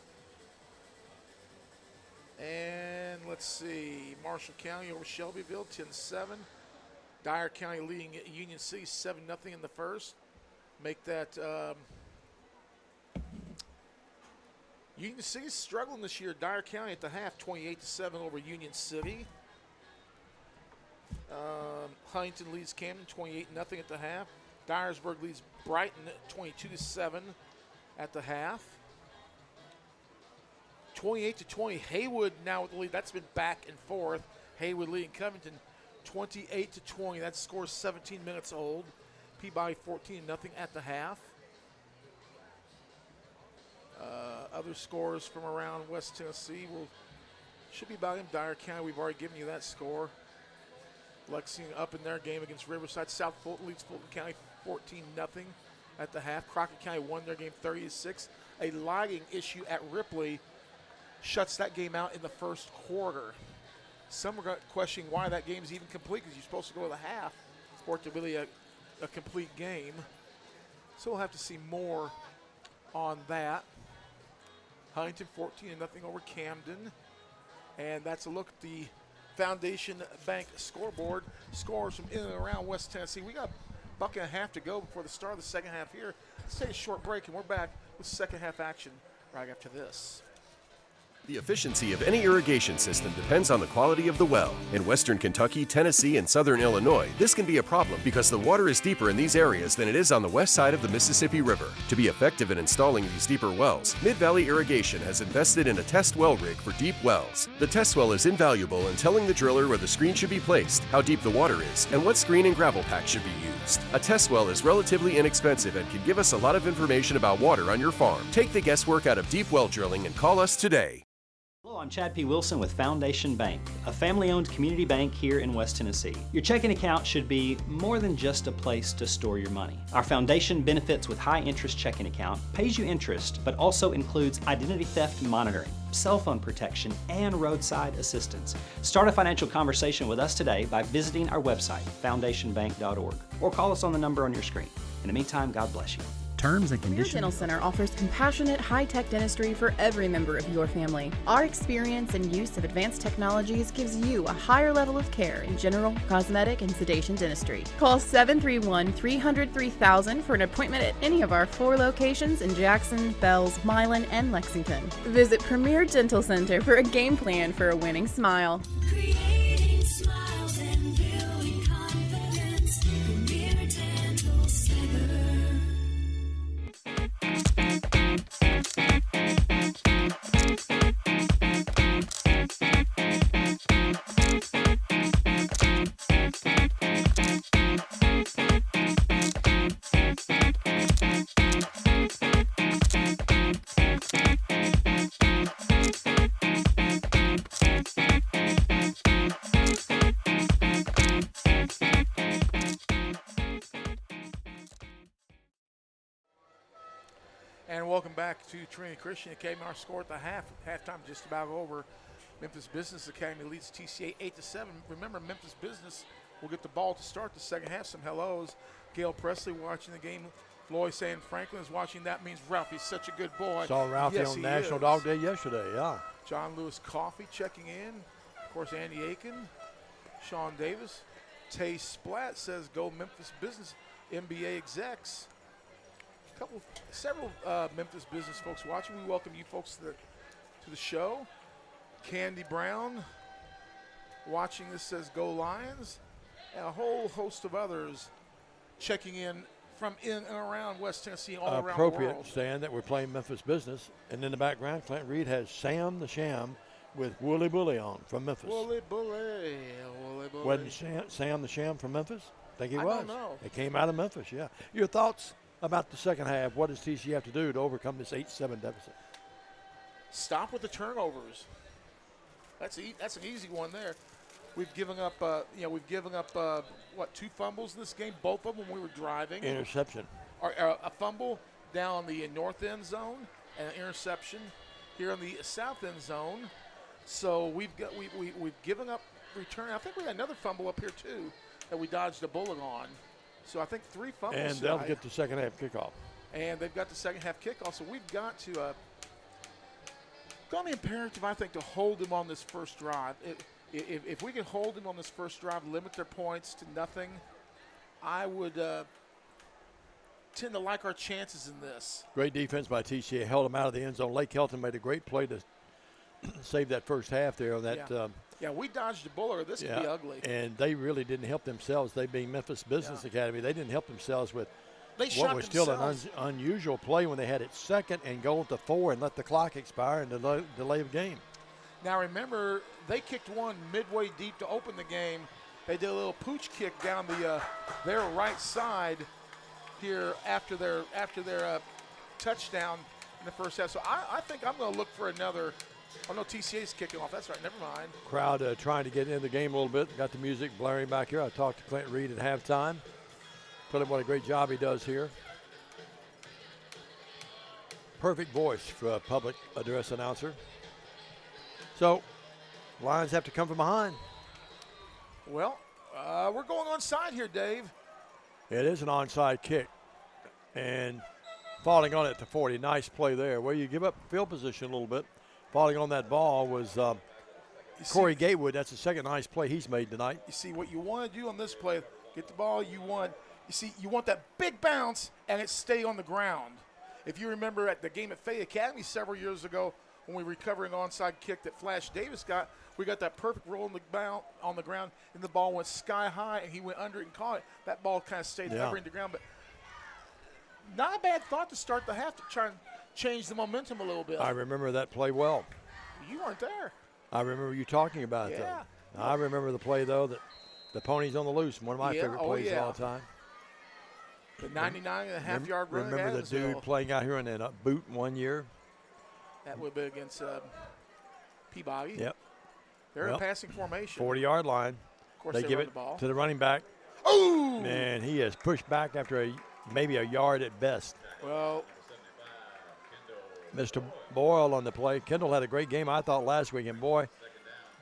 And let's see, Marshall County over Shelbyville, 10-7. Dyer County leading Union City 7-0 in the first. Make that Union City's struggling this year. Dyer County at the half, 28-7 over Union City. Huntington leads Camden 28-0 at the half. Dyersburg leads Brighton 22-7 at the half. 28-20. Haywood now with the lead. That's been back and forth. Haywood leading Covington 28-20. That score is 17 minutes old. Peabody 14-0 at the half. Other scores from around West Tennessee should be about in Dyer County. We've already given you that score. Lexington up in their game against Riverside. South Fulton leads Fulton County 14-0 at the half. Crockett County won their game 30-6. A lighting issue at Ripley shuts that game out in the first quarter. Some are questioning why that game is even complete, because you're supposed to go to the half for it to really a complete game. So we'll have to see more on that. Huntington 14-0 over Camden. And that's a look at the Foundation Bank scoreboard. Scores from in and around West Tennessee. We got a buck and a half to go before the start of the second half here. Let's take a short break, and we're back with second half action right after this. The efficiency of any irrigation system depends on the quality of the well. In western Kentucky, Tennessee, and southern Illinois, this can be a problem because the water is deeper in these areas than it is on the west side of the Mississippi River. To be effective in installing these deeper wells, Mid-Valley Irrigation has invested in a test well rig for deep wells. The test well is invaluable in telling the driller where the screen should be placed, how deep the water is, and what screen and gravel pack should be used. A test well is relatively inexpensive and can give us a lot of information about water on your farm. Take the guesswork out of deep well drilling and call us today. Hello, I'm Chad P. Wilson with Foundation Bank, a family-owned community bank here in West Tennessee. Your checking account should be more than just a place to store your money. Our foundation benefits with high-interest checking account pays you interest, but also includes identity theft monitoring, cell phone protection, and roadside assistance. Start a financial conversation with us today by visiting our website, foundationbank.org, or call us on the number on your screen. In the meantime, God bless you. Terms and Premier conditions. Dental Center offers compassionate, high-tech dentistry for every member of your family. Our experience and use of advanced technologies gives you a higher level of care in general, cosmetic, and sedation dentistry. Call 731-300-3000 for an appointment at any of our 4 locations in Jackson, Bells, Milan, and Lexington. Visit Premier Dental Center for a game plan for a winning smile. Creating smiles and building confidence. Premier Dental Center. And welcome back to Trinity Christian Academy. Our score at the halftime just about over. Memphis Business Academy leads TCA 8-7. Remember, Memphis Business will get the ball to start the second half. Some hellos. Gail Presley watching the game. Floyd saying Franklin is watching. That means Ralphie's such a good boy. Saw Ralphie Yes, on he National is. Dog Day yesterday, yeah. John Lewis Coffey checking in. Of course, Andy Aiken. Sean Davis. Tay Splatt says, go Memphis Business. NBA execs. Several Memphis Business folks watching. We welcome you folks to the show. Candy Brown watching this says go Lions. And a whole host of others checking in from in and around West Tennessee, all around the Appropriate, world. Stan, that we're playing Memphis Business. And in the background, Clint Reed has Sam the Sham with Wooly Bully on from Memphis. Wooly Bully, Wooly Bully. Wasn't Sam the Sham from Memphis? I think he I was. don't know. It came out of Memphis, yeah. Your thoughts about the second half? What does TCA have to do to overcome this 8-7 deficit? Stop with the turnovers. That's an easy one there. We've given up, what, 2 fumbles in this game? Both of them when we were driving. Interception. A fumble down the north end zone and an interception here in the south end zone. So we've given up return. I think we had another fumble up here too that we dodged a bullet on. So I think 3 fumbles. And they'll get the second half kickoff. And they've got the second half kickoff. So we've got to gonna be imperative, I think, to hold them on this first drive. If we can hold them on this first drive, limit their points to nothing, I would tend to like our chances in this. Great defense by TCA. Held them out of the end zone. Lake Kelton made a great play to save that first half there on that. Yeah, we dodged a bullet. This could be ugly. And they really didn't help themselves. They being Memphis Business Academy, they didn't help themselves with what was still an unusual play when they had it 2nd and goal to 4 and let the clock expire and delay the game. Now remember, they kicked one midway deep to open the game. They did a little pooch kick down their right side here after their touchdown in the first half. So I think I'm going to look for another. Oh no, TCA's kicking off. That's right. Never mind. Crowd trying to get in the game a little bit. Got the music blaring back here. I talked to Clint Reed at halftime. Told him what a great job he does here. Perfect voice for a public address announcer. So, Lions have to come from behind. Well, we're going onside here, Dave. It is an onside kick. And falling on it to 40. Nice play there. Well, you give up field position a little bit. Falling on that ball was Corey Gatewood. That's the second nice play he's made tonight. You see, what you want to do on this play, get the ball, you want that big bounce and it stay on the ground. If you remember at the game at Fayette Academy several years ago when we were recovering onside kick that Flash Davis got, we got that perfect roll on the ground, and the ball went sky high, and he went under it and caught it. That ball kind of stayed hovering the ground, but not a bad thought to start the half to try and change the momentum a little bit. I remember that play well. You weren't there. I remember you talking about it, though. I remember the play, though, that the pony's on the loose, one of my favorite plays of all time. The 99.5-yard run. Remember the dude playing out here in a boot one year? That would be against Peabody. Yep. They're in passing formation. 40-yard line. Of course, they give run it the ball to the running back. Oh! Man, he is pushed back after maybe a yard at best. Well, Mr. Boyle on the play. Kendall had a great game, I thought, last week. And, boy,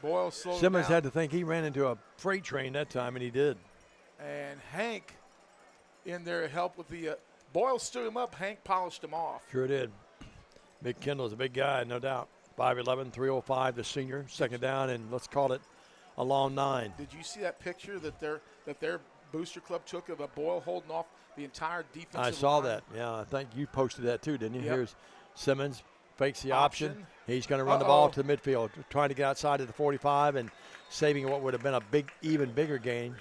Boyle slowed Simmons down. had to think he ran into a freight train that time, and he did. And Hank in there helped with the Boyle stood him up. Hank polished him off. Sure did. Big Kendall's a big guy, no doubt. 5'11", 305, the senior. Second down, and let's call it a long 9. Did you see that picture that their booster club took of a Boyle holding off the entire defensive line? I saw that. Yeah, I think you posted that too, didn't you? Yep. Here's Simmons, fakes the option. He's going to run the ball to the midfield, trying to get outside of the 45 and saving what would have been a even bigger gain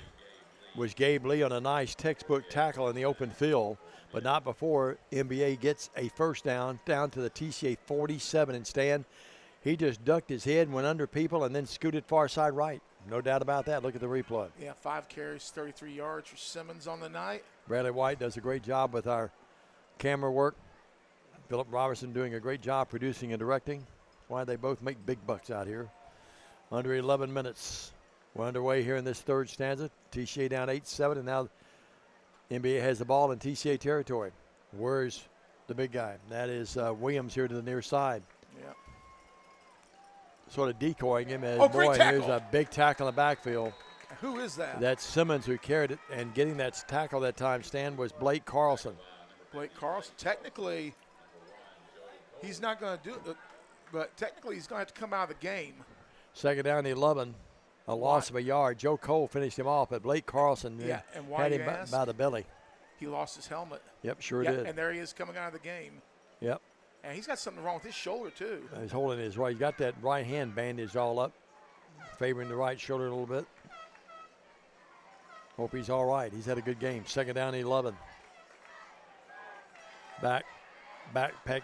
was Gabe Lee on a nice textbook tackle in the open field, but not before NBA gets a first down to the TCA 47. And Stan, he just ducked his head, went under people, and then scooted far side right. No doubt about that. Look at the replay. Yeah, 5 carries, 33 yards for Simmons on the night. Bradley White does a great job with our camera work. Philip Robertson doing a great job producing and directing. Why they both make big bucks out here. Under 11 minutes. We're underway here in this third stanza. TCA down 8-7, and now NBA has the ball in TCA territory. Where's the big guy? That is Williams here to the near side. Yeah. Sort of decoying him as, great boy, tackle. here's a big tackle in the backfield. Who is that? That's Simmons who carried it, and getting that tackle that time, Stan, was Blake Carlson. Blake Carlson. Technically, he's not going to do it, but technically he's going to have to come out of the game. Second down 11. A loss of a yard. Joe Cole finished him off, but Blake Carlson and why had you him ask? by the belly. He lost his helmet. Yep, sure did. And there he is coming out of the game. Yep. And he's got something wrong with his shoulder, too. He's holding his right. He's got that right hand bandaged all up, favoring the right shoulder a little bit. Hope he's all right. He's had a good game. Second down 11. Backpack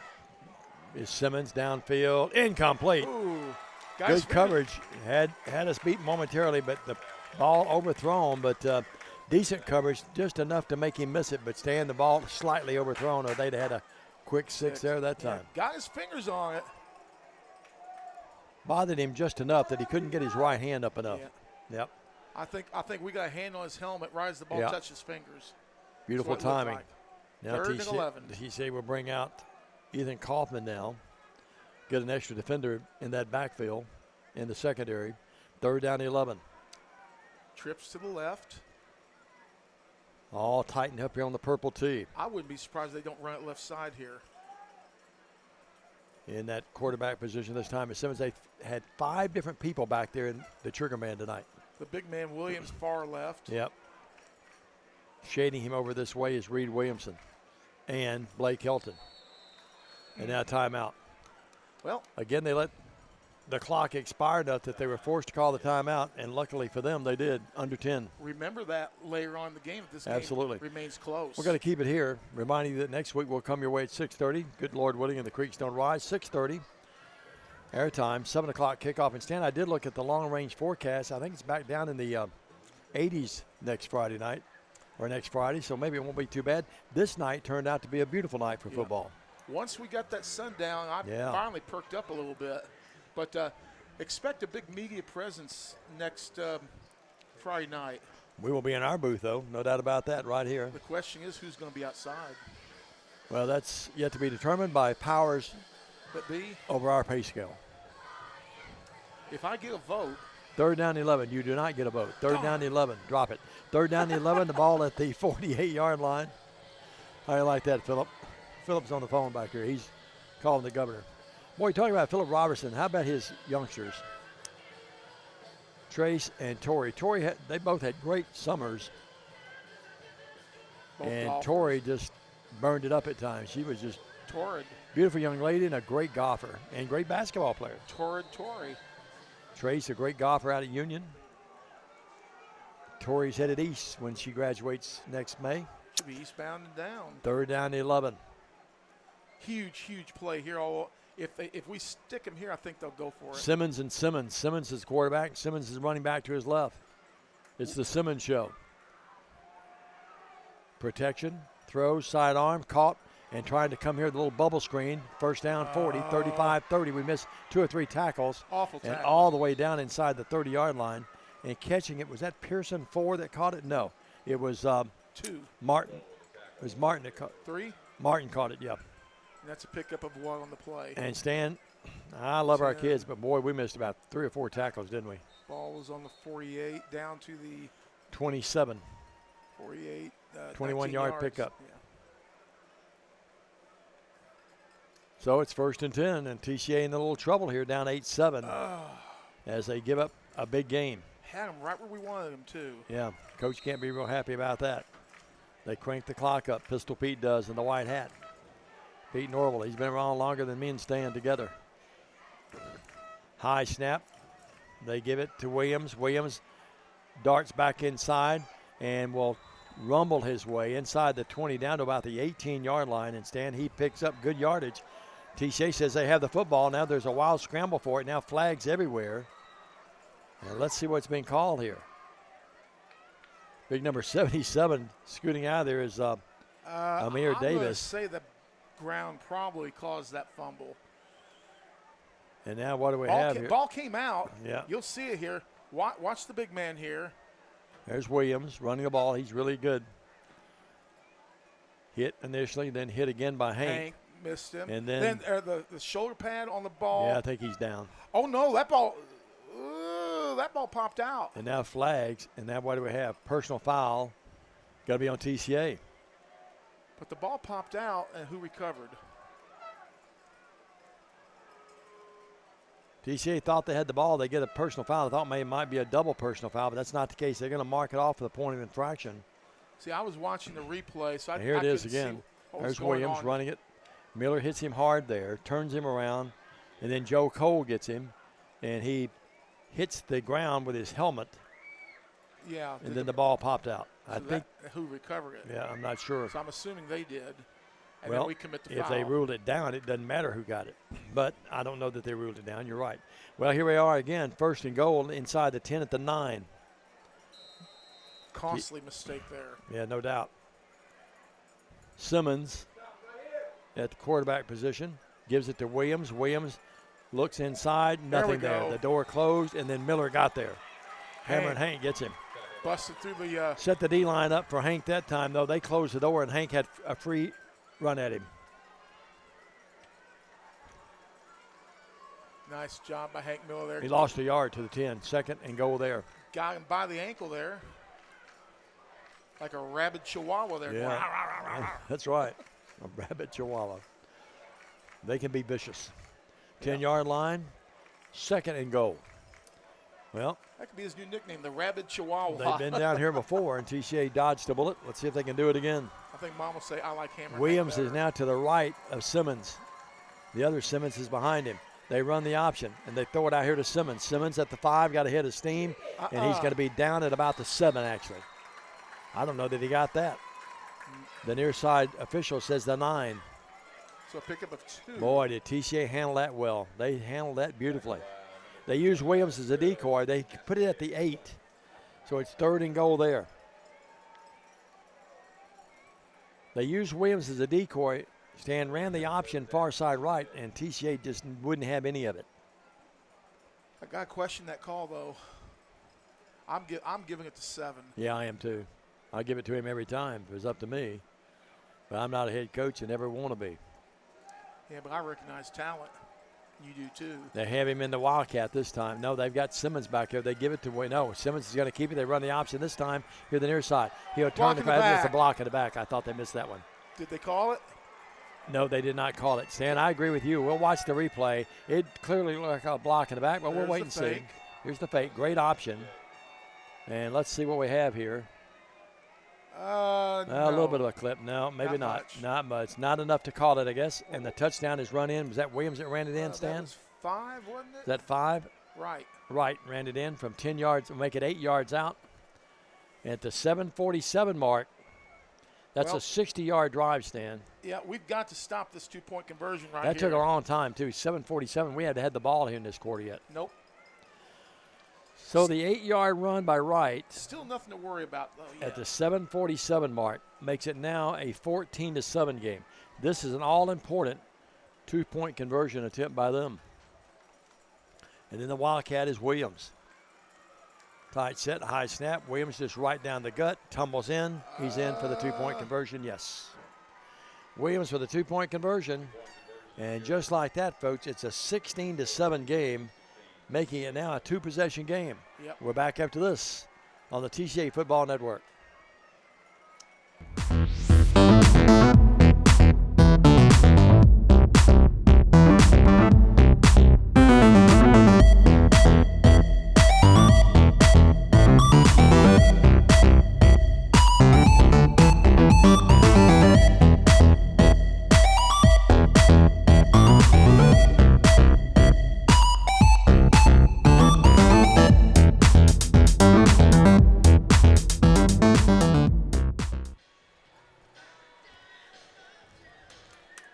is Simmons downfield. Incomplete. Ooh. Good coverage. Had us beat momentarily, but the ball overthrown. But decent coverage, just enough to make him miss it. But Stan, the ball slightly overthrown, or they'd have had a quick 6 there that time. Got his fingers on it. Bothered him just enough that he couldn't get his right hand up enough. Yeah. Yep. I think we got a hand on his helmet right as the ball touched his fingers. Beautiful timing. Now third and 11. TCA will bring out Ethan Kaufman now. Get an extra defender in that backfield in the secondary. Third down 11. Trips to the left. All tightened up here on the purple tee. I wouldn't be surprised if they don't run it left side here. in that quarterback position this time at Simmons. They had 5 different people back there in the trigger man tonight. The big man Williams far left. Yep. Shading him over this way is Reed Williamson and Blake Hilton. And now timeout. Well, again, they let the clock expire enough that they were forced to call the timeout, and luckily for them, they did, under 10. Remember that later on in the game if this Absolutely. game remains close. We're going to keep it here, reminding you that next week we'll come your way at 6:30. Good Lord willing, and the creeks don't rise. 6:30 airtime, 7 o'clock kickoff. And Stan, I did look at the long-range forecast. I think it's back down in the 80s next Friday night, or next Friday, so maybe it won't be too bad. This night turned out to be a beautiful night for football. Once we got that sun down, I finally perked up a little bit. But expect a big media presence next Friday night. We will be in our booth, though, no doubt about that, right here. The question is who's going to be outside. Well, that's yet to be determined by powers over our pay scale. If I get a vote. 3rd down 11, you do not get a vote. 3rd down 11, drop it. 3rd down 11, the ball at the 48-yard line. How do you like that, Philip? Philip's on the phone back here. He's calling the governor. Boy, talking about Philip Robertson, how about his youngsters? Trace and Torrey. They both had great summers. And Torrey just burned it up at times. She was just torrid. Beautiful young lady and a great golfer and great basketball player. Torrid Torrey. Trace, a great golfer out at Union. Torrey's headed east when she graduates next May. Should be eastbound and down. 3rd down 11. Huge play here. If we stick him here, I think they'll go for it. Simmons and Simmons. Simmons is quarterback. Simmons is running back to his left. It's the Simmons show. Protection, throws, sidearm, caught, and trying to come here with a little bubble screen. 1st down 40, 35-30. We missed 2 or 3 tackles. Awful tackle. And all the way down inside the 30-yard line. And catching it, was that Pearson 4 that caught it? No. It was 2. Martin. It was Martin that caught 3? Martin caught it, yep. And that's a pickup of 1 on the play. And Stan, I love our kids, but boy, we missed about 3 or 4 tackles, didn't we? Ball was on the 48, down to the 27. 48. 21-yard yards. pickup. Yeah. So it's 1st and 10, and TCA in a little trouble here, down 8-7, as they give up a big game. Had them right where we wanted them, too. Yeah, coach can't be real happy about that. They crank the clock up. Pistol Pete does in the white hat. Pete Norville, he's been around longer than me and Stan together. High snap. They give it to Williams. Williams darts back inside and will rumble his way inside the 20 down to about the 18-yard line. And Stan, he picks up good yardage. TCA says they have the football. Now there's a wild scramble for it. Now flags everywhere. And let's see what's being called here. Big number 77 scooting out of there is Amir Davis. I'm going to say the ground probably caused that fumble. And now what do we have here? Ball came out. Yeah. You'll see it here. Watch the big man here. There's Williams running the ball. He's really good. Hit initially, then hit again by Hank. Missed him. And then the shoulder pad on the ball. Yeah, I think he's down. Oh, no, that ball popped out. And now flags. And now what do we have? Personal foul. Got to be on TCA. But the ball popped out, and who recovered? TCA thought they had the ball. They get a personal foul. I thought maybe it might be a double personal foul, but that's not the case. They're going to mark it off for the point of infraction. See, I was watching the replay, so here it is again. There's Williams running it. Miller hits him hard there, turns him around, and then Joe Cole gets him, and he hits the ground with his helmet. Yeah. And then the ball popped out. So I think who recovered it? Yeah, I'm not sure. So I'm assuming they did. And well, then we commit the foul. If they ruled it down, it doesn't matter who got it. But I don't know that they ruled it down. You're right. Well, here we are again, 1st and goal inside the 10 at the 9. Costly mistake there. Yeah, no doubt. Simmons at the quarterback position gives it to Williams. Williams looks inside, nothing there. The door closed, and then Miller got there. Hammer and Hank gets him. Busted through the set the D-line up for Hank that time, though. They closed the door, and Hank had a free run at him. Nice job by Hank Miller there. He lost a yard to the 10. 2nd and goal there. Got him by the ankle there. Like a rabid chihuahua there. Yeah, rah, rah, rah, rah. that's right. A rabid chihuahua. They can be vicious. 10-yard line, 2nd and goal. Well, That could be his new nickname, the Rabid Chihuahua. they've been down here before, and TCA dodged a bullet. Let's see if they can do it again. I think Mom will say, I like Hammer. Williams is now to the right of Simmons. The other Simmons is behind him. They run the option, and they throw it out here to Simmons. Simmons at the 5, got a hit of steam, and he's going to be down at about the 7, actually. I don't know that he got that. The near side official says the 9. So a pickup of 2. Boy, did TCA handle that well. They handled that beautifully. They used Williams as a decoy. They put it at the 8, so it's 3rd and goal there. They used Williams as a decoy. Stan ran the option far side right, and TCA just wouldn't have any of it. I got to question that call, though. I'm giving it to 7. Yeah, I am too. I give it to him every time if it was up to me. But I'm not a head coach and never want to be. Yeah, but I recognize talent. You do too. They have him in the Wildcat this time. No, they've got Simmons back there. They give it to no. Simmons is going to keep it. They run the option this time. Here the near side. He'll turn the pass. It's a block in the back. I thought they missed that one. Did they call it? No, they did not call it. Stan, I agree with you. We'll watch the replay. It clearly looked like a block in the back, but we'll wait and see. Here's the fake. Great option. And let's see what we have here. No. A little bit of a clip. No, maybe not. Not much. Not enough to call it, I guess. And the touchdown is run in. Was that Williams that ran it in, Stan? That was 5, wasn't it? Is that 5? Right. Right, ran it in from 10 yards. We'll make it 8 yards out. And at the 7:47 mark, that's a 60-yard drive, Stan. Yeah, we've got to stop this 2-point conversion right here. That took a long time, too. 7:47. We hadn't had the ball here in this quarter yet. Nope. So the 8-yard run by Wright. Still nothing to worry about, though. Yeah. At the 7:47 mark makes it now a 14-7 game. This is an all-important 2-point conversion attempt by them. And then the Wildcat is Williams. Tight set, high snap. Williams just right down the gut, tumbles in. He's in for the 2-point conversion, yes. Williams for the 2-point conversion. And just like that, folks, it's a 16-7 game, making it now a 2-possession game. Yep. We're back after this on the TCA Football Network.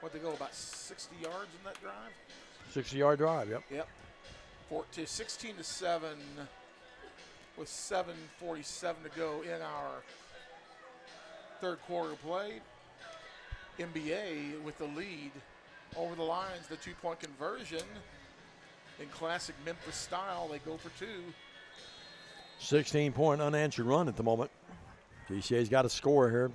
What'd they go, about 60 yards in that drive? 60-yard drive, yep. Yep. 16-7 with 7:47 to go in our third quarter play. NBA with the lead over the Lions, the 2-point conversion. In classic Memphis style, they go for 2. 16-point unanswered run at the moment. TCA's got a score here.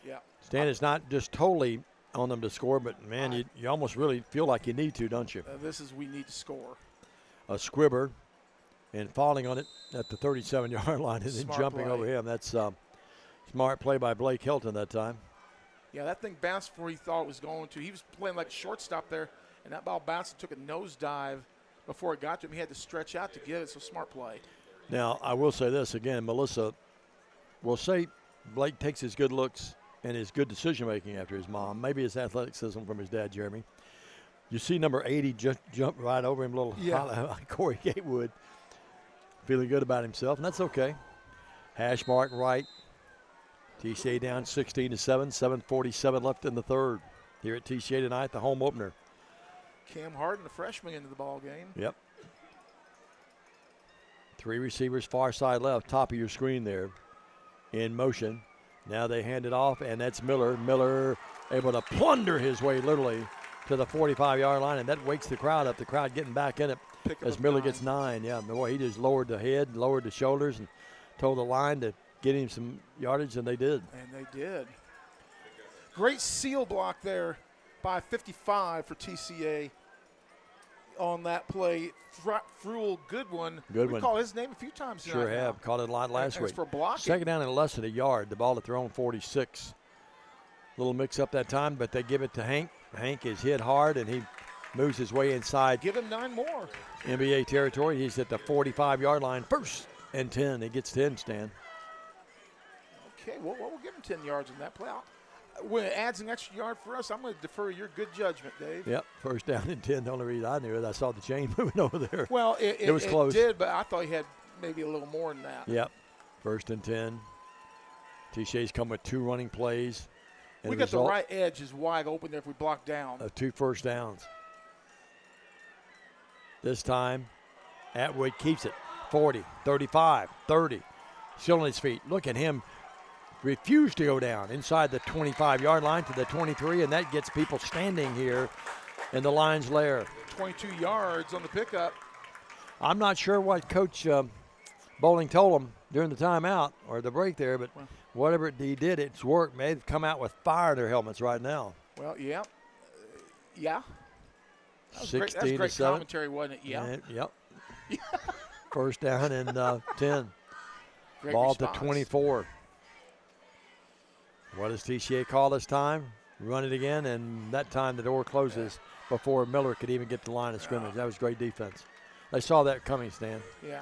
Yeah. Stan, it's not just totally on them to score, but, man, you almost really feel like you need to, don't you? This is we need to score. A squibber and falling on it at the 37-yard line and then Smart jumping play. over him. That's smart play by Blake Hilton that time. Yeah, that thing bounced before he thought it was going to. He was playing like shortstop there, and that ball bounced and took a nosedive before it got to him. He had to stretch out to get it, so smart play. Now, I will say this again. Melissa will say Blake takes his good looks and his good decision-making after his mom. Maybe his athleticism from his dad, Jeremy. You see number 80 just jump right over him, little Corey Gatewood, feeling good about himself, and that's okay. Hash mark right. TCA down 16-7, 7:47 left in the third. Here at TCA tonight, the home opener. Cam Harden, the freshman, into the ball game. Yep. 3 receivers far side left, top of your screen there, in motion. Now they hand it off, and that's Miller. Miller able to plunder his way literally to the 45-yard line, and that wakes the crowd up. The crowd getting back in it as Miller gets 9. Yeah, boy, he just lowered the head, lowered the shoulders, and told the line to get him some yardage, and they did. And they did. Great seal block there by 55 for TCA on that play. Fruel Goodwin. Good we one. call his name a few times Sure tonight have. now. Caught it a lot last And week. it's for blocking. Second down and less than a yard. The ball to throw on 46. Little mix up that time, but they give it to Hank. Hank is hit hard, and he moves his way inside Give him 9 more. NBA territory. He's at the 45-yard line. 1st and 10. He gets 10, Stan. Okay, well, we'll give him 10 yards in that play. When it adds an extra yard for us, I'm going to defer your good judgment, Dave. Yep, 1st down and 10. The only reason I knew it, I saw the chain moving over there. Well, it was close. It did, but I thought he had maybe a little more than that. Yep, 1st and 10. TCA's come with 2 running plays. And We got the right edge is wide open there if we block down. 2 first downs. This time, Atwood keeps it. 40, 35, 30. Still on his feet. Look at him. Refuse to go down inside the 25-yard line to the 23, and that gets people standing here in the Lions' lair. 22 yards on the pickup. I'm not sure what Coach Bowling told him during the timeout or the break there, but whatever he did, it's worked. They've come out with fire in their helmets right now. Well, yeah. Yeah. That was 16 great, to 7. commentary, wasn't it? Yeah. And, yep. 1st down and 10. Great Ball response. to 24. What does TCA call this time? Run it again, and that time the door closes before Miller could even get to the line of scrimmage. That was great defense. They saw that coming, Stan. Yeah.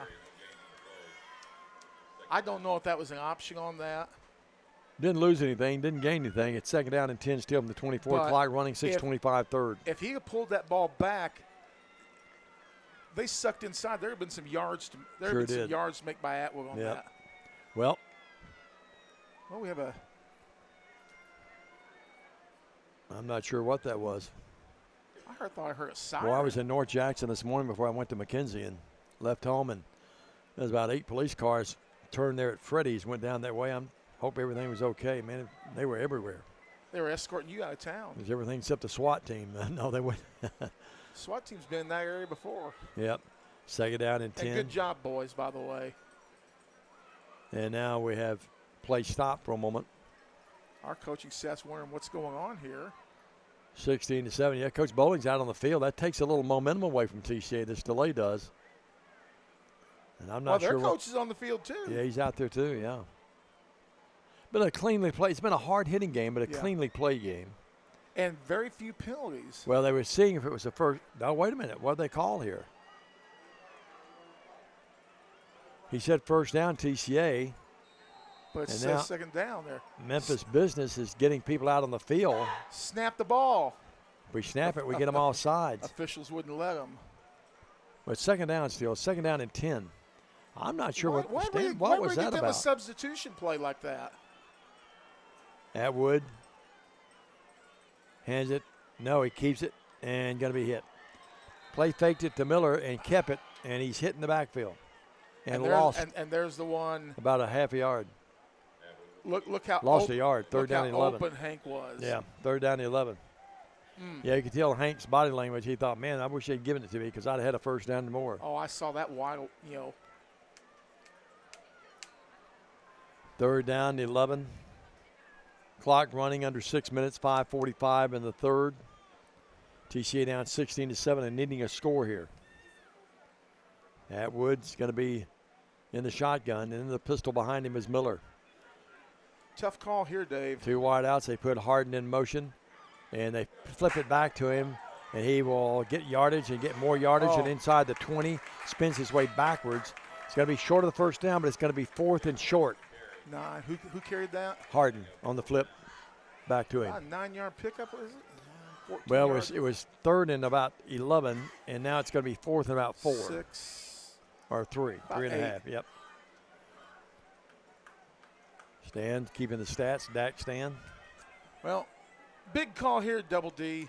I don't know if that was an option on that. Didn't lose anything, didn't gain anything. It's 2nd down and 10 still from the 24 But clock running, 6:25 third. If he had pulled that ball back, they sucked inside. There have been some yards to make by Atwood on that. Well, we have a. I'm not sure what that was. thought I heard a siren. Well, I was in North Jackson this morning before I went to McKenzie and left home, and there was about 8 police cars turned there at Freddy's, went down that way. I hope everything was okay, man. They were everywhere. They were escorting you out of town. It was everything except the SWAT team. No, they went. SWAT team's been in that area before. Yep. 2nd down and 10. And good job, boys, by the way. And now we have play stop for a moment. Our coaching staff's wondering what's going on here. 16 to 7. Yeah, Coach Bowling's out on the field. That takes a little momentum away from TCA. This delay does. And I'm not sure. Their coach is on the field too. Yeah, he's out there too. Yeah. But a cleanly played. It's been a hard hitting game, but a cleanly played game. And very few penalties. Well, they were seeing if it was the first. Now wait a minute. What did they call here? He said 1st down TCA. But it says 2nd down there. Memphis business is getting people out on the field. Snap the ball. If we snap it, we get them all sides. Officials wouldn't let them. But 2nd down still. 2nd down and 10. I'm not sure why what would was we that give them about. a substitution play like that? Atwood hands it. No, he keeps it and going to be hit. Play faked it to Miller and kept it, and he's hitting the backfield. And lost. And there's the one. About a half a yard. Look how lost a yard. 3rd down and 11. Open Hank was. Yeah, 3rd down and 11. Yeah, you could tell Hank's body language. He thought, man, I wish they'd given it to me because I'd have had a 1st down and more. Oh, I saw that wide, 3rd down and 11. Clock running under 6 minutes, 5:45 in the 3rd. TCA down 16 to 7 and needing a score here. Atwood's going to be in the shotgun, and in the pistol behind him is Miller. Tough call here, Dave. 2 wide outs. They put Harden in motion, and they flip it back to him, and he will get yardage and get more yardage, and inside the 20, spins his way backwards. It's going to be short of the 1st down, but it's going to be 4th and short. 9. Who carried that? Harden on the flip back to him. 9-yard pickup, was it? Well, it was 3rd and about 11, and now it's going to be 4th and about 4. 6. Or 3. About 3.5. 8. Yep. Stan keeping the stats. Dak Stan. Well, big call here, Double D.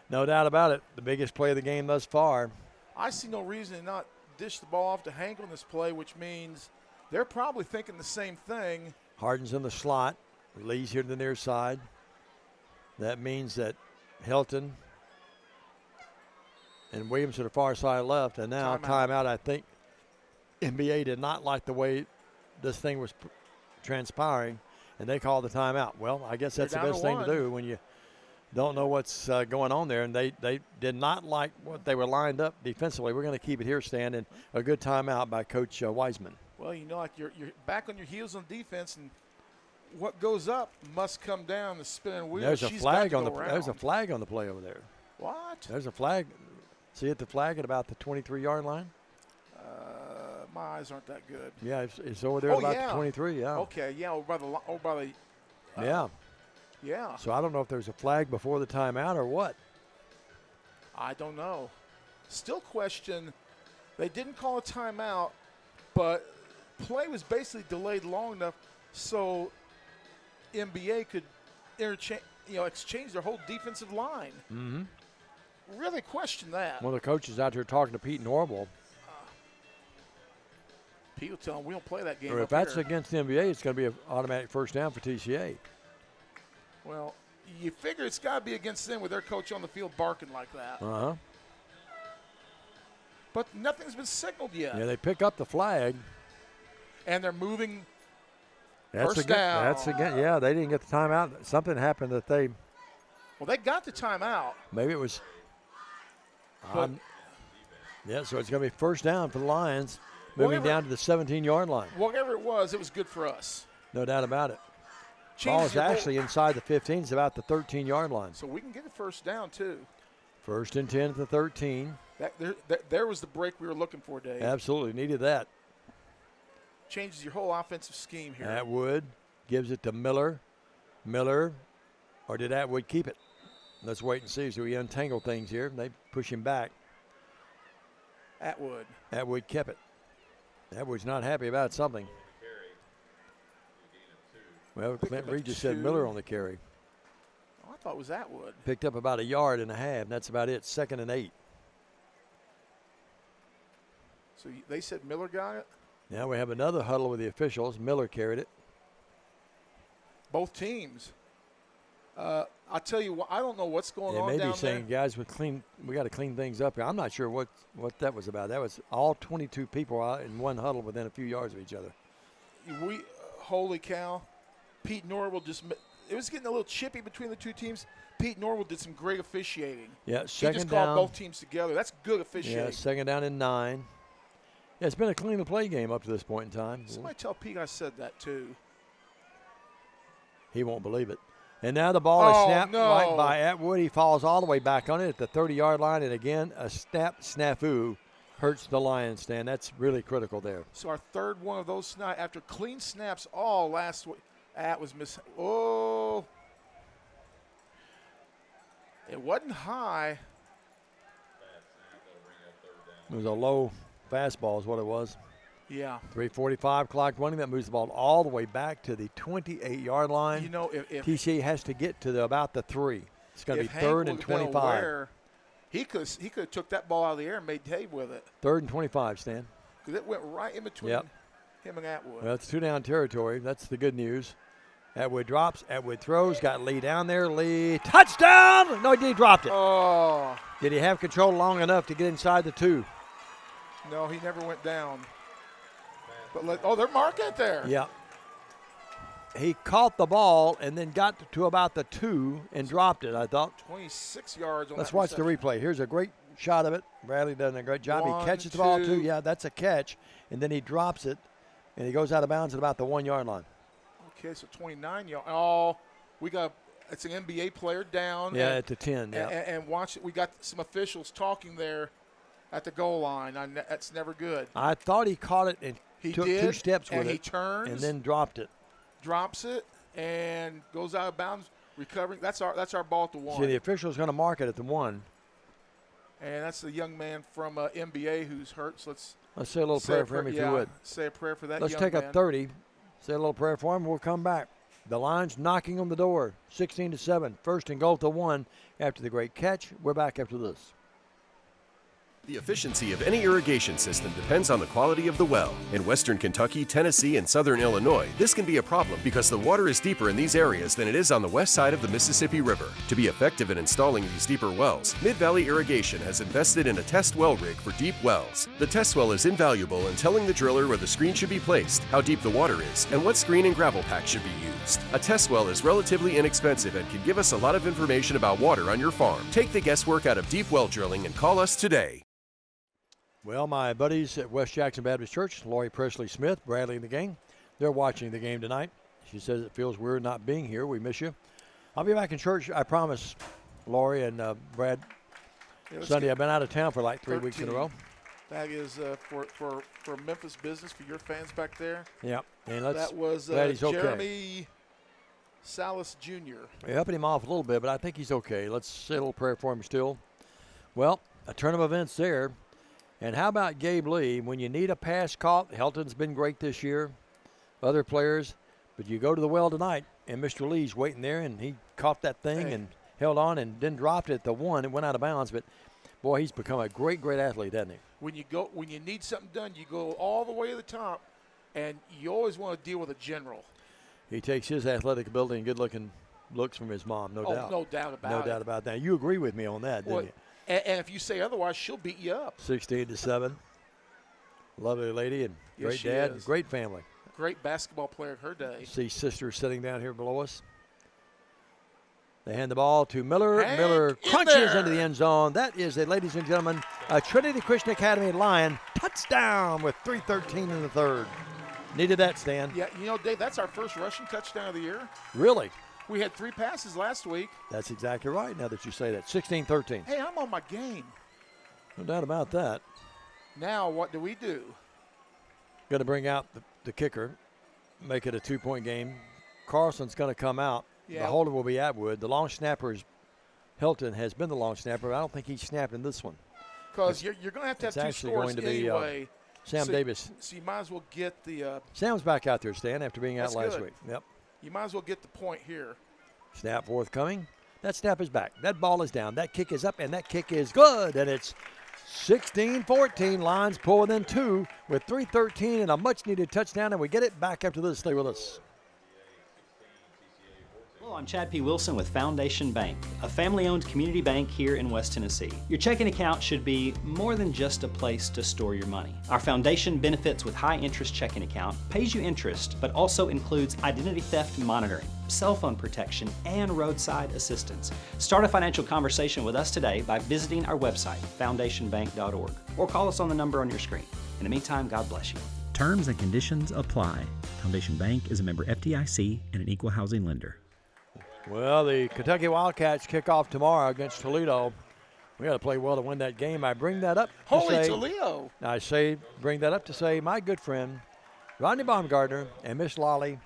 No doubt about it. The biggest play of the game thus far. I see no reason to not dish the ball off to Hank on this play, which means they're probably thinking the same thing. Harden's in the slot. Lee's here to the near side. That means that Helton and Williams to the far side left. And now timeout. I think NBA did not like the way this thing was transpiring, and they called the timeout. Well, I guess that's the best thing to do when you don't know what's going on there. And they did not like what they were lined up defensively. We're going to keep it here, Stan, and a good timeout by Coach Wiseman. Well, like you're back on your heels on defense, and what goes up must come down. The spinning wheel. There's a flag on the play over there. What? There's a flag. See the flag at about the 23-yard line? My eyes aren't that good. Yeah, it's over there Oh, about yeah. the 23, yeah. Okay, yeah, over by the Yeah. yeah. So I don't know if there's a flag before the timeout or what. I don't know. Still question. They didn't call a timeout, but play was basically delayed long enough so NBA could exchange their whole defensive line. Mm-hmm. Really question that. One of the coaches out there talking to Pete Norville. Pete will tell them we don't play that game. Or if up that's here. against the NBA, it's going to be an automatic first down for TCA. Well, you figure it's got to be against them with their coach on the field barking like that. Uh-huh. But nothing's been signaled yet. Yeah, they pick up the flag. And they're moving That's first again. down. That's again. Yeah, they didn't get the timeout. Something happened that they. Well, they got the timeout. Maybe it was. But Yeah, so it's going to be first down for the Lions, moving down to the 17-yard line. whatever it was good for us. No doubt about it. Ball Changes is your whole- actually inside the 15. It's about the 13-yard line. So we can get a first down, too. First and 10 at the 13. There was the break we were looking for, Dave. Absolutely needed that. Changes your whole offensive scheme here. Atwood gives it to Miller. Miller, or did Atwood keep it? Let's wait and see. So we untangle things here. They push him back. Atwood. Atwood kept it. Atwood's not happy about something. Well, Clint Reed just said 2. Miller on the carry. Oh, I thought it was Atwood. Picked up about 1.5 yards. That's about it. 2nd and 8. So they said Miller got it? Now we have another huddle with the officials. Miller carried it. Both teams. I'll tell you what, I don't know what's going They on may down be saying, there. guys, we got to clean things up here. I'm not sure what that was about. That was all 22 people out in one huddle within a few yards of each other. Holy cow. Pete Norville it was getting a little chippy between the two teams. Pete Norville did some great officiating. Yeah, he second just down. called both teams together. That's good officiating. Yeah, 2nd down and 9. Yeah, it's been a clean play game up to this point in time. Somebody tell Pete I said that too. He won't believe it. And now the ball is snapped right by Atwood. He falls all the way back on it at the 30-yard line. And again, a snafu hurts the Lions stand. That's really critical there. So our third one of those after clean snaps all last week. That was missing. Oh. It wasn't high. It was a low fastball is what it was. Yeah. 3:45 clock running. That moves the ball all the way back to the 28-yard line. You know, if TCA has to get to about the 3. It's going to be Hank 3rd and would've been 25. aware, he could have took that ball out of the air and made hay with it. 3rd and 25, Stan. Because it went right in between him and Atwood. Well, it's 2-down territory. That's the good news. Atwood drops. Atwood throws. Got Lee down there. Lee, touchdown! No, he dropped it. Oh. Did he have control long enough to get inside the 2? No, he never went down. But they're marking it there. Yeah. He caught the ball and then got to about the 2 and dropped it, I thought. 26 yards on Let's that watch the reception. reception. Here's a great shot of it. Bradley does a great job. One, He catches the ball, too. two. Yeah, that's a catch. And then he drops it, and he goes out of bounds at about the 1-yard line. Okay, so 29 yards. Oh, it's an NBA player down. Yeah, and, at the 10, yeah. And watch it. We got some officials talking there at the goal line. That's never good. I thought he caught it and He took did, 2 steps with and it. he turns. And then dropped it. Drops it and goes out of bounds, recovering. That's our ball at the 1. See, the official's going to mark it at the 1. And that's the young man from NBA who's hurt. So Let's say a little prayer for him, if you would. Say a prayer for that Let's young take man. a 30. Say a little prayer for him. We'll come back. The Lions knocking on the door. 16-7. 1st and goal to 1 after the great catch. We're back after this. The efficiency of any irrigation system depends on the quality of the well. In western Kentucky, Tennessee, and southern Illinois, this can be a problem because the water is deeper in these areas than it is on the west side of the Mississippi River. To be effective in installing these deeper wells, Mid-Valley Irrigation has invested in a test well rig for deep wells. The test well is invaluable in telling the driller where the screen should be placed, how deep the water is, and what screen and gravel pack should be used. A test well is relatively inexpensive and can give us a lot of information about water on your farm. Take the guesswork out of deep well drilling and call us today. Well, my buddies at West Jackson Baptist Church, Lori Presley Smith, Bradley and the gang, they're watching the game tonight. She says it feels weird not being here. We miss you. I'll be back in church, I promise, Lori and Brad, let's Sunday, get I've been out of town for like 3 weeks in a 13. row. That is for Memphis business, for your fans back there. Yeah, and let's That was glad he's okay. Jeremy Salas Jr. We're helping him off a little bit, but I think he's okay. Let's say a little prayer for him still. Well, a turn of events there. And how about Gabe Lee? When you need a pass caught, Helton's been great this year, other players, but you go to the well tonight, and Mr. Lee's waiting there, and he caught that thing and held on and then dropped it at the one. It went out of bounds, but, boy, he's become a great, great athlete, hasn't he? When you need something done, you go all the way to the top, and you always want to deal with a general. He takes his athletic ability and good-looking looks from his mom, no doubt. No doubt about it. No doubt about that. You agree with me on that, didn't you? And if you say otherwise, she'll beat you up. 16-7. Lovely lady and Yes, great she dad, is. great family. Great basketball player of her day. See sister sitting down here below us. They hand the ball to Miller. Hank Miller in crunches there. into the end zone. That is, ladies and gentlemen, a Trinity Christian Academy Lion touchdown with 3:13 in the third. Needed that, Stan. Yeah, Dave, that's our first rushing touchdown of the year. Really? We had 3 passes last week. That's exactly right now that you say that. 16-13. Hey, I'm on my game. No doubt about that. Now what do we do? Going to bring out the kicker, make it a 2-point game. Carlson's going to come out. Yeah. The holder will be Atwood. The long snapper is Hilton has been the long snapper. But I don't think he's snapped in this one. Because you're going to have it's 2 actually scores going to be, anyway. Sam Davis. So you might as well get the Sam's back out there, Stan, after being out That's last good. week. Yep. you might as well get the point here. Snap forthcoming. That snap is back. That ball is down. That kick is up, and that kick is good. And it's 16-14. Lions pull within 2 with 3:13 and a much-needed touchdown, and we get it back after this. Stay with us. Hello, I'm Chad P. Wilson with Foundation Bank, a family-owned community bank here in West Tennessee. Your checking account should be more than just a place to store your money. Our foundation benefits with high-interest checking account pays you interest, but also includes identity theft monitoring, cell phone protection, and roadside assistance. Start a financial conversation with us today by visiting our website, foundationbank.org, or call us on the number on your screen. In the meantime, God bless you. Terms and conditions apply. Foundation Bank is a member FDIC and an equal housing lender. Well, the Kentucky Wildcats kick off tomorrow against Toledo. We got to play well to win that game. I bring that up to Holy say, Toledo! bring that up to say my good friend Rodney Baumgartner and Miss Lolly,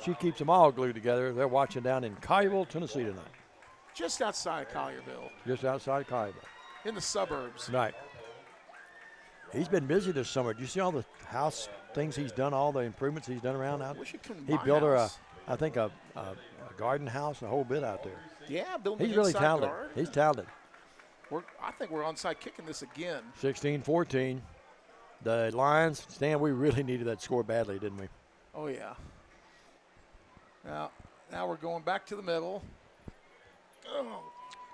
she keeps them all glued together. They're watching down in Collierville, Tennessee tonight. Just outside Collierville, Just outside Collierville. in the suburbs. Right. He's been busy this summer. Do you see all the house things he's done, all the improvements he's done around out? Wish he'd come to He my built her, house. I think, a garden house, a whole bit out there. Yeah, building He's the really inside talented. guard. He's talented. I think we're onside kicking this again. 16-14. The Lions, Stan, we really needed that score badly, didn't we? Oh yeah. Now we're going back to the middle. Oh,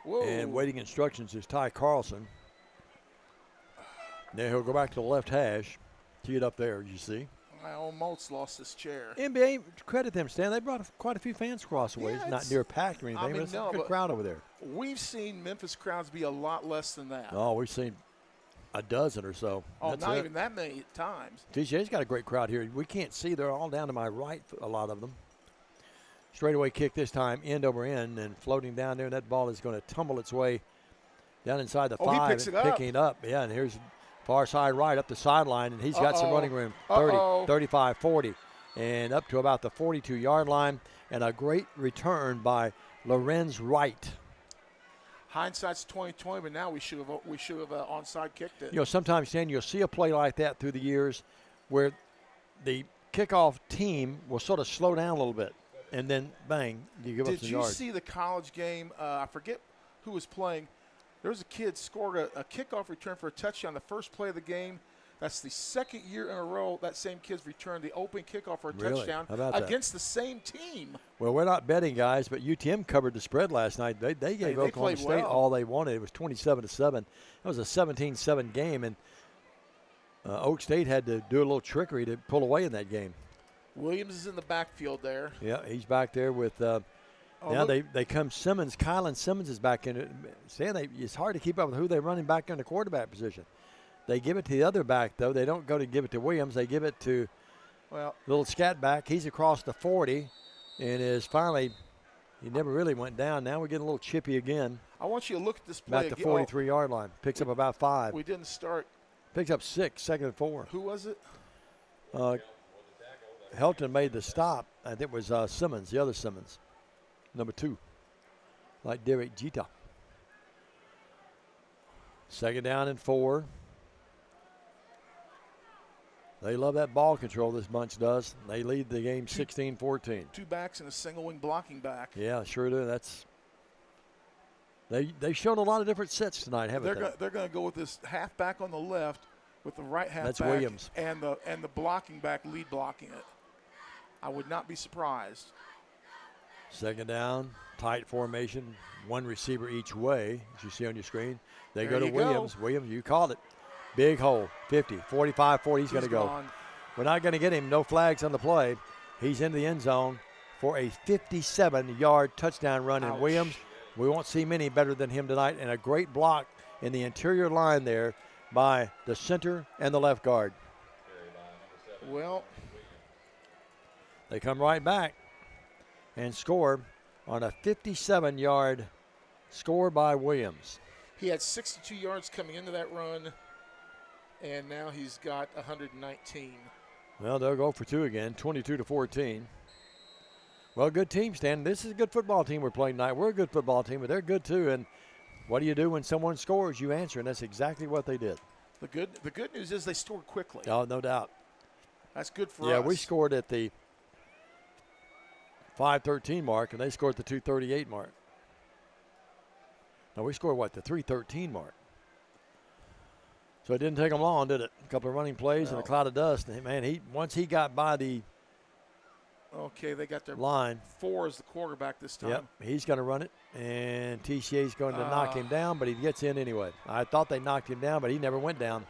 whoa! And waiting instructions is Ty Carlson. Now he'll go back to the left hash. Tee it up there, you see. I almost lost this chair. NBA, credit them, Stan. They brought quite a few fans across the way. Yeah, it's not it's- near packed or anything, I mean, but it's no, a good but- crowd over there. We've seen Memphis crowds be a lot less than that. Oh, we've seen a dozen or so. Oh, That's not it. even that many times. TCA's got a great crowd here. We can't see. They're all down to my right, a lot of them. Straightaway kick this time, end over end, and floating down there, and that ball is going to tumble its way down inside the 5. He picks it up. Picking it up. Yeah, and here's far side right up the sideline, and he's got some running room. 30, 35, 40, and up to about the 42-yard line, and a great return by Lorenz Wright. Hindsight's 20/20, but now we should have onside kicked it. You know, sometimes, Stan, you'll see a play like that through the years where the kickoff team will sort of slow down a little bit, and then, bang, you give up Did some you yards. see the college game? I forget who was playing. There was a kid scored a kickoff return for a touchdown the first play of the game. That's the second year in a row that same kid's returned the open kickoff for a Really? touchdown How about that? against the same team. Well, we're not betting, guys, but UTM covered the spread last night. They gave They Oklahoma played State well. all they wanted. It was 27-7. It was a 17-7 game, and Oak State had to do a little trickery to pull away in that game. Williams is in the backfield there. Yeah, he's back there with now they come Simmons. Kylan Simmons is back in it. Stan, it's hard to keep up with who they're running back in the quarterback position. They give it to the other back, though. They don't go to give it to Williams. They give it to little scat back. He's across the 40 and is finally He never really went down. Now we're getting a little chippy again. I want you to look at this play About the again. 43-yard line. Picks up about 5. We didn't start. Picks up 6, second and 4. Who was it? Helton made the stop. I think it was Simmons, the other Simmons, number 2, like Derek Jeter. Second down and 4. They love that ball control, this bunch does. They lead the game 16-14. 2 backs and a single wing blocking back. Yeah, sure do. They've shown a lot of different sets tonight, haven't they? They're going to go with this halfback on the left with the right halfback. That's Williams. And the blocking back lead blocking it. I would not be surprised. Second down, tight formation, 1 receiver each way, as you see on your screen. They There go to you Williams. go. Williams, you called it. Big hole, 50, 45, 40. He's going to go. Gone. We're not going to get him. No flags on the play. He's into the end zone for a 57-yard touchdown run. And Ouch. Williams, we won't see many better than him tonight. And a great block in the interior line there by the center and the left guard. Well, They come right back and score on a 57-yard score by Williams. he had 62 yards coming into that run, and now he's got 119. Well, they'll go for 2 again, 22-14. Well, good team, Stan. This is a good football team we're playing tonight. We're a good football team, but they're good too. And what do you do when someone scores? You answer, and that's exactly what they did. The good news is they scored quickly. Oh, no doubt. That's good for us. Yeah, we scored at the 5:13 mark, and they scored at the 2:38 mark. No, we scored, the 3:13 mark. So it didn't take them long, did it? A couple of running plays and a cloud of dust. And, man, once he got by the Okay, they got their line. 4 as the quarterback this time. Yep, he's going to run it, and TCA's going to knock him down, but he gets in anyway. I thought they knocked him down, but he never went down.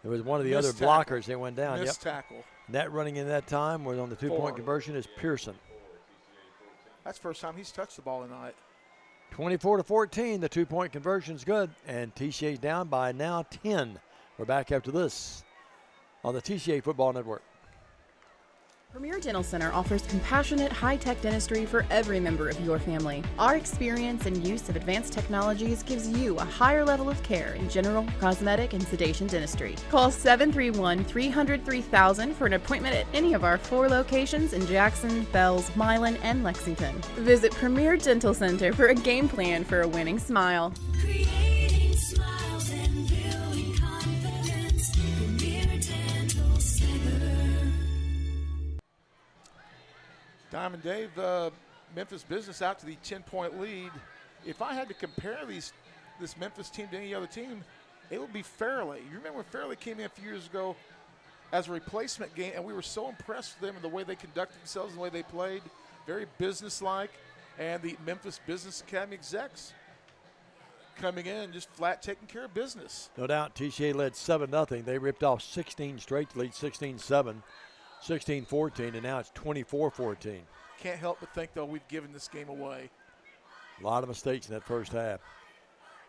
It was one of the other Missed tackle. blockers that went down. Missed tackle. Net running in that time was on the 2-point conversion is Pearson. That's the first time he's touched the ball tonight. 24-14, the 2-point conversion's good, and TCA's down by now 10. We're back after this on the TCA Football Network. Premier Dental Center offers compassionate, high-tech dentistry for every member of your family. Our experience and use of advanced technologies gives you a higher level of care in general, cosmetic, and sedation dentistry. Call 731-300-3000 for an appointment at any of our 4 locations in Jackson, Bells, Milan, and Lexington. Visit Premier Dental Center for a game plan for a winning smile. Creating smiles and building confidence. Premier Dental Center. Diamond Dave, Memphis Business out to the 10-point lead. If I had to compare this Memphis team to any other team, it would be Fairleigh. You remember when Fairleigh came in a few years ago as a replacement game, and we were so impressed with them and the way they conducted themselves and the way they played. Very businesslike. And the Memphis Business Academy execs coming in and just flat taking care of business. No doubt, TCA led 7-0. They ripped off 16 straight to lead 16-7. 16-14, and now it's 24-14. Can't help but think, though, we've given this game away. A lot of mistakes in that first half.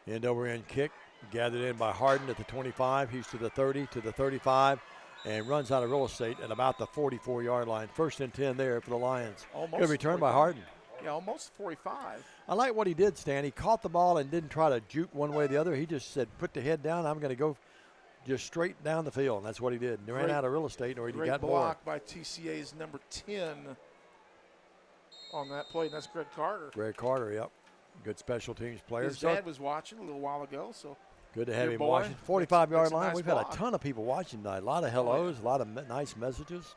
End over end kick, gathered in by Harden at the 25. He's to the 30, to the 35, and runs out of real estate at about the 44-yard line. First and 10 there for the Lions. Almost Good return 45. by Harden. Yeah, almost 45. I like what he did, Stan. He caught the ball and didn't try to juke one way or the other. He just said, put the head down. I'm going to go just straight down the field, and that's what he did. He ran out of real estate, or he Great got more. block by TCA's number 10 on that play, and that's Greg Carter. Greg Carter, yep. Good special teams player. His dad was watching a little while ago, so good to have your him boy watching. 45-yard makes a line. nice We've block. had a ton of people watching tonight. A lot of hellos, a lot of nice messages.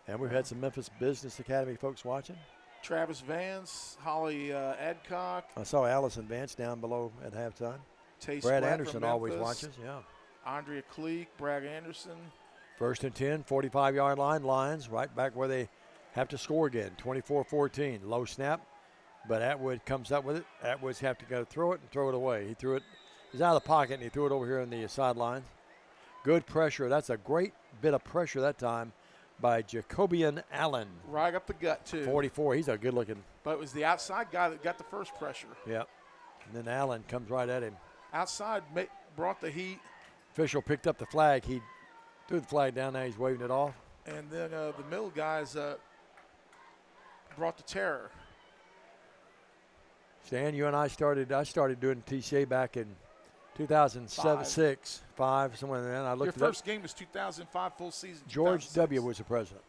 And we've had some Memphis Business Academy folks watching. Travis Vance, Holly Adcock, I saw Allison Vance down below at halftime. Tace Brad Black Anderson from always Memphis, watches, yeah. Andrea Cleek, Bragg Anderson. First and 10, 45-yard line. Lions right back where they have to score again. 24-14. Low snap, but Atwood comes up with it. Atwood's have to go throw it and throw it away. He threw it. He's out of the pocket, and he threw it over here on the sideline. Good pressure. That's a great bit of pressure that time by Jacobian Allen. Right up the gut, too. 44. He's a good-looking. But it was the outside guy that got the first pressure. Yep. And then Allen comes right at him. Outside brought the heat. Official picked up the flag. He threw the flag down. Now he's waving it off. And then the middle guys brought the terror. Stan, you and I started doing TCA back in 2007, 6, 5, somewhere in there. I looked Your first game was 2005, full season. George 2006. W. was the president.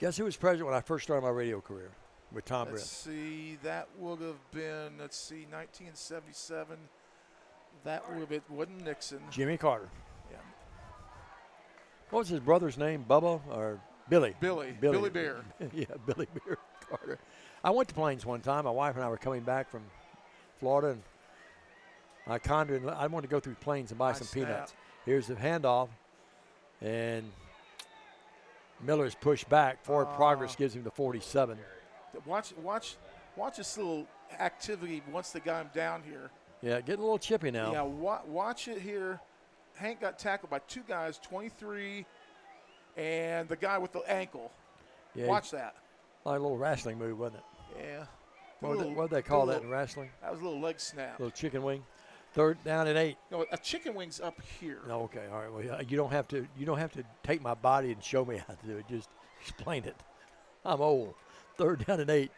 Guess who was president when I first started my radio career with Tom Let's Brent? see, that would have been, 1977. That would have been, wasn't Nixon. Jimmy Carter. Yeah. What was his brother's name? Bubba or Billy? Billy Bear. Yeah, Billy Bear Carter. I went to Plains one time. My wife and I were coming back from Florida, and I conjured. I wanted to go through Plains and buy some peanuts. Here's the handoff, and Miller's pushed back. Forward progress gives him the 47. Watch this little activity once they got him down here. Yeah, getting a little chippy now. Yeah, watch it here. Hank got tackled by two guys, 23, and the guy with the ankle. Yeah, watch that. Like a little wrestling move, wasn't it? Yeah. What do they call that in wrestling? That was a little leg snap. Little chicken wing. 3rd down and 8. No, a chicken wing's up here. No, okay, all right. Well, yeah, you don't have to take my body and show me how to do it. Just explain it. I'm old. 3rd down and 8.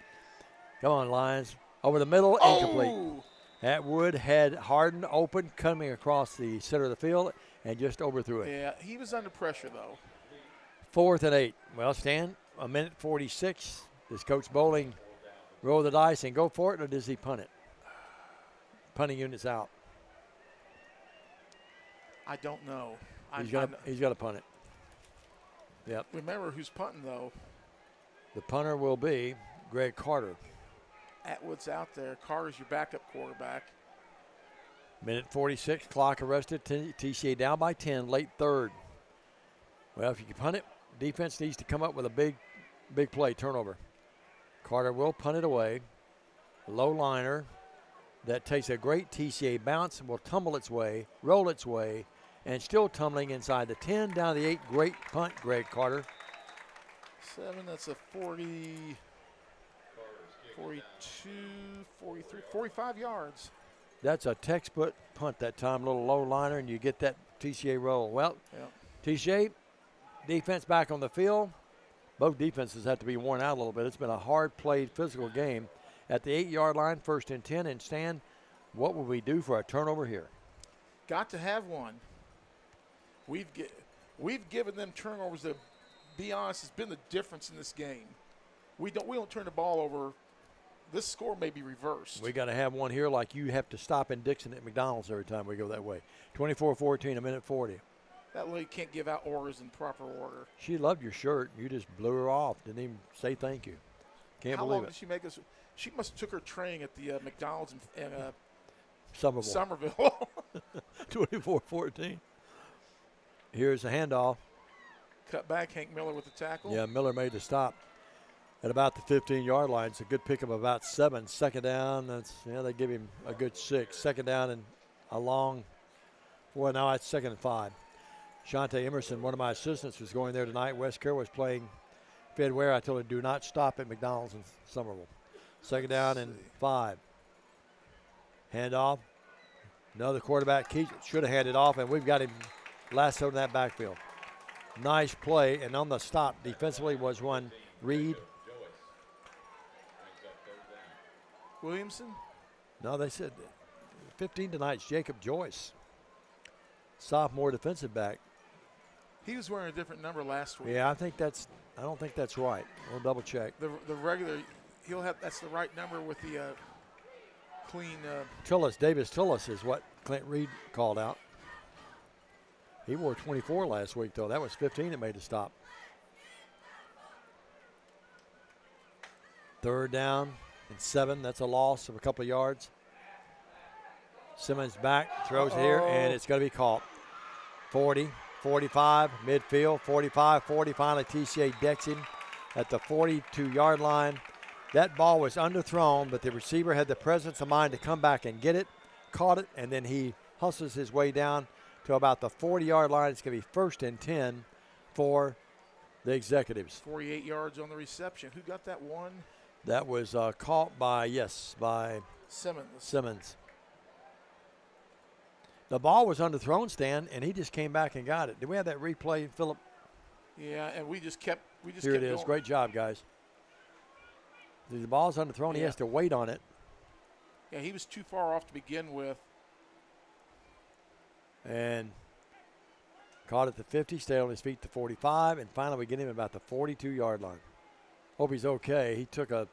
Come on, Lions. Over the middle, incomplete. Atwood had Harden open, coming across the center of the field, and just overthrew it. Yeah, he was under pressure, though. 4th and 8. Well, Stan, a minute 46. Does Coach Bowling roll the dice and go for it, or does he punt it? Punting unit's out. I don't know. He's got to punt it. Yep. Remember who's punting, though. The punter will be Greg Carter. Atwood's out there. Carter's your backup quarterback. Minute 46, clock arrested. TCA down by 10, late 3rd. Well, if you can punt it, defense needs to come up with a big play, turnover. Carter will punt it away. Low liner that takes a great TCA bounce and will tumble its way, roll its way, and still tumbling inside the 10, down to the 8. Great punt, Greg Carter. 7, that's a 40, 42, 43, 45 yards. That's a textbook punt that time, little low liner, and you get that TCA roll. Well, TCA, defense back on the field. Both defenses have to be worn out a little bit. It's been a hard-played, physical game. At the 8-yard line, 1st and 10. And Stan, what will we do for a turnover here? Got to have one. We've given them turnovers that, be honest, has been the difference in this game. We don't turn the ball over. This score may be reversed. We got to have one here, like you have to stop in Dixon at McDonald's every time we go that way. 24-14, a minute 40. That lady can't give out orders in proper order. She loved your shirt. You just blew her off. Didn't even say thank you. Can't How believe long it. did she make us? She must have took her training at the McDonald's in Somerville. 24-14. Here's the handoff. Cut back, Hank Miller with the tackle. Yeah, Miller made the stop at about the 15-yard line. It's a good pick of about 7. 2nd down, they give him a good 6. 2nd down and a long, well, now it's 2nd and 5. Shante Emerson, one of my assistants, was going there tonight. West Kerr was playing Fedware. I told him, do not stop at McDonald's in Somerville. 2nd down and 5. Handoff. Another quarterback should have handed off, and we've got him lassoed in that backfield. Nice play, and on the stop defensively was one Reed. Williamson? No, they said 15 tonight's Jacob Joyce, sophomore defensive back. He was wearing a different number last week. Yeah, I don't think that's right. We'll double check. The regular, that's the right number with the clean. Davis Tillis is what Clint Reed called out. He wore 24 last week, though. That was 15 that made the stop. 3rd down and 7. That's a loss of a couple of yards. Simmons back, throws it here, and it's going to be caught. 40, 45, midfield, 45, 40. Finally, TCA decks him at the 42-yard line. That ball was underthrown, but the receiver had the presence of mind to come back and get it, caught it, and then he hustles his way down to about the 40-yard line. It's going to be 1st and 10 for the Executives. 48 yards on the reception. Who got that one? That was caught by Simmons. The ball was underthrown, Stan, and he just came back and got it. Did we have that replay, Philip? Yeah, and we just kept Here it is. going. Great job, guys. The ball's underthrown. He Yeah. has to wait on it. Yeah, he was too far off to begin with. And caught at the 50, stayed on his feet to 45, and finally we get him about the 42-yard line. Hope he's okay. It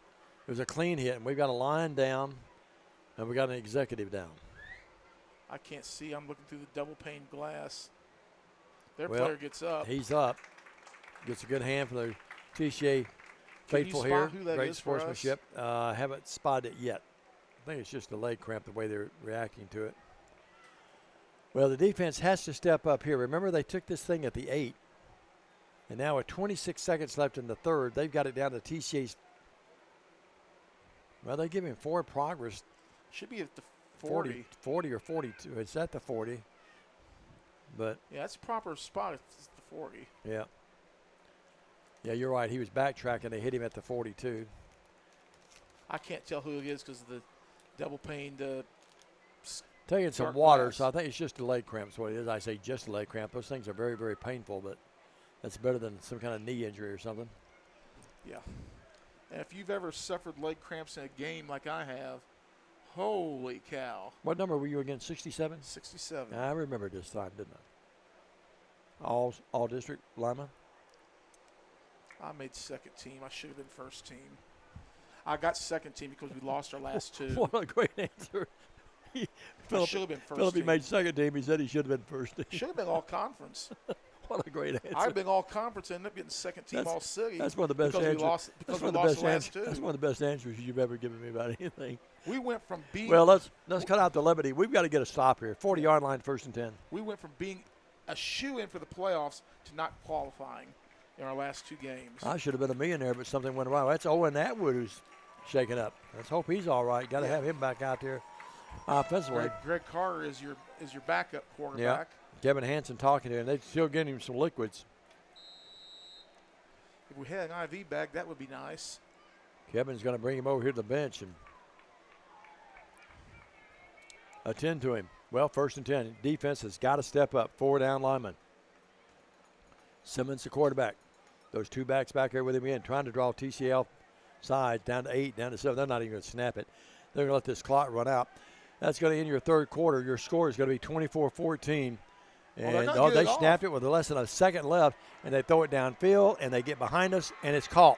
was a clean hit, and we've got a line down, and we got an executive down. I can't see. I'm looking through the double pane glass. Their Well, player gets up. He's up. Gets a good hand from the TCA faithful spot here. who that Great is for us? sportsmanship. Haven't spotted it yet. I think it's just a leg cramp the way they're reacting to it. Well, the defense has to step up here. Remember, they took this thing at the 8. And now with 26 seconds left in the third, they've got it down to TCA's. Well, they give him forward progress. Should be at the 40. 40 or 42. It's at the 40. But, Yeah, that's a proper spot. It's the 40. yeah. Yeah, you're right. He was backtracking. They hit him at the 42. I can't tell who it is because of the double paned. Taking some Dark water, glass. so I think it's just a leg cramp. Is what it is. I say just a leg cramp. Those things are very, very painful, but that's better than some kind of knee injury or something. Yeah. And if you've ever suffered leg cramps in a game like I have, holy cow. What number were you again? 67? 67. I remember this time, didn't I? All district lineman. I made second team. I should have been first team. I got second team because we lost our last two. What a great answer. I should have been first Philip, he team. made second team. He said he should have been first team. Should have been all conference. What a great answer. I'd have been all conference and ended up getting second team all city. That's one of the best because answers. We lost, because that's we one of the lost best the last answers. two. That's one of the best answers you've ever given me about anything. We went from being Well, let's cut out the levity. We've got to get a stop here. 40-yard line, 1st and 10. we went from being a shoe-in for the playoffs to not qualifying in our last two games. I should have been a millionaire, but something went wrong. That's Owen Atwood who's shaking up. Let's hope he's all right. Got to have him back out there offensively. Greg Carter is your backup quarterback. Kevin Hansen talking to him. They're still getting him some liquids. If we had an IV bag, that would be nice. Kevin's going to bring him over here to the bench and attend to him. Well, 1st and 10. Defense has got to step up. 4 down lineman. Simmons, the quarterback. Those two backs back there with him again, trying to draw TCL side down to 8, down to 7. They're not even going to snap it. They're going to let this clock run out. That's going to end your third quarter. Your score is going to be 24-14. And they snapped it with less than a second left, and they throw it downfield, and they get behind us, and it's caught.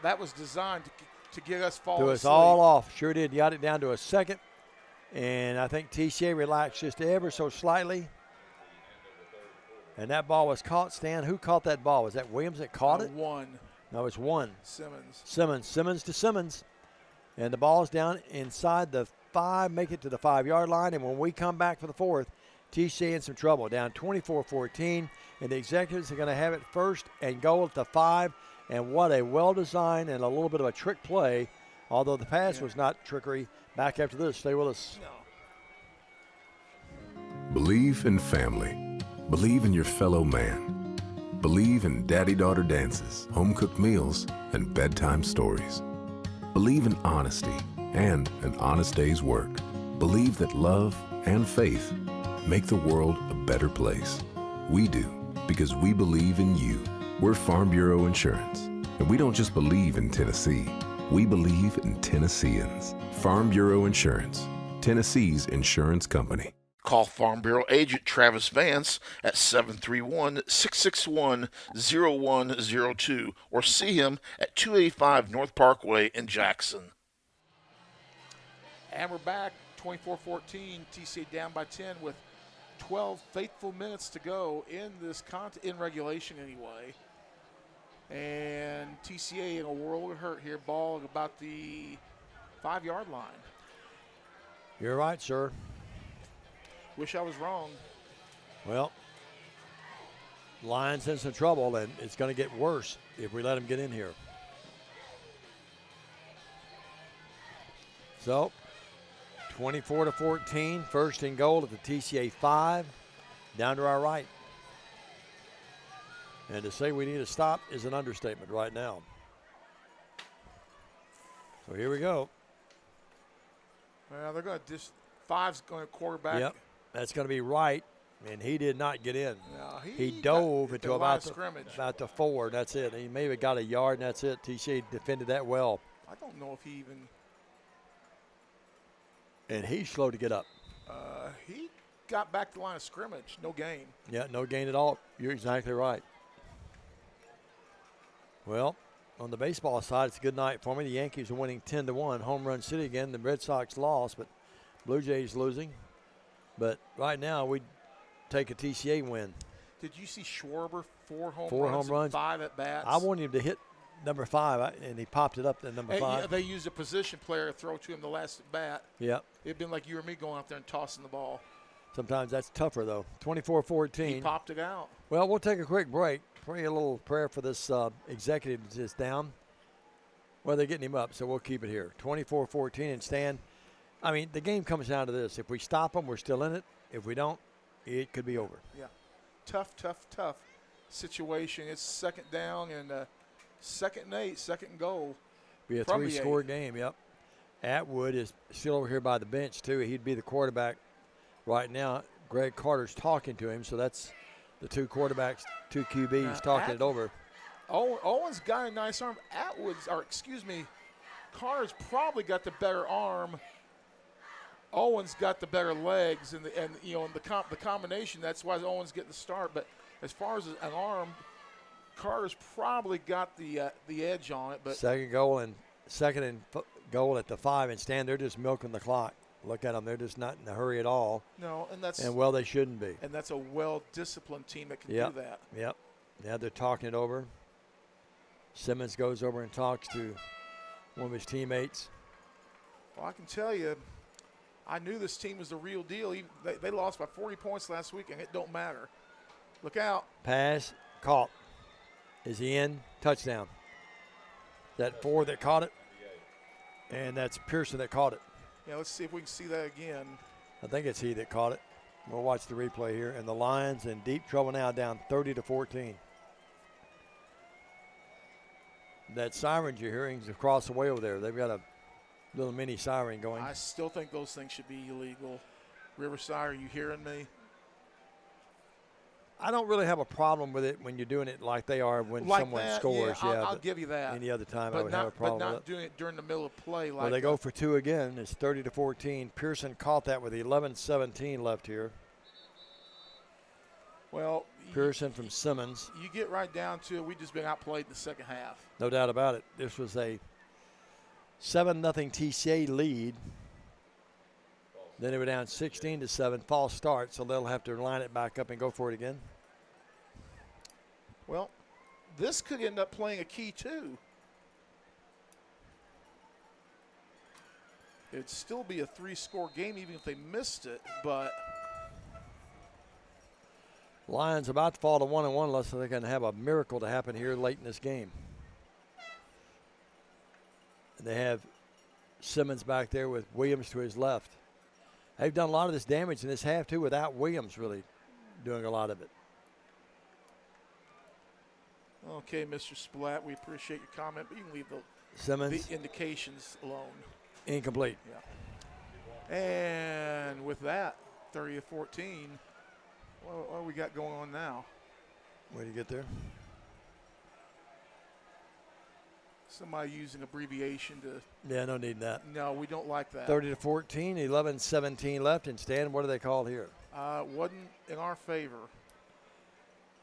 That was designed to get us falling Threw us asleep. all off. Sure did. Got it down to a second, and I think TCA relaxed just ever so slightly. And that ball was caught. Stan, who caught that ball? Was that Williams that caught it? One. No, it's one. Simmons. Simmons to Simmons. And the ball's down inside the 5, make it to the 5-yard line. And when we come back for the 4th, TCA in some trouble. Down 24-14. And the executives are going to have it 1st and goal at the 5. And what a well-designed and a little bit of a trick play. Although the pass was not trickery. Back after this. Stay with us. Believe in family. Believe in your fellow man. Believe in daddy-daughter dances, home-cooked meals, and bedtime stories. Believe in honesty and an honest day's work. Believe that love and faith make the world a better place. We do, because we believe in you. We're Farm Bureau Insurance, and we don't just believe in Tennessee. We believe in Tennesseans. Farm Bureau Insurance, Tennessee's insurance company. Call Farm Bureau agent Travis Vance at 731-661-0102 or see him at 285 North Parkway in Jackson. And we're back, 24-14. TCA down by 10 with 12 faithful minutes to go in this in regulation anyway. And TCA in a world of hurt here, ball about the 5-yard line. You're right, sir. Wish I was wrong. Well, Lions in some trouble, and it's going to get worse if we let them get in here. So, 24-14, 1st and goal at the TCA 5, down to our right. And to say we need a stop is an understatement right now. So here we go. Well, they're going to just 5's going to quarterback. Yep, that's going to be right, and he did not get in. No, he dove into line about of scrimmage. about the 4. That's it. He maybe got a yard, and that's it. TCA defended that well. I don't know if he even. And he's slow to get up. He got back to the line of scrimmage. No gain. Yeah, no gain at all. You're exactly right. Well, on the baseball side, it's a good night for me. The Yankees are winning 10-1. Home run city again. The Red Sox lost, but Blue Jays losing. But right now, we take a TCA win. Did you see Schwarber? 4 home home runs. 5 at bats. I wanted him to hit number 5, and he popped it up to number 5. Yeah, they used a position player to throw to him the last at bat. Yep. It'd been like you or me going out there and tossing the ball. Sometimes that's tougher, though. 24-14. He popped it out. Well, we'll take a quick break. Pray a little prayer for this executive that's just down. Well, they're getting him up, so we'll keep it here. 24-14, and Stan, I mean, the game comes down to this. If we stop them, we're still in it. If we don't, it could be over. Yeah. Tough situation. It's second down and 2nd and 8, second and goal. Be a 3-score game, yep. Atwood is still over here by the bench, too. He'd be the quarterback right now. Greg Carter's talking to him, so that's the 2 quarterbacks, 2 QBs talking it over. Owen's got a nice arm. Carter's probably got the better arm. Owen's got the better legs, and the combination. That's why Owen's getting the start. But as far as an arm, Carter's probably got the edge on it. But second and goal at the 5, and Stan, they're just milking the clock. Look at them; they're just not in a hurry at all. No, and they shouldn't be. And that's a well-disciplined team that can do that. Yep. Now they're talking it over. Simmons goes over and talks to one of his teammates. Well, I can tell you, I knew this team was the real deal. They lost by 40 points last week, and it don't matter. Look out. Pass caught. Is he in? Touchdown. That 4 that caught it, and that's Pearson that caught it. Yeah, let's see if we can see that again. I think it's he that caught it. We'll watch the replay here. And the Lions in deep trouble now, down 30-14. That siren you're hearing is across the way over there. They've got a little mini siren going. I still think those things should be illegal. Riverside, are you hearing me? I don't really have a problem with it when you're doing it like they are when someone scores. Yeah, I'll give you that. Any other time I would have a problem but not with it. doing it during the middle of play. Well, they go for 2 again. It's 30-14. Pearson caught that with 11:17 left here. Well, Pearson from Simmons. You get right down to it. We just been outplayed in the second half. No doubt about it. This was a 7-0 TCA lead. Then they were down 16-7. False start, so they'll have to line it back up and go for it again. Well, this could end up playing a key too. It'd still be a 3-score game even if they missed it, but Lions about to fall to 1-1 unless they're going to have a miracle to happen here late in this game. And they have Simmons back there with Williams to his left. They've done a lot of this damage in this half, too, without Williams really doing a lot of it. okay, Mr. Splatt, we appreciate your comment, but you can leave Simmons. the indications alone. Incomplete. Yeah. And with that, 30-14, what do we got going on now? Where do you get there? Somebody using abbreviation to. Yeah, no need that. No, we don't like that. 30-14, 11:17 left. And Stan, what are they called here? Wasn't in our favor.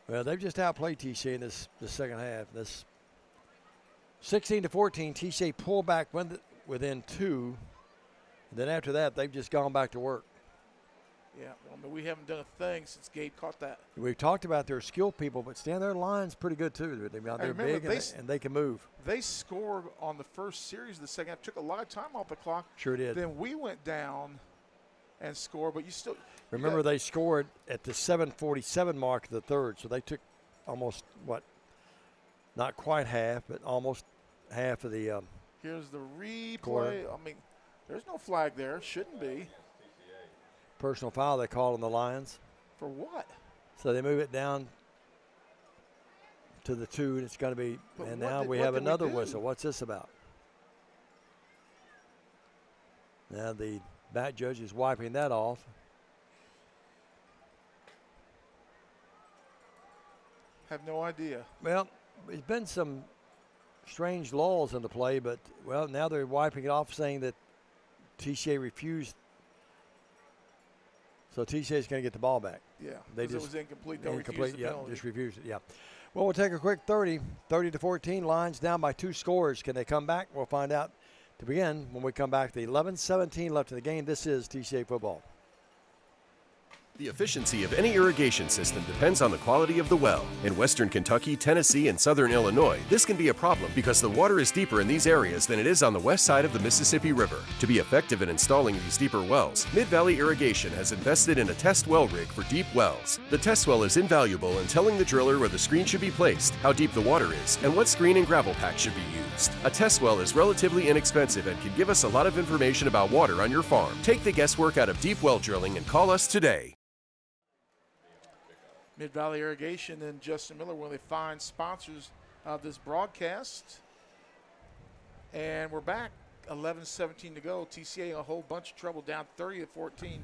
Well, they've just outplayed TCA in this second half. This 16-14, TCA pulled back within 2. And then after that, they've just gone back to work. Yeah, well, I mean, we haven't done a thing since Gabe caught that. We've talked about their skill people, but Stan, their line's pretty good too. They're big and they can move. They scored on the first series of the second half. Took a lot of time off the clock. Sure did. Then we went down and scored, but you still. Remember, they scored at the 7:47 mark of the third, so they took almost, not quite half, but almost half of the Here's the replay. quarter. I mean, there's no flag there. Shouldn't be. Personal foul they called on the Lions. For what? So they move it down to the 2, and it's going to be, But and what now did- we what have did we another do? whistle. What's this about? Now the back judge is wiping that off. Have no idea. Well, there's been some strange lulls in the play, but, well, now they're wiping it off, saying that TCA refused. So TCA is going to get the ball back. Yeah, They because it just was incomplete. They'll refuse the yeah, penalty. just refused it. Yeah. Well, we'll take a quick 30-14. Lions down by 2 scores. Can they come back? We'll find out to begin when we come back. The 11-17 left in the game. This is TCA football. The efficiency of any irrigation system depends on the quality of the well. In western Kentucky, Tennessee, and southern Illinois, this can be a problem because the water is deeper in these areas than it is on the west side of the Mississippi River. To be effective in installing these deeper wells, Mid-Valley Irrigation has invested in a test well rig for deep wells. The test well is invaluable in telling the driller where the screen should be placed, how deep the water is, and what screen and gravel pack should be used. A test well is relatively inexpensive and can give us a lot of information about water on your farm. Take the guesswork out of deep well drilling and call us today. Mid-Valley Irrigation and Justin Miller, one of the fine sponsors of this broadcast. And we're back, 11-17 to go. TCA in a whole bunch of trouble, down 30-14.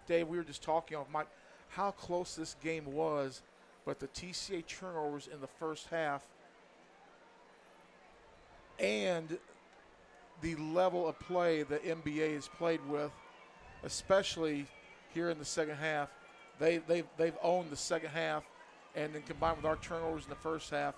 Dave, we were just talking off mic how close this game was, but the TCA turnovers in the first half and the level of play the NBA has played with, especially here in the second half. They've owned the second half, and then combined with our turnovers in the first half,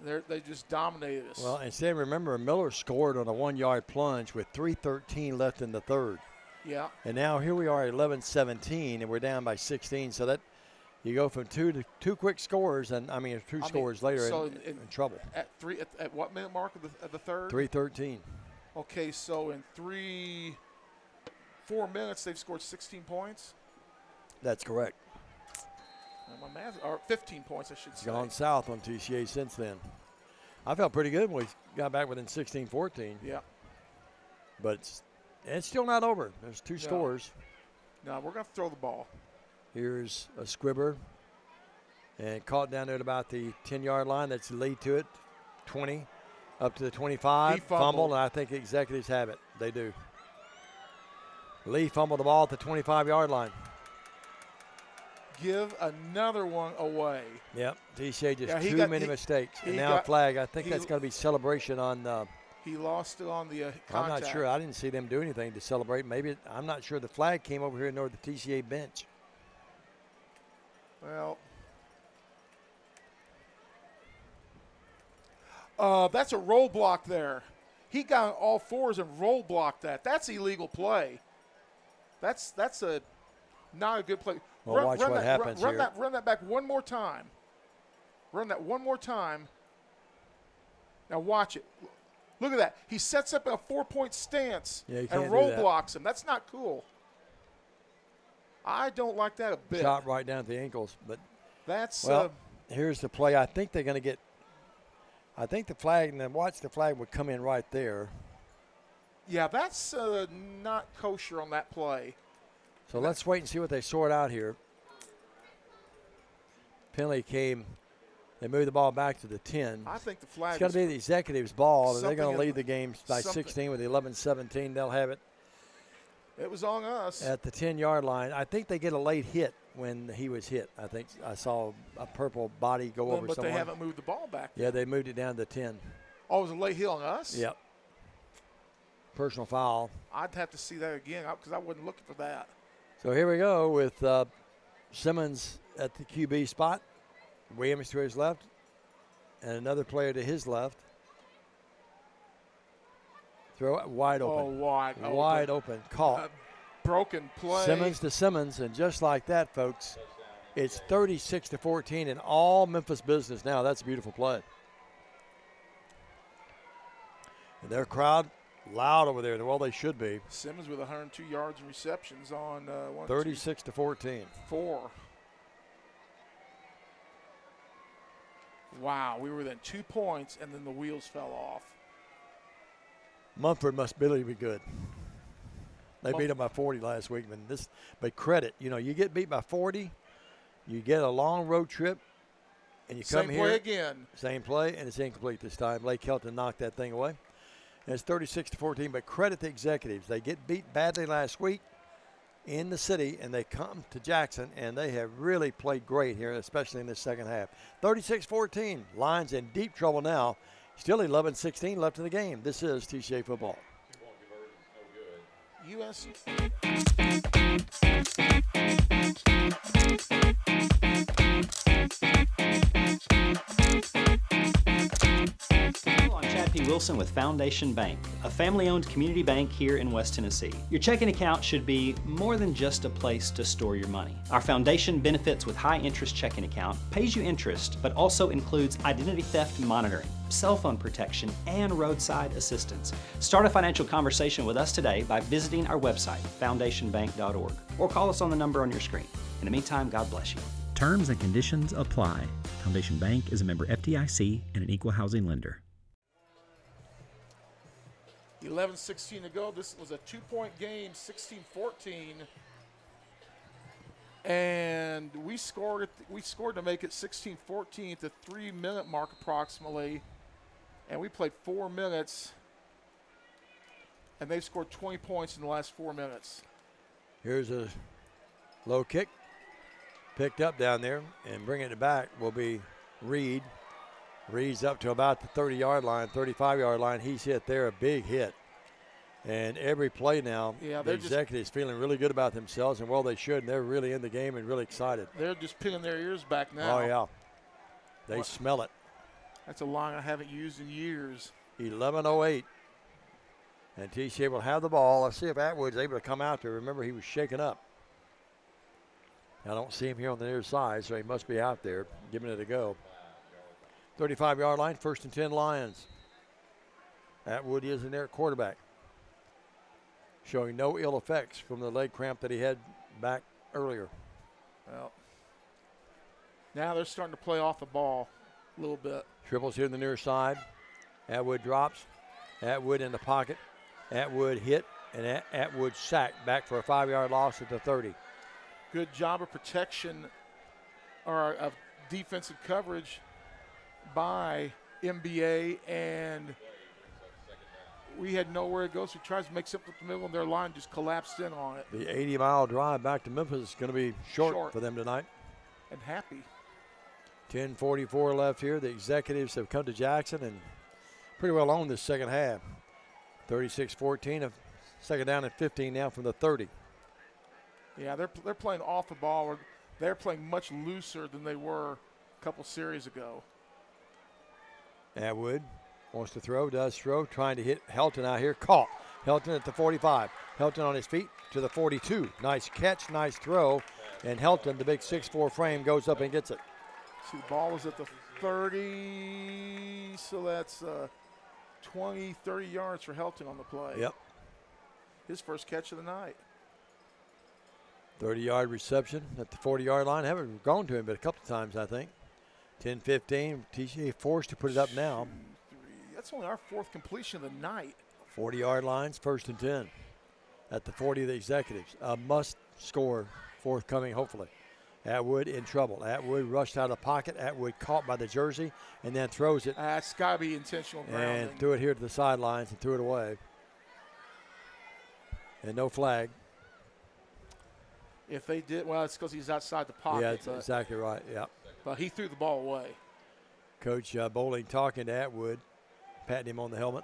they just dominated us. Well, and Sam, remember, Miller scored on a 1-yard plunge with 3:13 left in the third. Yeah. And now here we are at 11-17, and we're down by 16. So that you go from two quick scores, and two scores later so in trouble. At what minute mark of the third? 3:13. Okay, so in 4 minutes they've scored 16 points. That's correct. My math, or 15 points, I should say. Gone south on TCA since then. I felt pretty good when we got back within 16-14. Yeah. But it's still not over. There's 2 scores. No, we're going to throw the ball. Here's a squibber. And caught down there at about the 10-yard line. That's the lead to it. 20 up to the 25. He fumbled. And I think the executives have it. They do. Lee fumbled the ball at the 25-yard line. Give another one away. Yep, TCA just Yeah, too many mistakes. And now flag. I think that's going to be celebration on he lost it on the contact. I'm not sure. I didn't see them do anything to celebrate. Maybe I'm not sure the flag came over here nor the TCA bench. Well, that's a roll block there. He got on all fours and roll blocked that. That's illegal play. That's a not a good play. Well, watch what happens here. Run that back one more time. Run that one more time. Now watch it. Look at that. He sets up a 4-point stance and roll blocks him. That's not cool. I don't like that a bit. Shot right down at the ankles. But that's here's the play. I think they're going to get – I think the flag – and then watch the flag would come in right there. Yeah, that's not kosher on that play. So let's wait and see what they sort out here. Penalty came. They moved the ball back to the 10. I think the flag. It's got to be the executives' ball. They're going to lead the game by 16 with the 11-17. They'll have it. It was on us. At the 10-yard line. I think they get a late hit when he was hit. I think I saw a purple body go over but someone. They haven't moved the ball back. Yeah, they moved it down to 10. Oh, it was a late hit on us? Yep. Personal foul. I'd have to see that again because I wasn't looking for that. So here we go with Simmons at the QB spot. Williams to his left. And another player to his left. Throw it wide open. Oh, wide open. Caught. Broken play. Simmons to Simmons. And just like that, folks, it's 36-14 in all Memphis business now. That's a beautiful play. And their crowd loud over there. Well, they should be. Simmons with 102 yards and receptions on 36-14. 4. Wow, we were within 2 points, and then the wheels fell off. Mumford must really be good. They beat them by 40 last week. But credit, you get beat by 40, you get a long road trip, and you come here. Same play again. Same play, and it's incomplete this time. Lake Kelton knocked that thing away. And it's 36-14, but credit the executives. They get beat badly last week in the city, and they come to Jackson, and they have really played great here, especially in the second half. 36-14, Lions in deep trouble now Still 11-16 left in the game. This is TCA football. US. Hello, I'm Chad P. Wilson with Foundation Bank, a family-owned community bank here in West Tennessee. Your checking account should be more than just a place to store your money. Our foundation benefits with high-interest checking account pays you interest, but also includes identity theft monitoring, cell phone protection, and roadside assistance. Start a financial conversation with us today by visiting our website, foundationbank.org, or call us on the number on your screen. In the meantime, God bless you. Terms and conditions apply. Foundation Bank is a member FDIC and an equal housing lender. 11-16 to go. This was a 2-point game, 16-14. And we scored to make it 16-14 at the 3-minute mark approximately. And we played 4 minutes. And they've scored 20 points in the last 4 minutes. Here's a low kick. Picked up down there, and bringing it back will be Reed. Reed's up to about the 30-yard line, 35-yard line. He's hit there, a big hit. And every play now, the executives feeling really good about themselves, and well, they should. And they're really in the game and really excited. They're just pinning their ears back now. Oh, yeah. They smell it. That's a line I haven't used in years. 11:08. And TCA will have the ball. Let's see if Atwood's able to come out there. Remember, he was shaken up. I don't see him here on the near side, so he must be out there giving it a go. 35-yard line, 1st and 10 Lions. Atwood is in there at quarterback. Showing no ill effects from the leg cramp that he had back earlier. Well, now they're starting to play off the ball a little bit. Triples here on the near side. Atwood drops. Atwood in the pocket. Atwood hit, and Atwood sacked back for a 5-yard loss at the 30. Good job of protection or of defensive coverage by MBA, and we had nowhere to go, so he tries to make something up the middle, and their line just collapsed in on it. The 80-mile drive back to Memphis is going to be short for them tonight. And happy. 10:44 left here. The executives have come to Jackson and pretty well owned this second half. 36-14, a second down and 15 now from the 30. Yeah, they're playing off the ball. Or they're playing much looser than they were a couple series ago. Atwood wants to throw, does throw, trying to hit Helton out here. Caught. Helton at the 45. Helton on his feet to the 42. Nice catch, nice throw. And Helton, the big 6'4" frame, goes up and gets it. See, the ball was at the 30, so that's 20, 30 yards for Helton on the play. Yep. His first catch of the night. 30-yard reception at the 40-yard line. Haven't gone to him but a couple of times, I think. 10-15. TCA forced to put it up now. That's only our 4th completion of the night. 40-yard lines, 1st and 10. At the 40 of the executives. A must score forthcoming, hopefully. Atwood in trouble. Atwood rushed out of the pocket. Atwood caught by the jersey and then throws it. That's got to be intentional grounding. And threw it here to the sidelines and threw it away. And no flag. If they did, well, it's because he's outside the pocket. Yeah, that's exactly right, yeah. But he threw the ball away. Coach Bowling talking to Atwood, patting him on the helmet.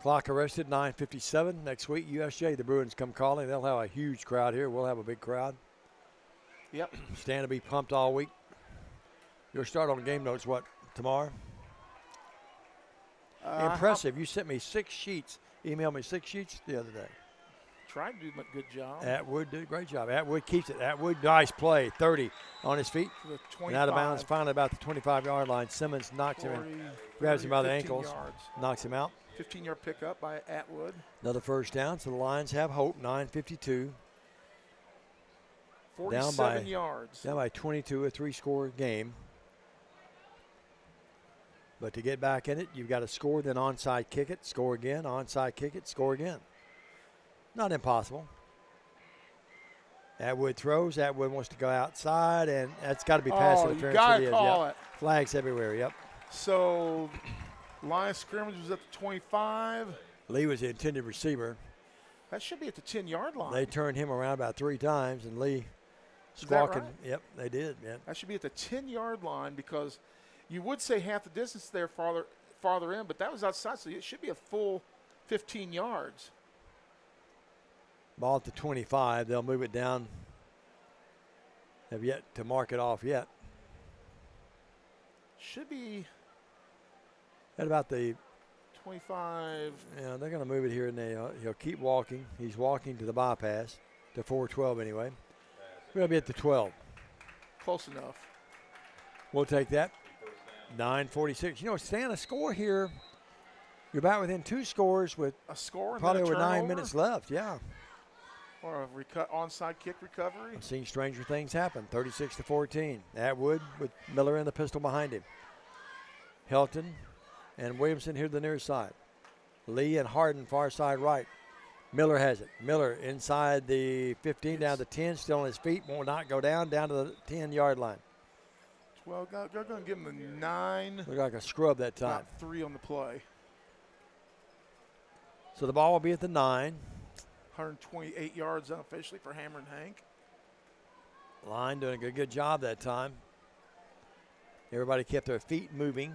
Clock arrested, 9:57. Next week, USJ, the Bruins come calling. They'll have a huge crowd here. We'll have a big crowd. Yep. Stand to be pumped all week. You'll start on game notes, what, tomorrow? Impressive. You sent me 6 sheets. Emailed me 6 sheets the other day. Tried to do a good job. Atwood did a great job. Atwood keeps it. Atwood, nice play. 30 on his feet. For the 25. And out of bounds, finally about the 25-yard line. Simmons knocks him in, grabs him by the ankles, knocks him out. 15-yard pickup by Atwood. Another first down, so the Lions have hope. 9:52. 47 yards. Down by 22, a 3-score game. But to get back in it, you've got to score, then onside kick it, score again, onside kick it, score again. Not impossible. Atwood throws. Atwood wants to go outside, and that's got to be pass interference. You got to call it. Flags everywhere, yep. So, line of scrimmage was at the 25. Lee was the intended receiver. That should be at the 10-yard line. They turned him around about 3 times, and Lee squawking. Right? Yep, they did, man. That should be at the 10-yard line because you would say half the distance there farther farther in, but that was outside, so it should be a full 15 yards. Ball at the 25. They'll move it down. Have yet to mark it off yet. Should be At about the 25. Yeah, they're going to move it here, and he'll keep walking. He's walking to the bypass, to 412 anyway. We're going to be at the 12. Close enough. We'll take that. 9:46. You know, Stan, a score here. You're about within 2 scores with A score and probably then a over 9 turnover? minutes left. Yeah. Or a onside kick recovery. I've seen stranger things happen. 36-14. Atwood with Miller in the pistol behind him. Helton and Williamson here to the near side. Lee and Harden far side right. Miller has it. Miller inside the 15 down to the 10, still on his feet, will not go down to the 10-yard line. Well, they're going to give him the 9. Looked like a scrub that time. About 3 on the play. So the ball will be at the 9. 128 yards unofficially for Hammer and Hank. Line doing a good job that time. Everybody kept their feet moving.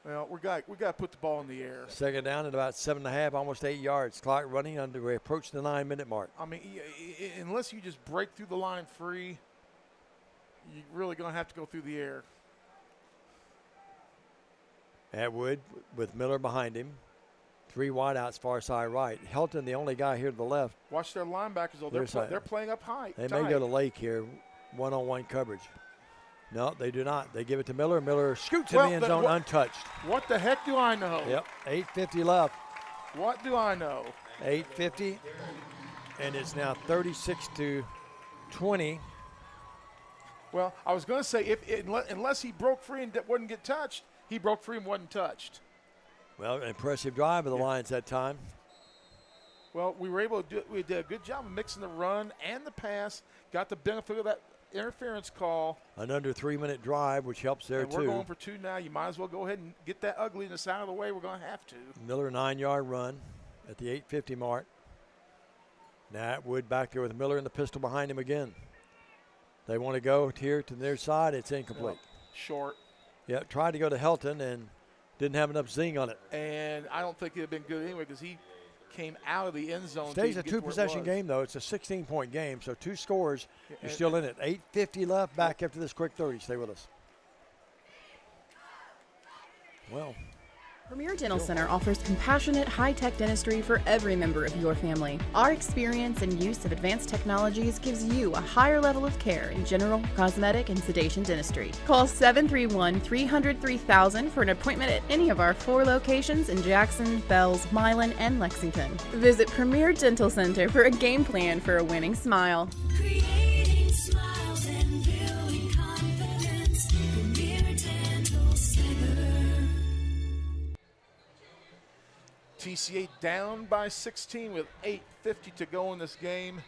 Well, we got to put the ball in the air. Second down at about 7.5, almost 8 yards. Clock running under. We approach the 9-minute mark. I mean, unless you just break through the line free, you're really going to have to go through the air. Atwood with Miller behind him. 3 wideouts far side right. Helton, the only guy here to the left. Watch their linebackers, though. They're playing up high. They tight. may go to Lake here, one-on-one coverage. No, they do not. They give it to Miller. Miller scoots in the end zone untouched. What the heck do I know? Yep, 8:50 left. What do I know? 8:50, and it's now 36-20. Well, I was going to say, unless he broke free and wouldn't get touched, he broke free and wasn't touched. Well, an impressive drive of the Lions that time. Well, we were able to do it. We did a good job of mixing the run and the pass. Got the benefit of that interference call. An under 3-minute drive, which helps there, and we're going for 2 now. You might as well go ahead and get that ugliness out of the way. We're going to have to. Miller, 9-yard run at the 8:50 mark. Now Atwood back there with Miller in the pistol behind him again. They want to go here to their side. It's incomplete. Short. Yeah, tried to go to Helton and didn't have enough zing on it. And I don't think it would have been good anyway because he came out of the end zone. Stays a 2-possession game, though. It's a 16-point game, so 2 scores. You're still in it. 8:50 left. Back after this quick 30. Stay with us. Well, Premier Dental Center offers compassionate, high-tech dentistry for every member of your family. Our experience and use of advanced technologies gives you a higher level of care in general, cosmetic, and sedation dentistry. Call 731-300-3000 for an appointment at any of our 4 locations in Jackson, Bells, Milan, and Lexington. Visit Premier Dental Center for a game plan for a winning smile. Creating smiles and building confidence. Premier Dental Center. TCA down by 16 with 8:50 to go in this game.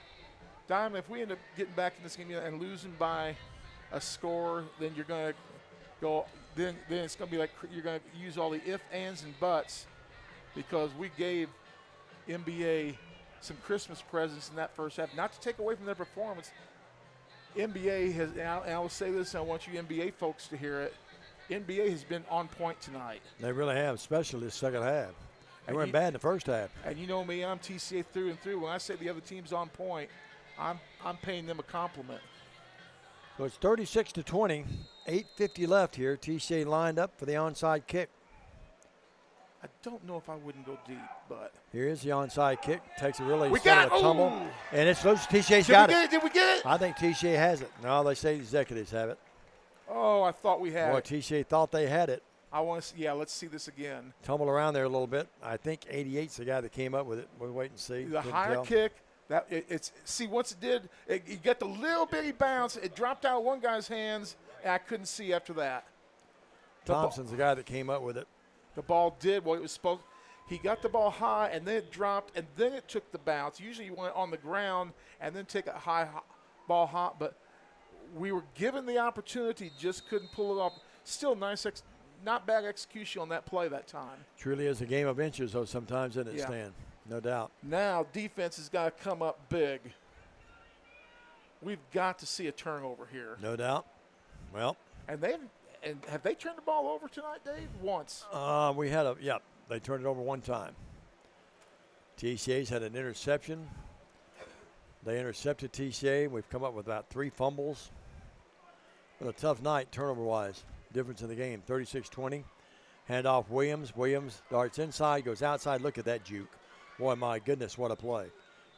Diamond, if we end up getting back in this game and losing by a score, then you're going to go. Then it's going to be like you're going to use all the ifs, ands, and buts because we gave NBA some Christmas presents in that first half. Not to take away from their performance. NBA has, and I will say this, and I want you NBA folks to hear it. NBA has been on point tonight. they really have, especially this second half. They weren't bad in the first half. And you know me, I'm TCA through and through. When I say the other team's on point, I'm paying them a compliment. So it's 36-20. 8:50 left here. TCA lined up for the onside kick. I don't know if I wouldn't go deep, but Here's the onside kick. Takes a really we sort of got a tumble. ooh! And it's loose. TCA's Did got we get it. it? Did we get it? I think TCA has it. No, they say the executives have it. Oh, I thought we had Boy, it. TCA thought they had it. I want to. Yeah, let's see this again. Tumble around there a little bit. I think 88's the guy that came up with it. We'll wait and see. The Couldn't higher tell. kick. That it's see once it did, you got the little bitty bounce. It dropped out of one guy's hands, and I couldn't see after that. Thompson's the guy that came up with it. The ball did what it was supposed. He got the ball high, and then it dropped, and then it took the bounce. Usually you want it on the ground and then take a high ball hot, but we were given the opportunity, just couldn't pull it off. Still nice, not bad execution on that play that time. Truly is a game of inches, though, sometimes, isn't it, Yeah. Stan? No doubt. Now defense has got to come up big. We've got to see a turnover here. No doubt. Well, And And have they turned the ball over tonight, Dave? Once. We had they turned it over one time. TCA's had an interception. They intercepted TCA. We've come up with about 3 fumbles. But a tough night turnover-wise. Difference in the game, 36-20. Handoff Williams. Williams darts inside, goes outside. Look at that juke. Boy, my goodness, what a play.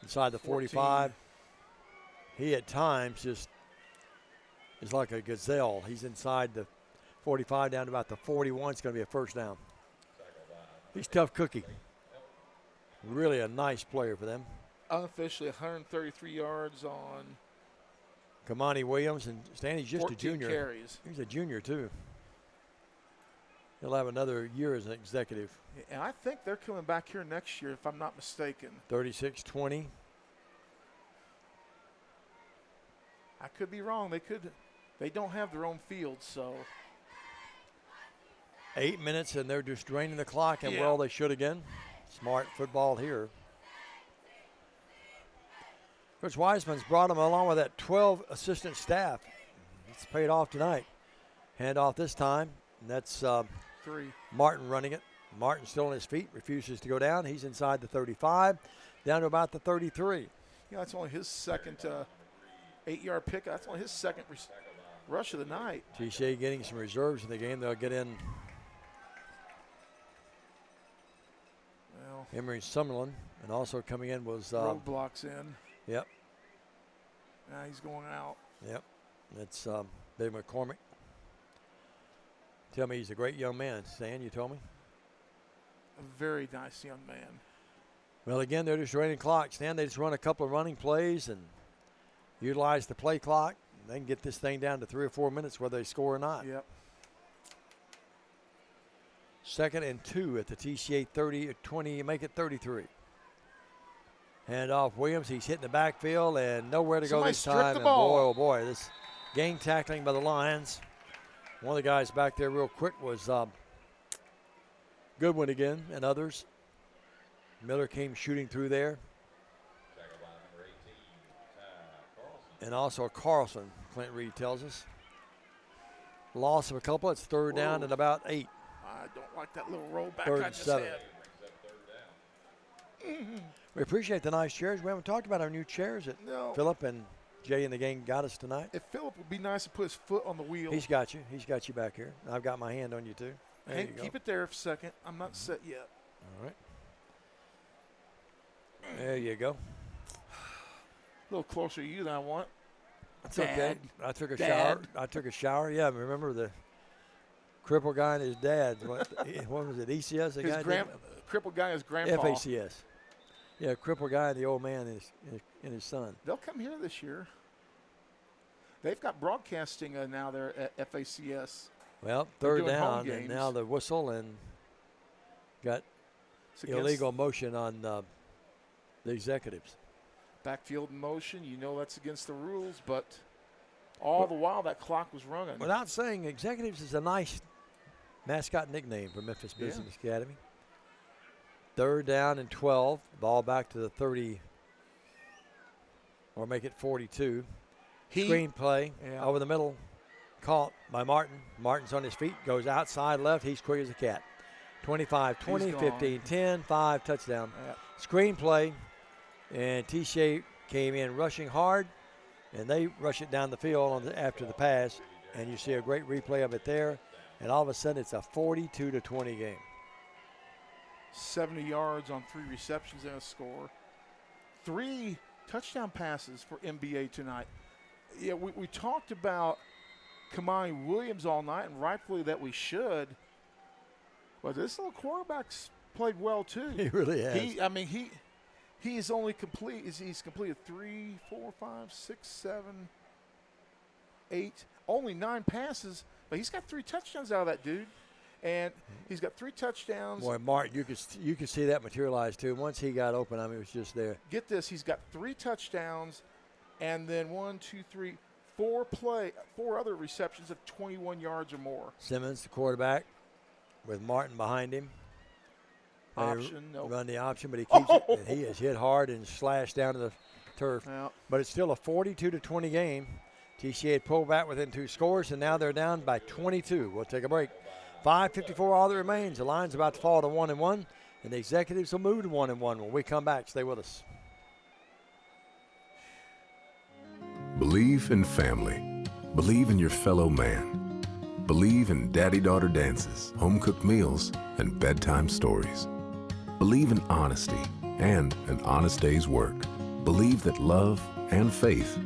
Inside the 45. He at times just is like a gazelle. He's inside the 45 down to about the 41. It's going to be a first down. He's tough cookie. Really a nice player for them. Unofficially 133 yards on Kamani Williams, and Stanley's just a 14 junior. carries. He's a junior, too. He'll have another year as an executive. And I think they're coming back here next year, if I'm not mistaken. 36-20. I could be wrong. They don't have their own field, so. 8 minutes, and they're just draining the clock, and Yeah. well, they should again. Smart football here. Coach Wiseman's brought him along with that 12 assistant staff. It's paid off tonight. Handoff this time, and that's 3. Martin running it. Martin still on his feet, refuses to go down. He's inside the 35, down to about the 33. That's only his second 8-yard pick. That's only his second rush of the night. TCA getting some reserves in the game. They'll get in Well, Emory Summerlin, and also coming in was roadblocks in. Yep. Now he's going out. Yep. It's Dave McCormick. Tell me he's a great young man. Stan, you told me? A very nice young man. Well, again, they're just running clock. Stan, they just run a couple of running plays and utilize the play clock. They can get this thing down to 3 or 4 minutes whether they score or not. Yep. 2nd and 2 at the TCA 30-20. Make it 33. Hand off Williams. He's hitting the backfield and nowhere to go Somebody this stripped time. the And ball. boy, oh boy, this gang tackling by the Lions. One of the guys back there real quick was Goodwin again, and others. Miller came shooting through there. And also Carlson, Clint Reed tells us. Loss of a couple. It's 3rd down and about 8. I don't like that little rollback 3rd I and just 7. had. We appreciate the nice chairs. We haven't talked about our new chairs that No. Philip and Jay and the gang got us tonight. If Philip would be nice to put his foot on the wheel. He's got you. He's got you back here. I've got my hand on you, too. There Hey, you go. keep it there for a second. I'm not set yet. All right. There you go. A little closer to you than I want. That's okay. I took a Dad. shower. I took a shower. Yeah, remember the crippled guy and his dad. What was it, ECS? The His guy crippled guy is grandpa. FACS. Yeah, crippled guy and the old man and his son. They'll come here this year. They've got broadcasting now there at FACS. Well, They're 3rd doing home down, and games. now the whistle and got It's against illegal motion on the executives. backfield in motion. You know that's against the rules, but all the while that clock was running. Without saying, executives is a nice mascot nickname for Memphis Yeah. Business Academy. 3rd down and 12. Ball back to the 30, or make it 42. Screen play over the middle. Caught by Martin. Martin's on his feet. Goes outside left. He's quick as a cat. 25, 20, He's gone. 15, 10, 5, touchdown. Yeah. Screen play. And TCA came in rushing hard. And they rush it down the field after the pass. And you see a great replay of it there. And all of a sudden, it's a 42-20 game. 70 yards on 3 receptions and a score. 3 touchdown passes for NBA tonight. Yeah, we talked about Kamani Williams all night, and rightfully that we should. But this little quarterback's played well too. He really has. He's only complete. He's completed 3, 4, 5, 6, 7, 8, only 9 passes, but he's got 3 touchdowns out of that dude. And he's got 3 touchdowns. Boy, Mark, you could see that materialize too. Once he got open, it was just there. Get this, he's got 3 touchdowns, and then 4 other receptions of 21 yards or more. Simmons, the quarterback, with Martin behind him. They Option, no. Run the option, but he keeps it. And he is hit hard and slashed down to the turf. Yeah. But it's still a 42-20 game. TCA had pulled back within 2 scores, and now they're down by 22. We'll take a break. 5:54 all that remains. The line's about to fall to 1-1, and the executives will move to 1-1 when we come back. Stay with us. Believe in family. Believe in your fellow man. Believe in daddy-daughter dances, home-cooked meals, and bedtime stories. Believe in honesty and an honest day's work. Believe that love and faith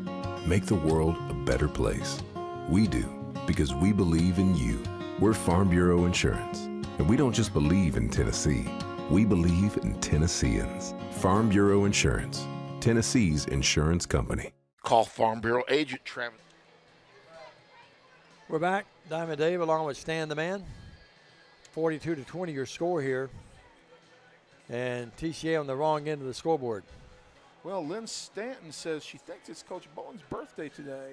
make the world a better place. We do, because we believe in you. We're Farm Bureau Insurance, and we don't just believe in Tennessee. We believe in Tennesseans. Farm Bureau Insurance, Tennessee's insurance company. Call Farm Bureau agent Travis. We're back. Diamond Dave along with Stan the Man. 42-20 your score here. And TCA on the wrong end of the scoreboard. Well, Lynn Stanton says she thinks it's Coach Bowen's birthday today.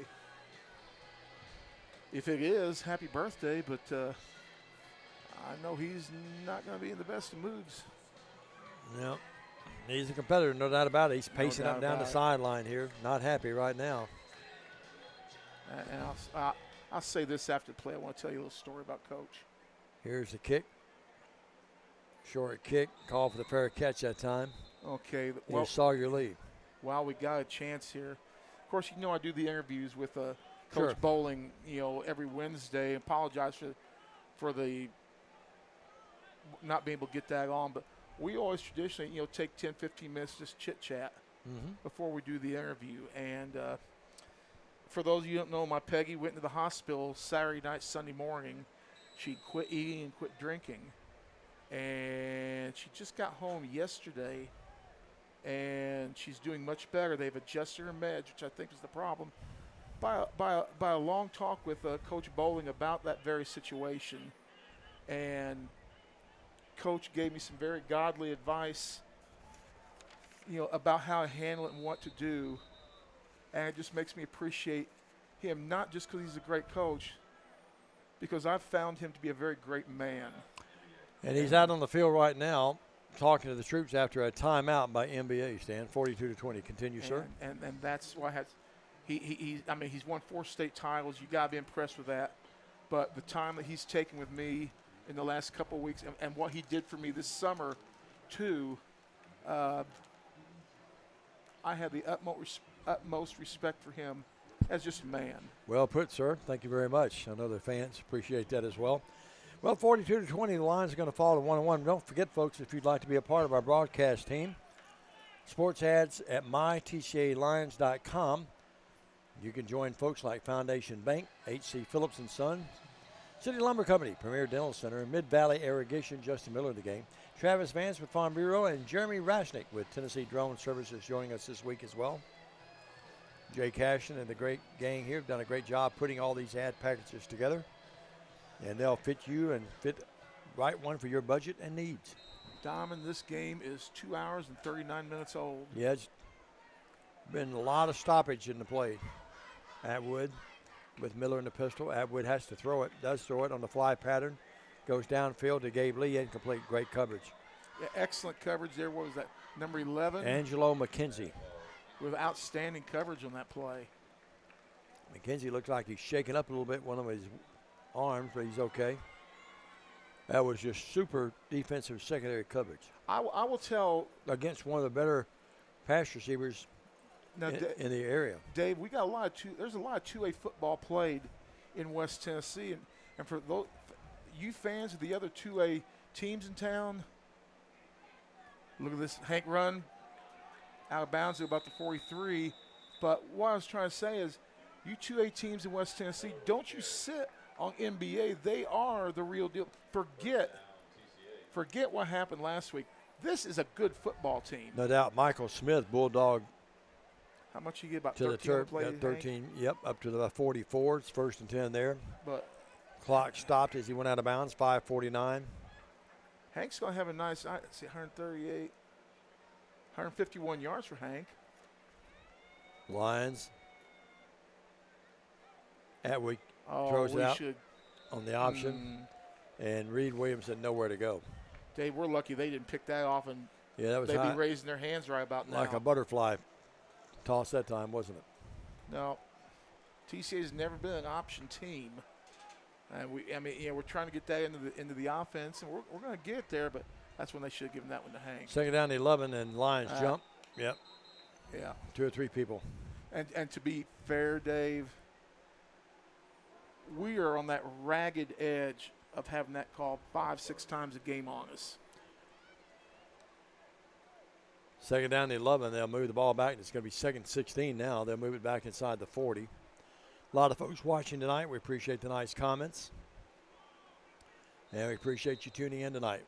If it is, happy birthday, but I know he's not going to be in the best of moods. No. He's a competitor, no doubt about it. He's pacing doubt up down the about it. sideline here. Not happy right now. And I'll say this after the play. I want to tell you a little story about Coach. Here's the kick. Short kick. Call for the fair catch that time. Okay. You saw your lead. While we got a chance here. Of course, you know I do the interviews with Coach Sure. Bowling, every Wednesday. Apologize for the not being able to get that on, but we always traditionally, take 10, 15 minutes just chit-chat before we do the interview. And for those of you who don't know, my Peggy went to the hospital Saturday night, Sunday morning. She quit eating and quit drinking. And she just got home yesterday, and she's doing much better. They've adjusted her meds, which I think is the problem. By a long talk with Coach Bowling about that very situation, and Coach gave me some very godly advice, about how to handle it and what to do, and it just makes me appreciate him, not just because he's a great coach, because I've found him to be a very great man. And he's out on the field right now talking to the troops after a timeout by NBA, Stan. 42-20. Continue, sir. And that's why he's won 4 state titles. You got to be impressed with that. But the time that he's taken with me in the last couple of weeks and what he did for me this summer, too, I have the utmost respect for him as just a man. Well put, sir. Thank you very much. I know the fans appreciate that as well. Well, 42-20, the line's going to fall to 1-1. Don't forget, folks, if you'd like to be a part of our broadcast team, sports ads at mytcalions.com. You can join folks like Foundation Bank, H.C. Phillips & Son, City Lumber Company, Premier Dental Center, Mid-Valley Irrigation, Justin Miller in the game, Travis Vance with Farm Bureau, and Jeremy Rashnick with Tennessee Drone Services joining us this week as well. Jay Cashin and the great gang here have done a great job putting all these ad packages together. And they'll fit you and fit right one for your budget and needs. Diamond, this game is 2 hours and 39 minutes old. Yeah, it's been a lot of stoppage in the play. Atwood with Miller in the pistol. Atwood has to throw it, does throw it on the fly pattern. Goes downfield to Gabe Lee, incomplete. Great coverage. Yeah, excellent coverage there. What was that, number 11? Angelo McKenzie. With outstanding coverage on that play. McKenzie looks like he's shaking up a little bit, one of his arms, but he's okay. That was just super defensive secondary coverage. I will tell. Against one of the better pass receivers in the area. Dave, we got there's a lot of 2A football played in West Tennessee. And for those, you fans of the other 2A teams in town, look at this Hank run out of bounds at about the 43. But what I was trying to say is, you 2A teams in West Tennessee, don't you sit on NBA. They are the real deal. Forget what happened last week. This is a good football team. No doubt. Michael Smith, Bulldog. How much you get? About to 13 the turf, play, 13, Hank? yep, up to the 44. It's 1st and 10 there. But clock stopped as he went out of bounds, 5:49. Hank's going to have a nice, let's see, 138, 151 yards for Hank. Lions. Atwood throws it out on the option. And Reed Williamson nowhere to go. Dave, we're lucky they didn't pick that off, and that was they'd be raising their hands right about now. Like a butterfly toss that time, wasn't it? No. TCA's never been an option team. And we're trying to get that into the offense, and we're going to get it there, but that's when they should have given that one to Hank. Second down to 11, and Lions jump. Yep. Yeah. 2 or 3 people. And to be fair, Dave, we are on that ragged edge of having that called 5-6 times a game on us. Second down to 11. They'll move the ball back. It's going to be second 16 now. They'll move it back inside the 40. A lot of folks watching tonight. We appreciate tonight's comments. And we appreciate you tuning in tonight.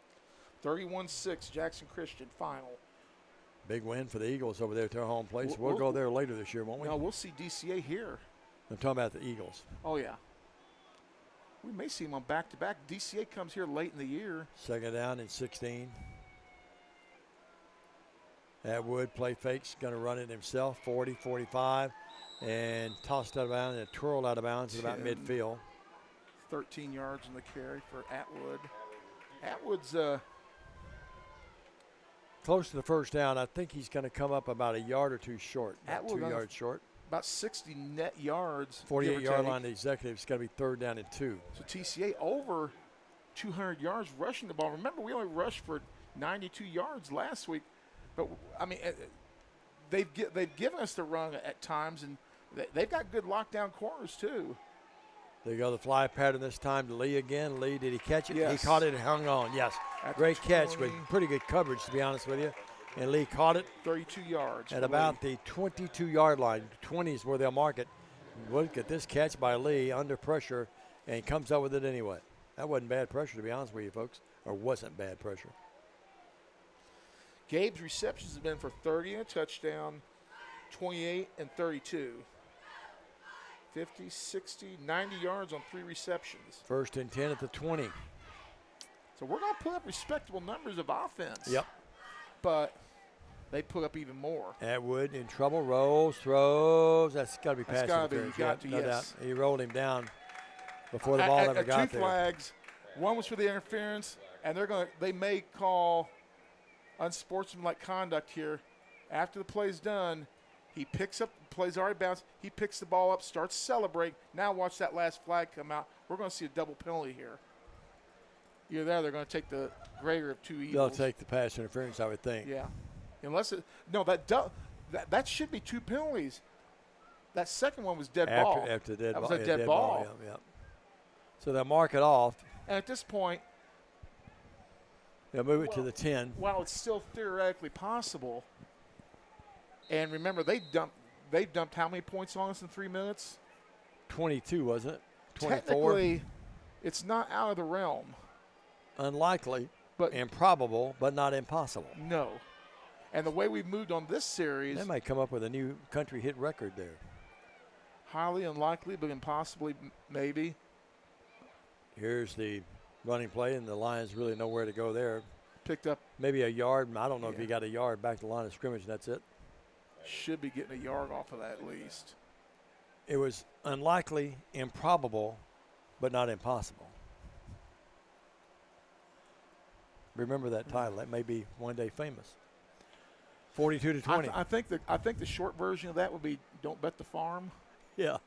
31-6, Jackson Christian final. Big win for the Eagles over there at their home place. We'll go there later this year, won't we? No, we'll see DCA here. I'm talking about the Eagles. Oh, yeah. We may see them on back-to-back. DCA comes here late in the year. Second down and 16. Atwood play fakes, going to run it himself, 40, 45, and tossed out of bounds and twirled out of bounds at about midfield. 13 yards in the carry for Atwood. Atwood's close to the first down. I think he's going to come up about a yard or two short, about Atwood 2 yards short. About 60 net yards. 48-yard line, the executive's got to be third down and 2. So TCA over 200 yards rushing the ball. Remember, we only rushed for 92 yards last week. But, I mean, they've given us the run at times, and they've got good lockdown corners too. There you go, the fly pattern this time to Lee again. Lee, did he catch it? Yes. He caught it and hung on, yes. Great catch with pretty good coverage, to be honest with you. And Lee caught it. 32 yards. At about the 22-yard line. 20 is where they'll mark it. Look at this catch by Lee under pressure, and comes up with it anyway. That wasn't bad pressure, to be honest with you, folks. Or wasn't bad pressure. Gabe's receptions have been for 30 and a touchdown, 28 and 32. 50, 60, 90 yards on 3 receptions. First and 10 at the 20. So we're going to put up respectable numbers of offense. Yep. But they put up even more. Atwood in trouble, rolls, throws. That's got to be pass interference. No doubt. He rolled him down before the ball ever got there. 2 flags. One was for the interference, and they may call unsportsmanlike conduct here. After the play's done, he picks up, the play's already bounced, he picks the ball up, starts to celebrate. Now watch that last flag come out. We're going to see a double penalty here. Either there, they're going to take the greater of 2 evils. They'll take the pass interference, I would think. Yeah. Unless that should be 2 penalties. That second one was dead ball. After dead that ball. was a dead ball. Yeah. So they'll mark it off. And at this point, they'll move it to the 10. While it's still theoretically possible, and remember, they dumped how many points on us in 3 minutes? 22, wasn't it? 24. Technically, it's not out of the realm. Unlikely, but improbable, but not impossible. No. And the way we've moved on this series, they might come up with a new country hit record there. Highly unlikely, but impossibly maybe. Here's the running play, and the Lions really know where to go there. Picked up maybe a yard. I don't know if he got a yard back to the line of scrimmage. That's it. Should be getting a yard off of that at least. It was unlikely, improbable, but not impossible. Remember that title. That may be one day famous. 42-20. I think the short version of that would be "Don't bet the farm." Yeah.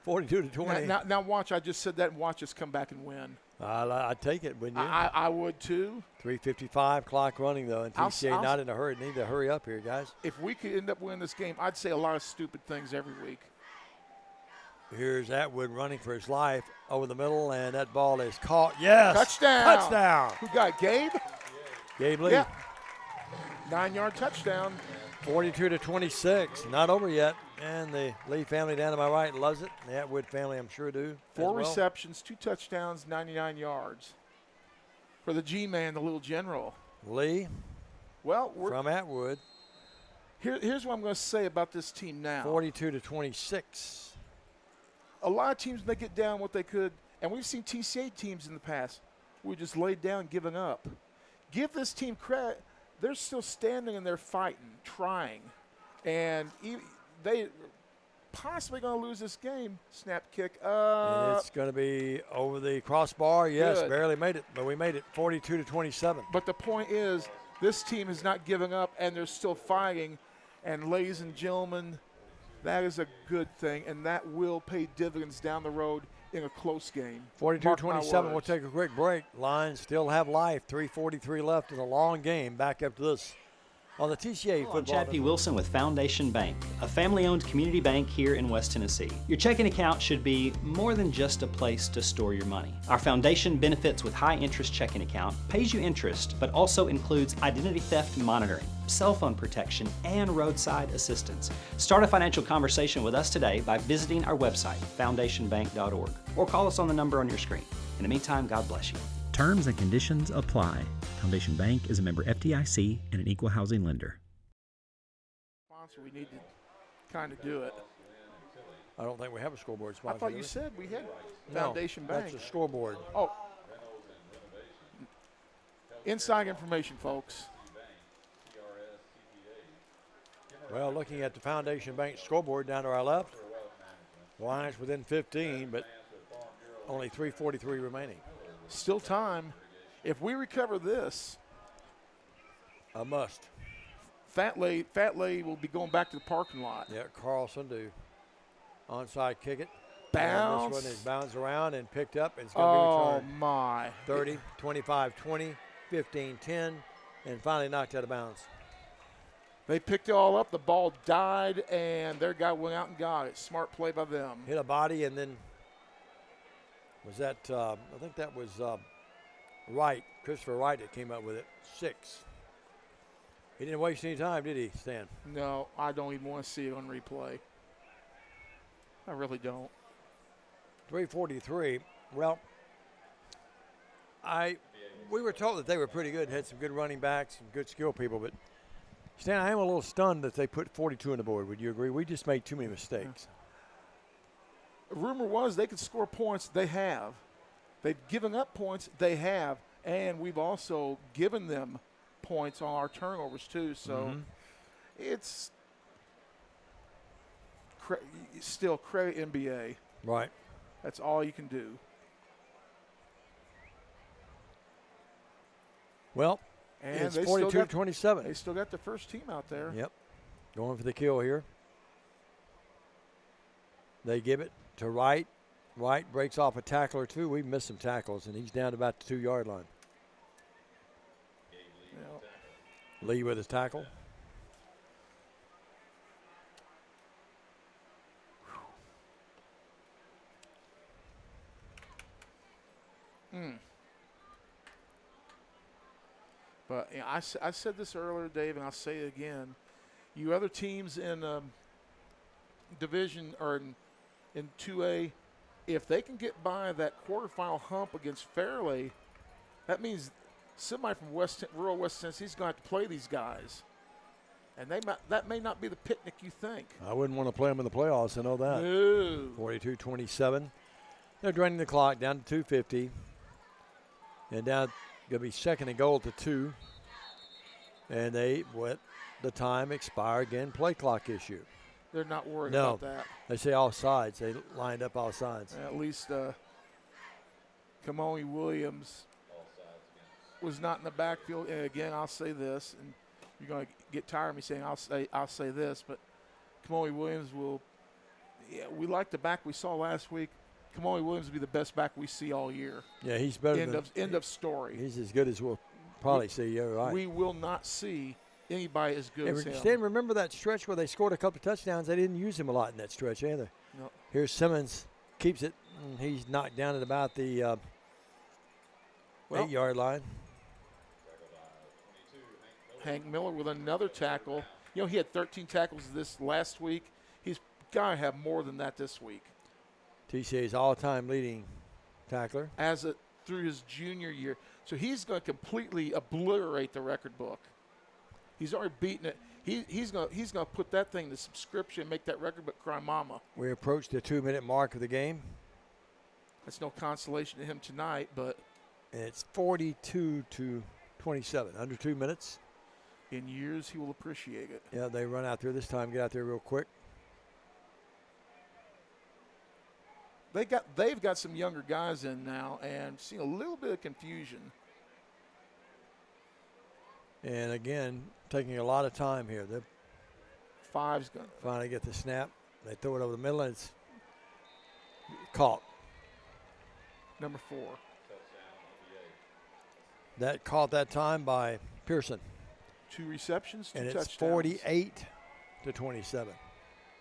42-20. Now watch. I just said that, and watch us come back and win. I'd take it, wouldn't you? I would too. 3:55 clock running though, and TCA not in a hurry. Need to hurry up here, guys. If we could end up winning this game, I'd say a lot of stupid things every week. Here's Atwood running for his life over the middle, and that ball is caught. Yes. Touchdown. Touchdown. Who got it? Gabe? Gabe Lee. Yep. 9-yard touchdown. 42-26. Not over yet. And the Lee family down to my right loves it. The Atwood family, I'm sure, do. 4 receptions, 2 touchdowns, 99 yards. For the G-man, the little general. Lee. Well, from Atwood. Here's what I'm going to say about this team now. 42-26. A lot of teams, they get down what they could, and we've seen TCA teams in the past who just laid down, giving up. Give this team credit. They're still standing and they're fighting, trying. And they possibly going to lose this game. Snap kick up. It's going to be over the crossbar. Yes, Good. barely made it, but we made it 42-27. But the point is, this team is not giving up, and they're still fighting. And ladies and gentlemen, That is a good thing, and that will pay dividends down the road in a close game. 42-27. We'll words. take a quick break. Lions still have life. 3:43 left in a long game. Back up to this on the TCA I'm football. Chad P. Wilson with Foundation Bank, a family-owned community bank here in West Tennessee. Your checking account should be more than just a place to store your money. Our foundation benefits with high-interest checking account pays you interest, but also includes identity theft monitoring, cell phone protection, and roadside assistance. Start a financial conversation with us today by visiting our website, foundationbank.org, or call us on the number on your screen. In the meantime, God bless you. Terms and conditions apply. Foundation Bank is a member FDIC and an equal housing lender. Sponsor, we need to kind of do it. I don't think we have a scoreboard sponsor. I thought do you we? said we had No, Foundation Bank. That's a scoreboard. Oh. Inside information, folks. Well, looking at the Foundation Bank scoreboard down to our left, the Lions within 15, but only 3:43 remaining. Still time. If we recover this, A must. Fat Lay will be going back to the parking lot. Yeah, Carlson to onside kick it. Bounce. And this one is bounced around and picked up. And it's going Oh, to be returned. my. 30, 25, 20, 15, 10, and finally knocked out of bounds. They picked it all up. The ball died, and their guy went out and got it. Smart play by them. Hit a body, and then was that, I think that was Wright, Christopher Wright that came up with it. 6. He didn't waste any time, did he, Stan? No, I don't even want to see it on replay. I really don't. 3:43. Well, we were told that they were pretty good, had some good running backs, some good skill people, but Stan, I am a little stunned that they put 42 on the board. Would you agree? We just made too many mistakes. The rumor was they could score points. They have. They've given up points. They have. And we've also given them points on our turnovers, too. So it's still credit NBA. Right. That's all you can do. Well, And it's they still got- 42-27. They still got the first team out there. Yep. Going for the kill here. They give it to Wright. Wright breaks off a tackle or two. We've missed some tackles, and he's down to about the 2-yard line. Lee with his tackle. But you know, I said this earlier, Dave, and I'll say it again. You other teams in division or in 2A, if they can get by that quarterfinal hump against Fairleigh, that means somebody from rural West Tennessee is going to have to play these guys. And that may not be the picnic you think. I wouldn't want to play them in the playoffs. I know that. No. 42-27. They're draining the clock down to 2:50. And now going to be second and goal to 2. And they let the time expire again. Play clock issue. They're not worried No. about that. They say all sides. They lined up all sides. At least Kamoni Williams was not in the backfield. And again, I'll say this, and you're going to get tired of me saying I'll say this, but Kamoni Williams will. Yeah, we like the back we saw last week. Kamoni Williams will be the best back we see all year. Yeah, he's better End of story. He's as good as we'll probably see. Yeah, right. We will not see anybody as good as him. Stan, remember that stretch where they scored a couple of touchdowns? They didn't use him a lot in that stretch either. No. Here's Simmons, keeps it. And he's knocked down at about the 8-yard line. Hank Miller with another tackle. You know, he had 13 tackles this last week. He's got to have more than that this week. TCA's all-time leading tackler. Through his junior year. So he's going to completely obliterate the record book. He's already beaten it. He's going to put that thing to subscription and make that record book cry mama. We approached the 2-minute mark of the game. That's no consolation to him tonight, but And it's 42-27, under 2 minutes. in years he will appreciate it. Yeah, they run out there this time, get out there real quick. They've got some younger guys in now and seeing a little bit of confusion. And again, taking a lot of time here. They're Five's going to finally get the snap. They throw it over the middle, and it's caught. Number 4. That caught that time by Pearson. 2 receptions, 2 And touchdowns. it's 48 to 27.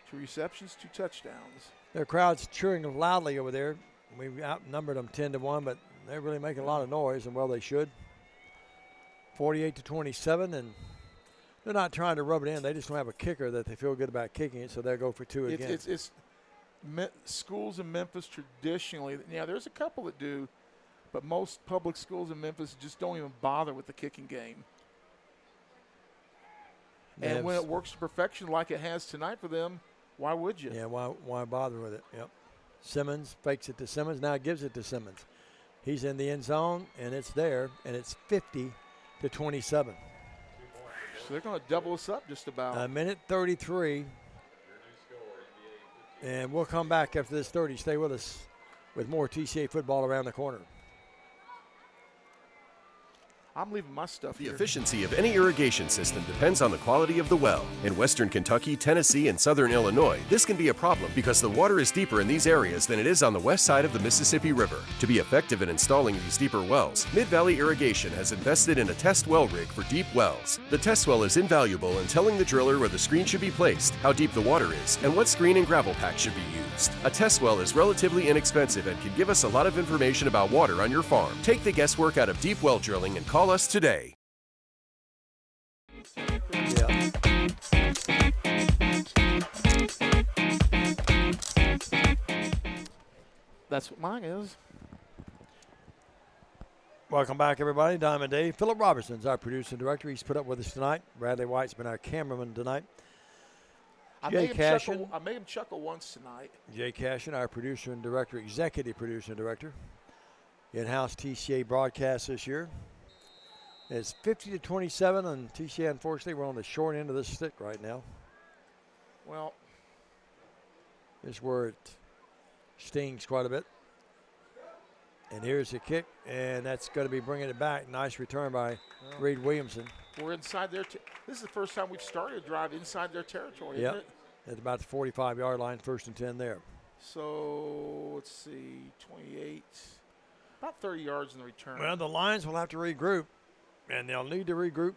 2 receptions, 2 touchdowns. Their crowd's cheering loudly over there. We've outnumbered them 10 to 1, but they're really making a lot of noise, and well, they should. 48 to 27, and they're not trying to rub it in. They just don't have a kicker that they feel good about kicking it, so they'll go for 2 again. It's schools in Memphis traditionally, there's a couple that do, but most public schools in Memphis just don't even bother with the kicking game. And when it works to perfection like it has tonight for them, why would you? Yeah, why bother with it? Yep. Simmons fakes it to Simmons, now gives it to Simmons. He's in the end zone, and it's there, and it's 50 to 27. So they're going to double us up just about. A minute 33. And we'll come back after this 30. Stay with us with more TCA football around the corner. I'm leaving my stuff The here. efficiency of any irrigation system depends on the quality of the well. In western Kentucky, Tennessee, and southern Illinois, this can be a problem because the water is deeper in these areas than it is on the west side of the Mississippi River. To be effective in installing these deeper wells, Mid-Valley Irrigation has invested in a test well rig for deep wells. The test well is invaluable in telling the driller where the screen should be placed, how deep the water is, and what screen and gravel pack should be used. A test well is relatively inexpensive and can give us a lot of information about water on your farm. Take the guesswork out of deep well drilling and call us today. Yeah. That's what mine is. Welcome back, everybody. Diamond Dave. Philip Robertson's our producer and director. He's put up with us tonight. Bradley White's been our cameraman tonight. I Jay Cashin. made him chuckle once tonight. Jay Cashin, our producer and director, executive producer and director. In-house TCA broadcast this year. It's 50 to 27, and TCA, unfortunately, we're on the short end of this stick right now. Well, This is where it stings quite a bit. And here's the kick, and that's going to be bringing it back. Nice return by Reed Williamson. we're inside their this is the first time we've started a drive inside their territory, isn't it? At about the 45-yard line, 1st and 10 there. So, let's see, 28, about 30 yards in the return. Well, the Lions will have to regroup, and they'll need to regroup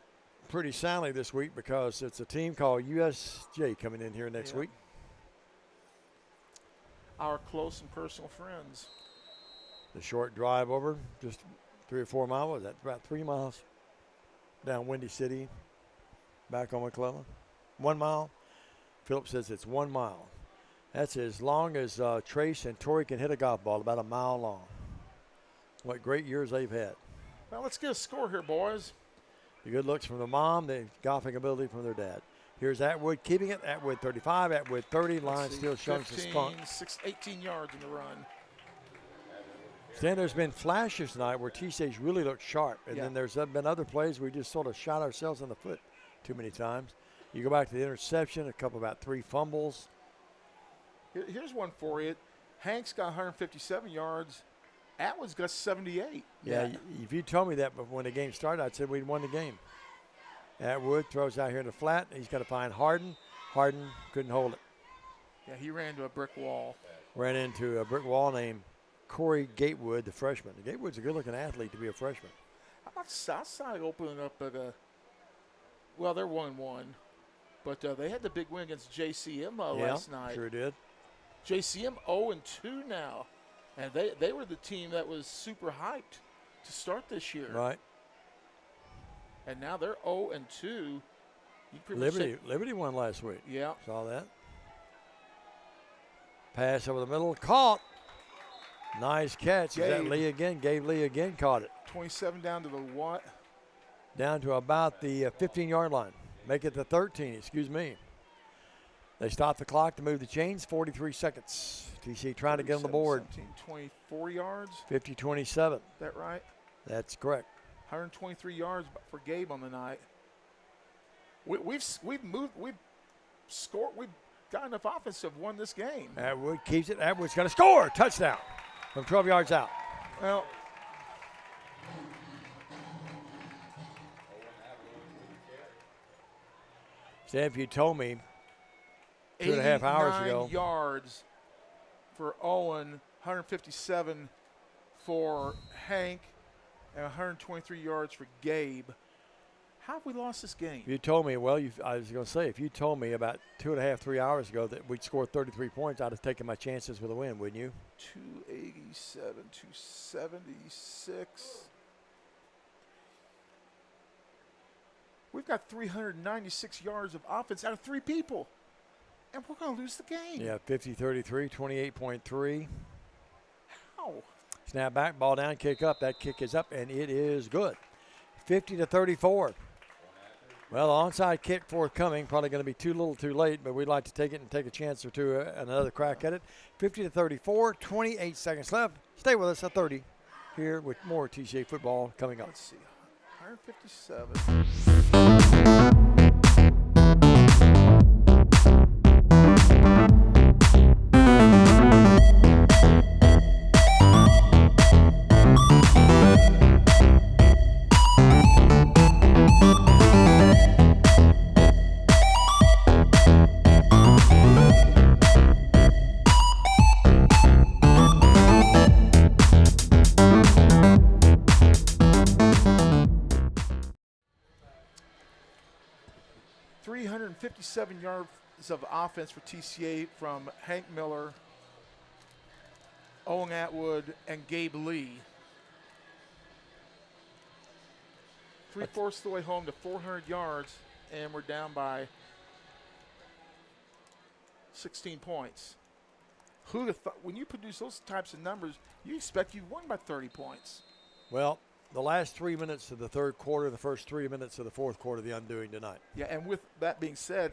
pretty soundly this week because it's a team called USJ coming in here next week. Our close and personal friends. The short drive over, just 3 or 4 miles. Was that about 3 miles down Windy City, back on McClellan? 1 mile. Philip says it's 1 mile. That's as long as Trace and Tori can hit a golf ball, about a mile long. What great years they've had. Well, let's get a score here, boys. The good looks from the mom, the golfing ability from their dad. Here's Atwood keeping it. Atwood 35, Atwood 30. Line still showing some spunk. 18 yards in the run. Stan, there's been flashes tonight where TCA's really looked sharp. And then there's been other plays we just sort of shot ourselves in the foot too many times. You go back to the interception, about 3 fumbles. Here's one for you. Hanks got 157 yards. Atwood's got 78. Yeah, if you told me that when the game started, I'd said we'd won the game. Atwood throws out here in the flat. He's got to find Harden. Harden couldn't hold it. Yeah, he ran into a brick wall. Ran into a brick wall named Corey Gatewood, the freshman. Gatewood's a good-looking athlete to be a freshman. How about Southside opening up at a – well, they're 1-1. But they had the big win against JCM last night. Sure did. JCM 0-2 now. And they were the team that was super hyped to start this year. Right. And now they're 0-2. Liberty won last week. Yeah. Saw that. Pass over the middle. Caught. Nice catch. Is that Lee again? Gabe Lee again caught it. 27 down to the what? Down to about the 15-yard line. Make it the 13, excuse me. They stop the clock to move the chains. 43 seconds. TC trying to get on the board. 17, 24 yards. 50-27. Is that right? That's correct. 123 yards for Gabe on the night. We've moved. We've scored. We've got enough offense to have won this game. Atwood keeps it. Atwood's going to score. Touchdown from 12 yards out. Well, Sam, if you told me 2.5 hours 89 ago. yards for Owen, 157 for Hank, and 123 yards for Gabe. How have we lost this game? You told me, I was going to say, if you told me about 2.5, 3 hours ago that we'd score 33 points, I'd have taken my chances with a win, wouldn't you? 287, 276. We've got 396 yards of offense out of 3 people, and we're going to lose the game. Yeah, 50-33, 28.3. How? Snap back, ball down, kick up. That kick is up, and it is good. 50-34. Well, onside kick forthcoming. Probably going to be too little too late, but we'd like to take it and take a chance or two, another crack at it. 50-34, 28 seconds left. Stay with us at 30 here with more TCA football coming up. Let's see. 157. .57 yards of offense for TCA from Hank Miller, Owen Atwood, and Gabe Lee. 3/4 of the way home to 400 yards, and we're down by 16 points. Who'd have thought, when you produce those types of numbers, you expect you've won by 30 points. Well, the last 3 minutes of the third quarter, the first 3 minutes of the fourth quarter, the undoing tonight. Yeah, and with that being said,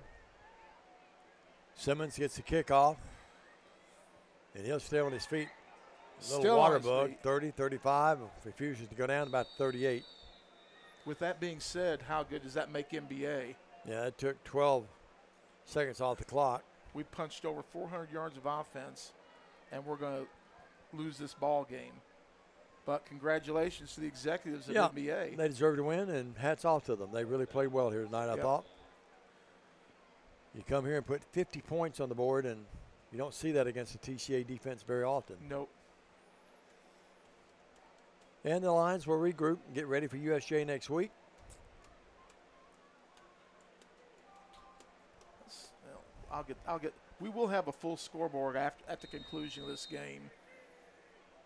Simmons gets the kickoff, and he'll stay on his feet. A little Still on water his bug, feet. 30, 35, refuses to go down about 38. with that being said, how good does that make NBA? Yeah, it took 12 seconds off the clock. We punched over 400 yards of offense, and we're going to lose this ball game. But congratulations to the executives of NBA. They deserve to win, and hats off to them. They really played well here tonight, I thought. You come here and put 50 points on the board, and you don't see that against the TCA defense very often. Nope. And the Lions will regroup and get ready for USJ next week. We will have a full scoreboard at the conclusion of this game,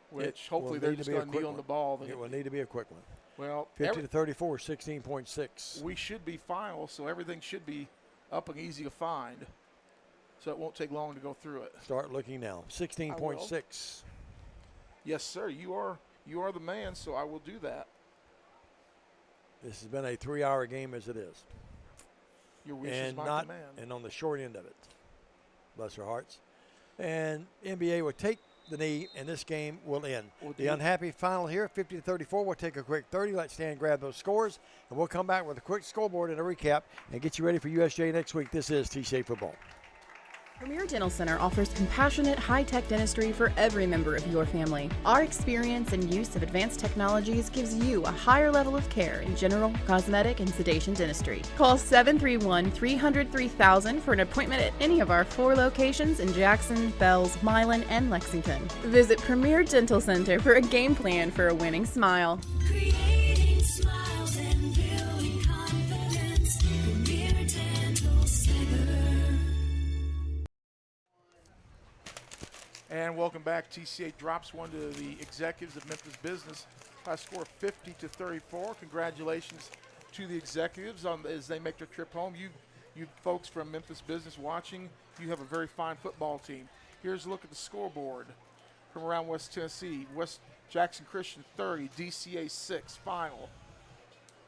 which hopefully will they're need to just be a going to kneel quick on the one. ball. It will need to be a quick one. Well, 50-34, 16.6. we should be final, so everything should be up and easy to find. So it won't take long to go through it. Start looking now. 16.6. Yes, sir. You are the man, so I will do that. This has been a 3-hour game as it is. Your wish is my command. And on the short end of it. Bless their hearts. And NBA will take the knee, and this game will end. The unhappy final here, 50-34. We'll take a quick 30. Let Stan grab those scores, and we'll come back with a quick scoreboard and a recap and get you ready for USJ next week. This is TCA Football. Premier Dental Center offers compassionate, high-tech dentistry for every member of your family. Our experience and use of advanced technologies gives you a higher level of care in general, cosmetic, and sedation dentistry. Call 731-300-3000 for an appointment at any of our 4 locations in Jackson, Bells, Milan, and Lexington. Visit Premier Dental Center for a game plan for a winning smile. Creating smiles and building confidence. Premier Dental Center. And welcome back. TCA drops one to the executives of Memphis Business by a score of 50-34. Congratulations to the executives as they make their trip home. You folks from Memphis Business watching, you have a very fine football team. Here's a look at the scoreboard from around West Tennessee. West Jackson Christian 30, DCA 6, final.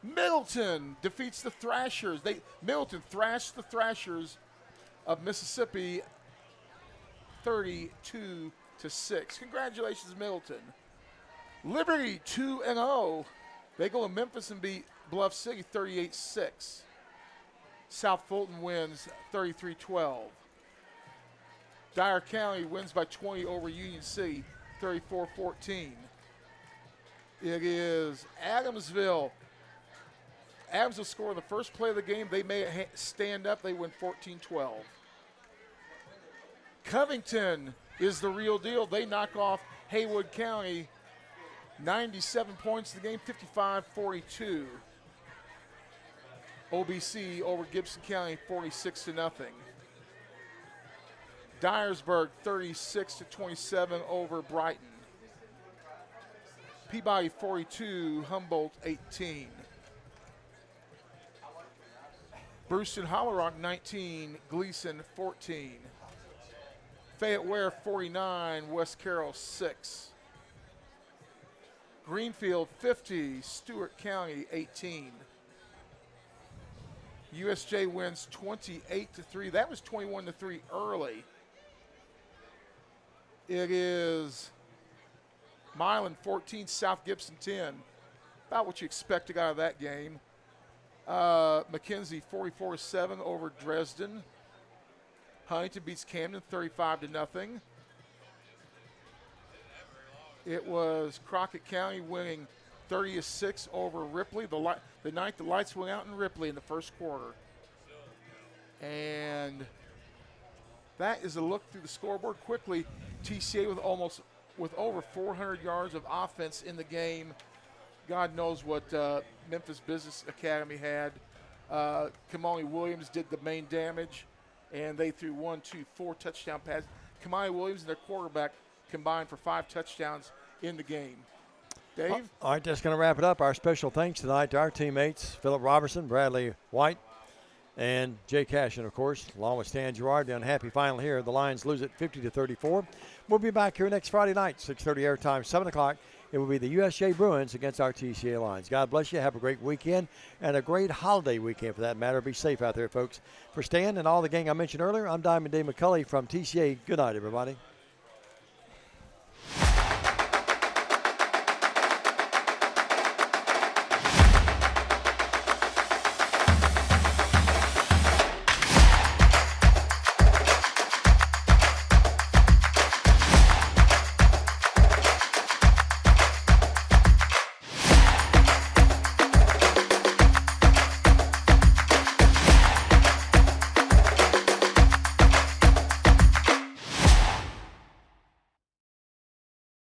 Middleton defeats the Thrashers. Middleton thrashed the Thrashers of Mississippi 32-6. Congratulations, Middleton. Liberty 2-0. They go to Memphis and beat Bluff City 38-6. South Fulton wins 33-12. Dyer County wins by 20 over Union City 34-14. It is Adamsville. Adamsville scored the first play of the game. They may stand up. They win 14-12. Covington is the real deal. They knock off Haywood County 97 points in the game, 55-42. OBC over Gibson County 46-0. Dyersburg 36-27 over Brighton. Peabody 42, Humboldt 18. Brewston Hollow Rock 19, Gleason 14. Fayette Ware 49, West Carroll 6. Greenfield 50, Stewart County 18. USJ wins 28-3. That was 21-3 early. It is Milan 14, South Gibson 10. About what you expected out of that game. McKenzie 44-7 over Dresden. Huntington beats Camden 35-0. It was Crockett County winning 30-6 over Ripley. The night the lights went out in Ripley in the first quarter. And that is a look through the scoreboard quickly. TCA with over 400 yards of offense in the game. God knows what Memphis Business Academy had. Kamali Williams did the main damage, and they threw 4 touchdown passes. Kamali Williams and their quarterback combined for 5 touchdowns in the game. Dave? All right, that's going to wrap it up. Our special thanks tonight to our teammates, Philip Robertson, Bradley White, and Jay Cashin, of course, along with Stan Gerard. The unhappy final here. The Lions lose it 50-34. We'll be back here next Friday night, 6:30 airtime, 7 o'clock. It will be the USJ Bruins against our TCA Lions. God bless you. Have a great weekend and a great holiday weekend for that matter. Be safe out there, folks. For Stan and all the gang I mentioned earlier, I'm Diamond Dave McCulley from TCA. Good night, everybody.